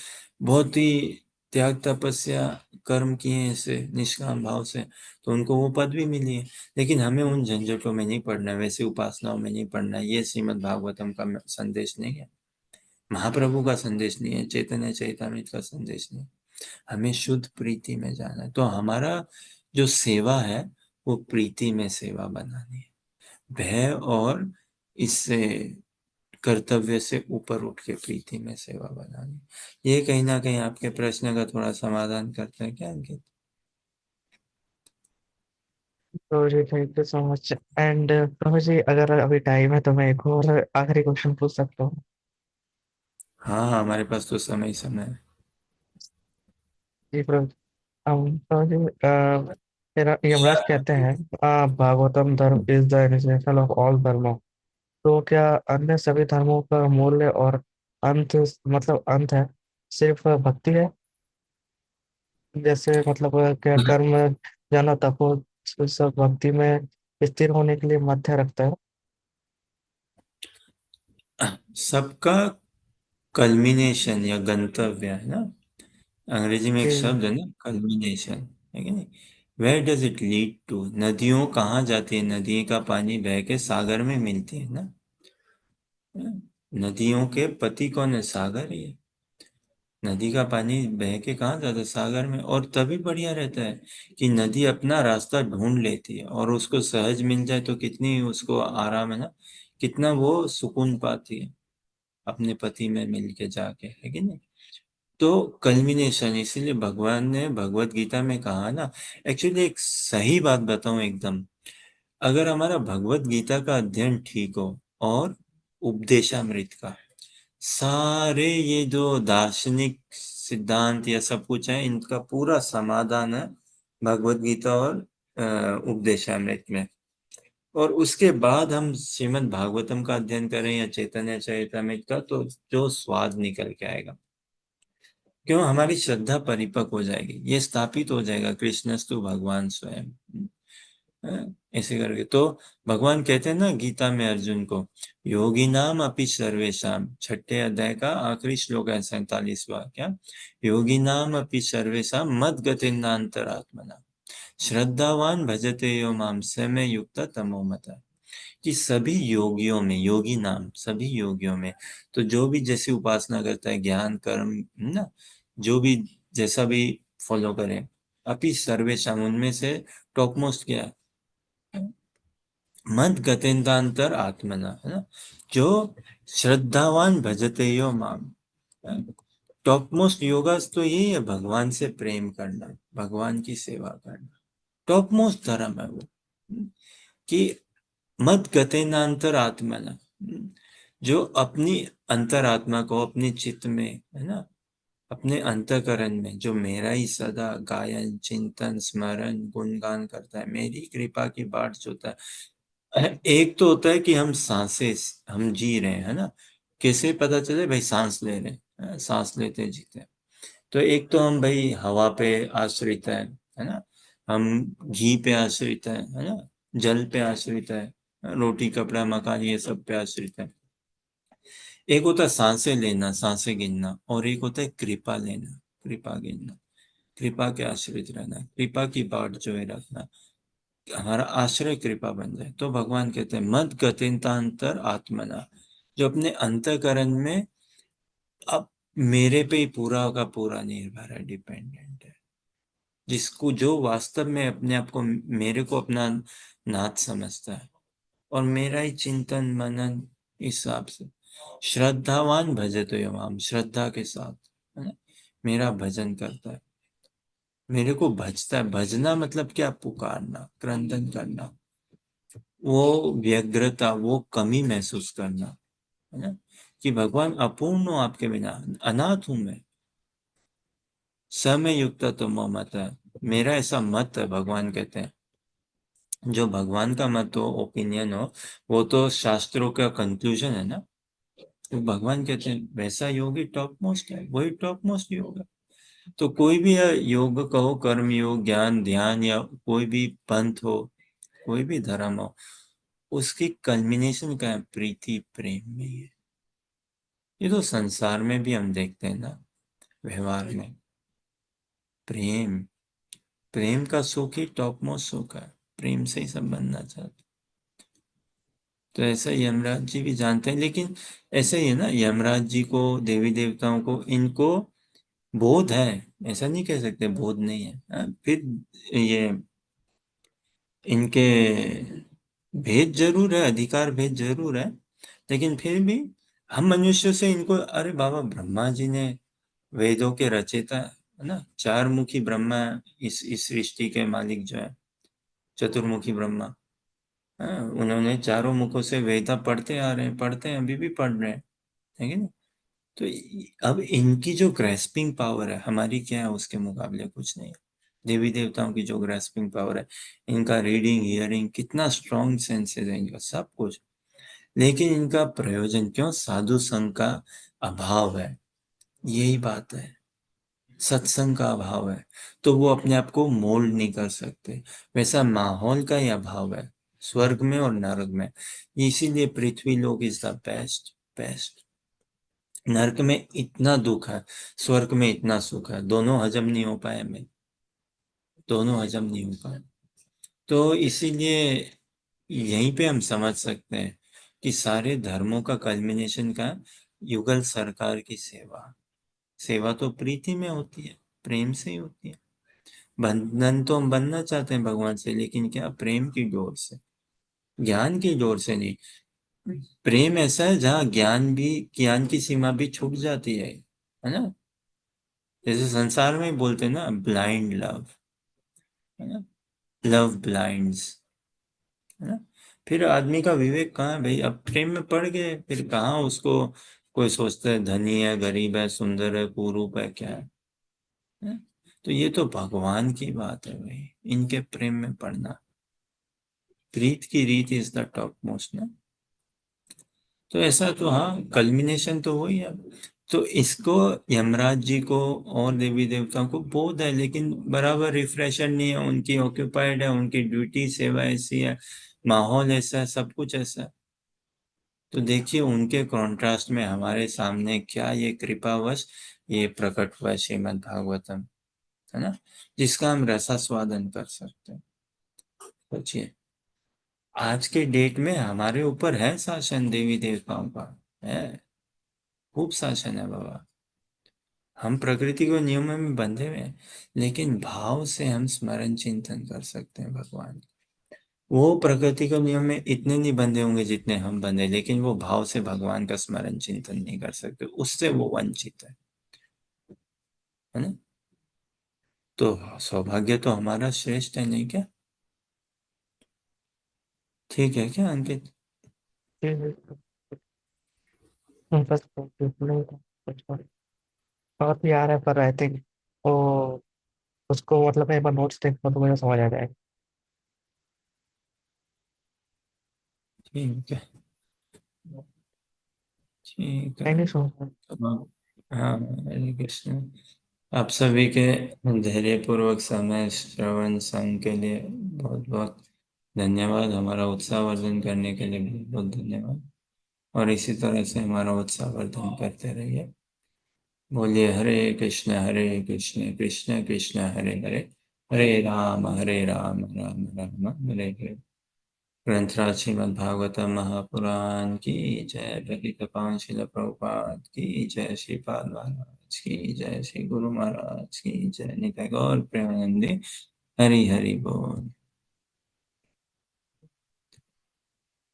बहुत ही त्याग तपस्या कर्म किए हैं ऐसे निष्काम भाव से, तो उनको वो पद भी मिली है। लेकिन हमें उन झंझटों में नहीं पड़ना है, वैसे उपासनाओं में नहीं पड़ना है। ये श्रीमद् भागवतम का संदेश नहीं है, महाप्रभु का संदेश नहीं है, चैतन्य चैतामृत का संदेश नहीं है। हमें शुद्ध प्रीति में जाना है। तो हमारा जो सेवा है वो प्रीति में सेवा बनानी है, भय और इससे कर्तव्य से ऊपर उठ के प्रीति में सेवा बनानी। ये कहीं ना कहीं आपके प्रश्न का थोड़ा समाधान करते हैं क्या अंकित? तो जी thank you so much. And Prabhu ji, अगर अभी टाइम है तो मैं एक और आखिरी क्वेश्चन पूछ सकता हूँ? हाँ हाँ, हमारे पास तो समय ही समय है। जी प्रभु। प्रभु जी, यमराज कहते हैं भागवतम धर्म is the initial of all धर्मों। तो क्या अन्य सभी धर्मों का मूल्य और अंत, मतलब अंत है सिर्फ भक्ति है? जैसे मतलब क्या कर्म जानो तपो सब भक्ति में स्थिर होने के लिए मध्य रखता है? सबका कल्मिनेशन या गंतव्य है ना, अंग्रेजी में एक जी शब्द है ना, कल्मिनेशन, है कि नहीं। Where does it lead to? नदियों कहाँ जाती है? नदी का पानी बह के सागर में मिलती है ना। नदियों के पति कौन है? सागर ही है। नदी का पानी बह के कहाँ जाता है? सागर में। और तभी बढ़िया रहता है कि नदी अपना रास्ता ढूंढ लेती है, और उसको सहज मिल जाए तो कितनी उसको आराम है ना, कितना वो सुकून पाती है अपने पति में मिलके जाके, है कि नहीं। तो कल्मिनेशन, इसीलिए भगवान ने भगवत गीता में कहा ना, एक्चुअली एक सही बात बताऊं एकदम, अगर हमारा भगवत गीता का अध्ययन ठीक हो और उपदेशामृत का, सारे ये जो दार्शनिक सिद्धांत या सब कुछ है, इनका पूरा समाधान है भगवत गीता और उपदेशामृत में। और उसके बाद हम श्रीमद् भागवतम का अध्ययन करें या चैतन्य चरितमृत का, तो जो स्वाद निकल के आएगा, क्यों, हमारी श्रद्धा परिपक्व हो जाएगी, ये स्थापित हो जाएगा कृष्णस्तु भगवान स्वयं। ऐसे करके तो भगवान कहते हैं ना गीता में अर्जुन को, योगी नाम अपि सर्वेशम, छठे अध्याय का आखिरी श्लोक है 47वां, क्या, योगी नाम अपि सर्वेशम मद गतिन्नान्तरात्मना श्रद्धावान भजते यो माम समय युक्त तमो मता, कि सभी योगियों में, योगी नाम सभी योगियों में, तो जो भी जैसी उपासना करता है, ज्ञान कर्म ना, जो भी जैसा भी फॉलो करें, अपि सर्वेशम, उनमें से टॉप मोस्ट क्या है, मद गतेन्द्रांतर आत्मना, है ना, जो श्रद्धावान भजते यो माम। टॉप मोस्ट योगा तो यही है, भगवान से प्रेम करना, भगवान की सेवा करना, टॉप मोस्ट धर्म है वो, कि मद गतेनांतर आत्मना, जो अपनी अंतरात्मा को, अपने चित्त में, है ना, अपने अंतकरण में, जो मेरा ही सदा गायन चिंतन स्मरण गुणगान करता है, मेरी कृपा की बाट जोता है। एक तो होता है कि हम सांसें, हम जी रहे हैं, है ना, कैसे पता चले भाई, सांस ले रहे हैं, सांस लेते जीते हैं। तो एक तो हम भाई हवा पे आश्रित है ना, हम घी पे आश्रित है ना, जल पे आश्रित है, रोटी कपड़ा मकान ये सब पे आश्रित है। एक होता है सांसें लेना, सांसें गिनना, और एक होता है कृपा लेना, कृपा गिनना, कृपा के आश्रित रहना, कृपा की बाट जो है रखना, हमारा आश्रय कृपा बन जाए। तो भगवान कहते हैं मद गतिन्तांतर आत्मना, जो अपने अंतकरण में अब मेरे पे ही पूरा का पूरा निर्भर है, डिपेंडेंट है, जिसको जो वास्तव में अपने आप को, मेरे को अपना नाथ समझता है और मेरा ही चिंतन मनन हिसाब से, श्रद्धावान भजते हो हम, श्रद्धा के साथ, है ना, मेरा भजन करता है, मेरे को भजता है। भजना मतलब क्या, पुकारना, क्रंदन करना, वो व्यग्रता, वो कमी महसूस करना, है ना, कि भगवान अपूर्ण हो आपके बिना, अनाथ हूं मैं, समय युक्त तो मत है, मेरा ऐसा मत है, भगवान कहते हैं। जो भगवान का मत हो, ओपिनियन हो, वो तो शास्त्रों का कंक्लूजन है ना, तो भगवान कहते हैं वैसा योग ही टॉप मोस्ट है, वही टॉप मोस्ट योग है। तो कोई भी योग कहो, कर्म योग, ज्ञान ध्यान, या कोई भी पंथ हो, कोई भी धर्म हो, उसकी कल्मिनेशन का है, प्रीति प्रेम में ही है। ये तो संसार में भी हम देखते हैं ना, व्यवहार में, प्रेम, प्रेम का सुख ही टॉप मोस्ट सुख है, प्रेम से ही सब बनना चाहते। तो ऐसा यमराज जी भी जानते हैं, लेकिन ऐसा ही है ना, यमराज जी को, देवी देवताओं को, इनको बोध है, ऐसा नहीं कह सकते बोध नहीं है, फिर ये इनके भेद जरूर है, अधिकार भेद जरूर है, लेकिन फिर भी हम मनुष्य से इनको, अरे बाबा ब्रह्मा जी ने वेदों के रचयिता है ना, चार मुखी ब्रह्मा, इस सृष्टि के मालिक जो है, चतुर्मुखी ब्रह्मा, उन्होंने चारों मुखों से वेदा पढ़ते आ रहे हैं, पढ़ते हैं, अभी भी पढ़ रहे हैं, है कि नहीं। तो अब इनकी जो ग्रेस्पिंग पावर है, हमारी क्या है उसके मुकाबले, कुछ नहीं है। देवी देवताओं की जो ग्रेस्पिंग पावर है, इनका रीडिंग हियरिंग, कितना स्ट्रॉन्ग सेंसेस है इनका, सब कुछ, लेकिन इनका प्रयोजन क्यों, साधु संघ का अभाव है, यही बात है, सत्संग का अभाव है, तो वो अपने आप को मोल्ड नहीं कर सकते, वैसा माहौल का ही अभाव है स्वर्ग में और नरक में। इसीलिए पृथ्वी लोक इज द बेस्ट, बेस्ट। नरक में इतना दुख है, स्वर्ग में इतना सुख है, दोनों हजम नहीं हो पाए हमें, दोनों हजम नहीं हो पाए। तो इसीलिए यहीं पे हम समझ सकते हैं कि सारे धर्मों का कल्मिनेशन का, युगल सरकार की सेवा, सेवा तो प्रीति में होती है, प्रेम से ही होती है। बंधन तो हम बनना चाहते हैं भगवान से, लेकिन क्या, प्रेम की डोर से, ज्ञान की डोर से नहीं। प्रेम ऐसा है जहाँ ज्ञान की सीमा भी छूट जाती है ना। जैसे संसार में ही बोलते हैं ना, ब्लाइंड लव, है ना, लव ब्लाइंड्स, है ना। फिर आदमी का विवेक कहाँ है भाई, अब प्रेम में पड़ गए, फिर कहाँ उसको कोई सोचता है धनी है, गरीब है, सुंदर है, कुरूप है, क्या है? तो ये तो भगवान की बात है भाई, इनके प्रेम में पड़ना। प्रीत की रीत इज द टॉप मोस्ट ना। तो ऐसा तो हाँ, कल्मिनेशन तो वही है। तो इसको यमराज जी को और देवी देवताओं को बोध है, लेकिन बराबर रिफ्रेशर नहीं है, उनकी ऑक्यूपाइड है, उनकी ड्यूटी सेवा ऐसी है, माहौल ऐसा है, सब कुछ ऐसा है। तो देखिए उनके कॉन्ट्रास्ट में हमारे सामने क्या ये कृपावश ये प्रकट हुआ श्रीमद् भागवतम, है ना, जिसका हम रसास्वादन कर सकते हैं। सोचिए आज के डेट में हमारे ऊपर है शासन देवी देवताओं का, है, खूब शासन है बाबा। हम प्रकृति को नियमों में बंधे हुए हैं, लेकिन भाव से हम स्मरण चिंतन कर सकते हैं भगवान। वो प्रकृति के नियम में इतने नहीं बंधे होंगे जितने हम बंधे, लेकिन वो भाव से भगवान का स्मरण चिंतन नहीं कर सकते, उससे वो वंचित है ना। तो सौभाग्य तो हमारा श्रेष्ठ है, नहीं क्या? ठीक है क्या अंकित? बस नहीं था कुछ और भी आ रहा है, पर आई थिंक वो उसको मतलब एक बार नोट्स देखो तो मुझे समझ आ जाएगा। ठीक है, ठीक है। नहीं सो तो हाँ, हरे कृष्ण। आप सभी के धैर्यपूर्वक समय श्रवण संग के लिए बहुत बहुत धन्यवाद। हमारा उत्साहवर्धन करने के लिए बहुत बहुत धन्यवाद। और इसी तरह से हमारा उत्साहवर्धन करते रहिए। बोलिए हरे कृष्ण कृष्ण कृष्ण हरे हरे, हरे राम राम राम हरे हरे। ग्रंथराज श्रीमद् भागवतम महापुराण की जय। पति तपान शिल प्रभुपाद की जय। श्रीपाद महाराज की जय। श्री गुरु महाराज की जय। निताय गौर प्रेमानंदे। हरि हरि बोल।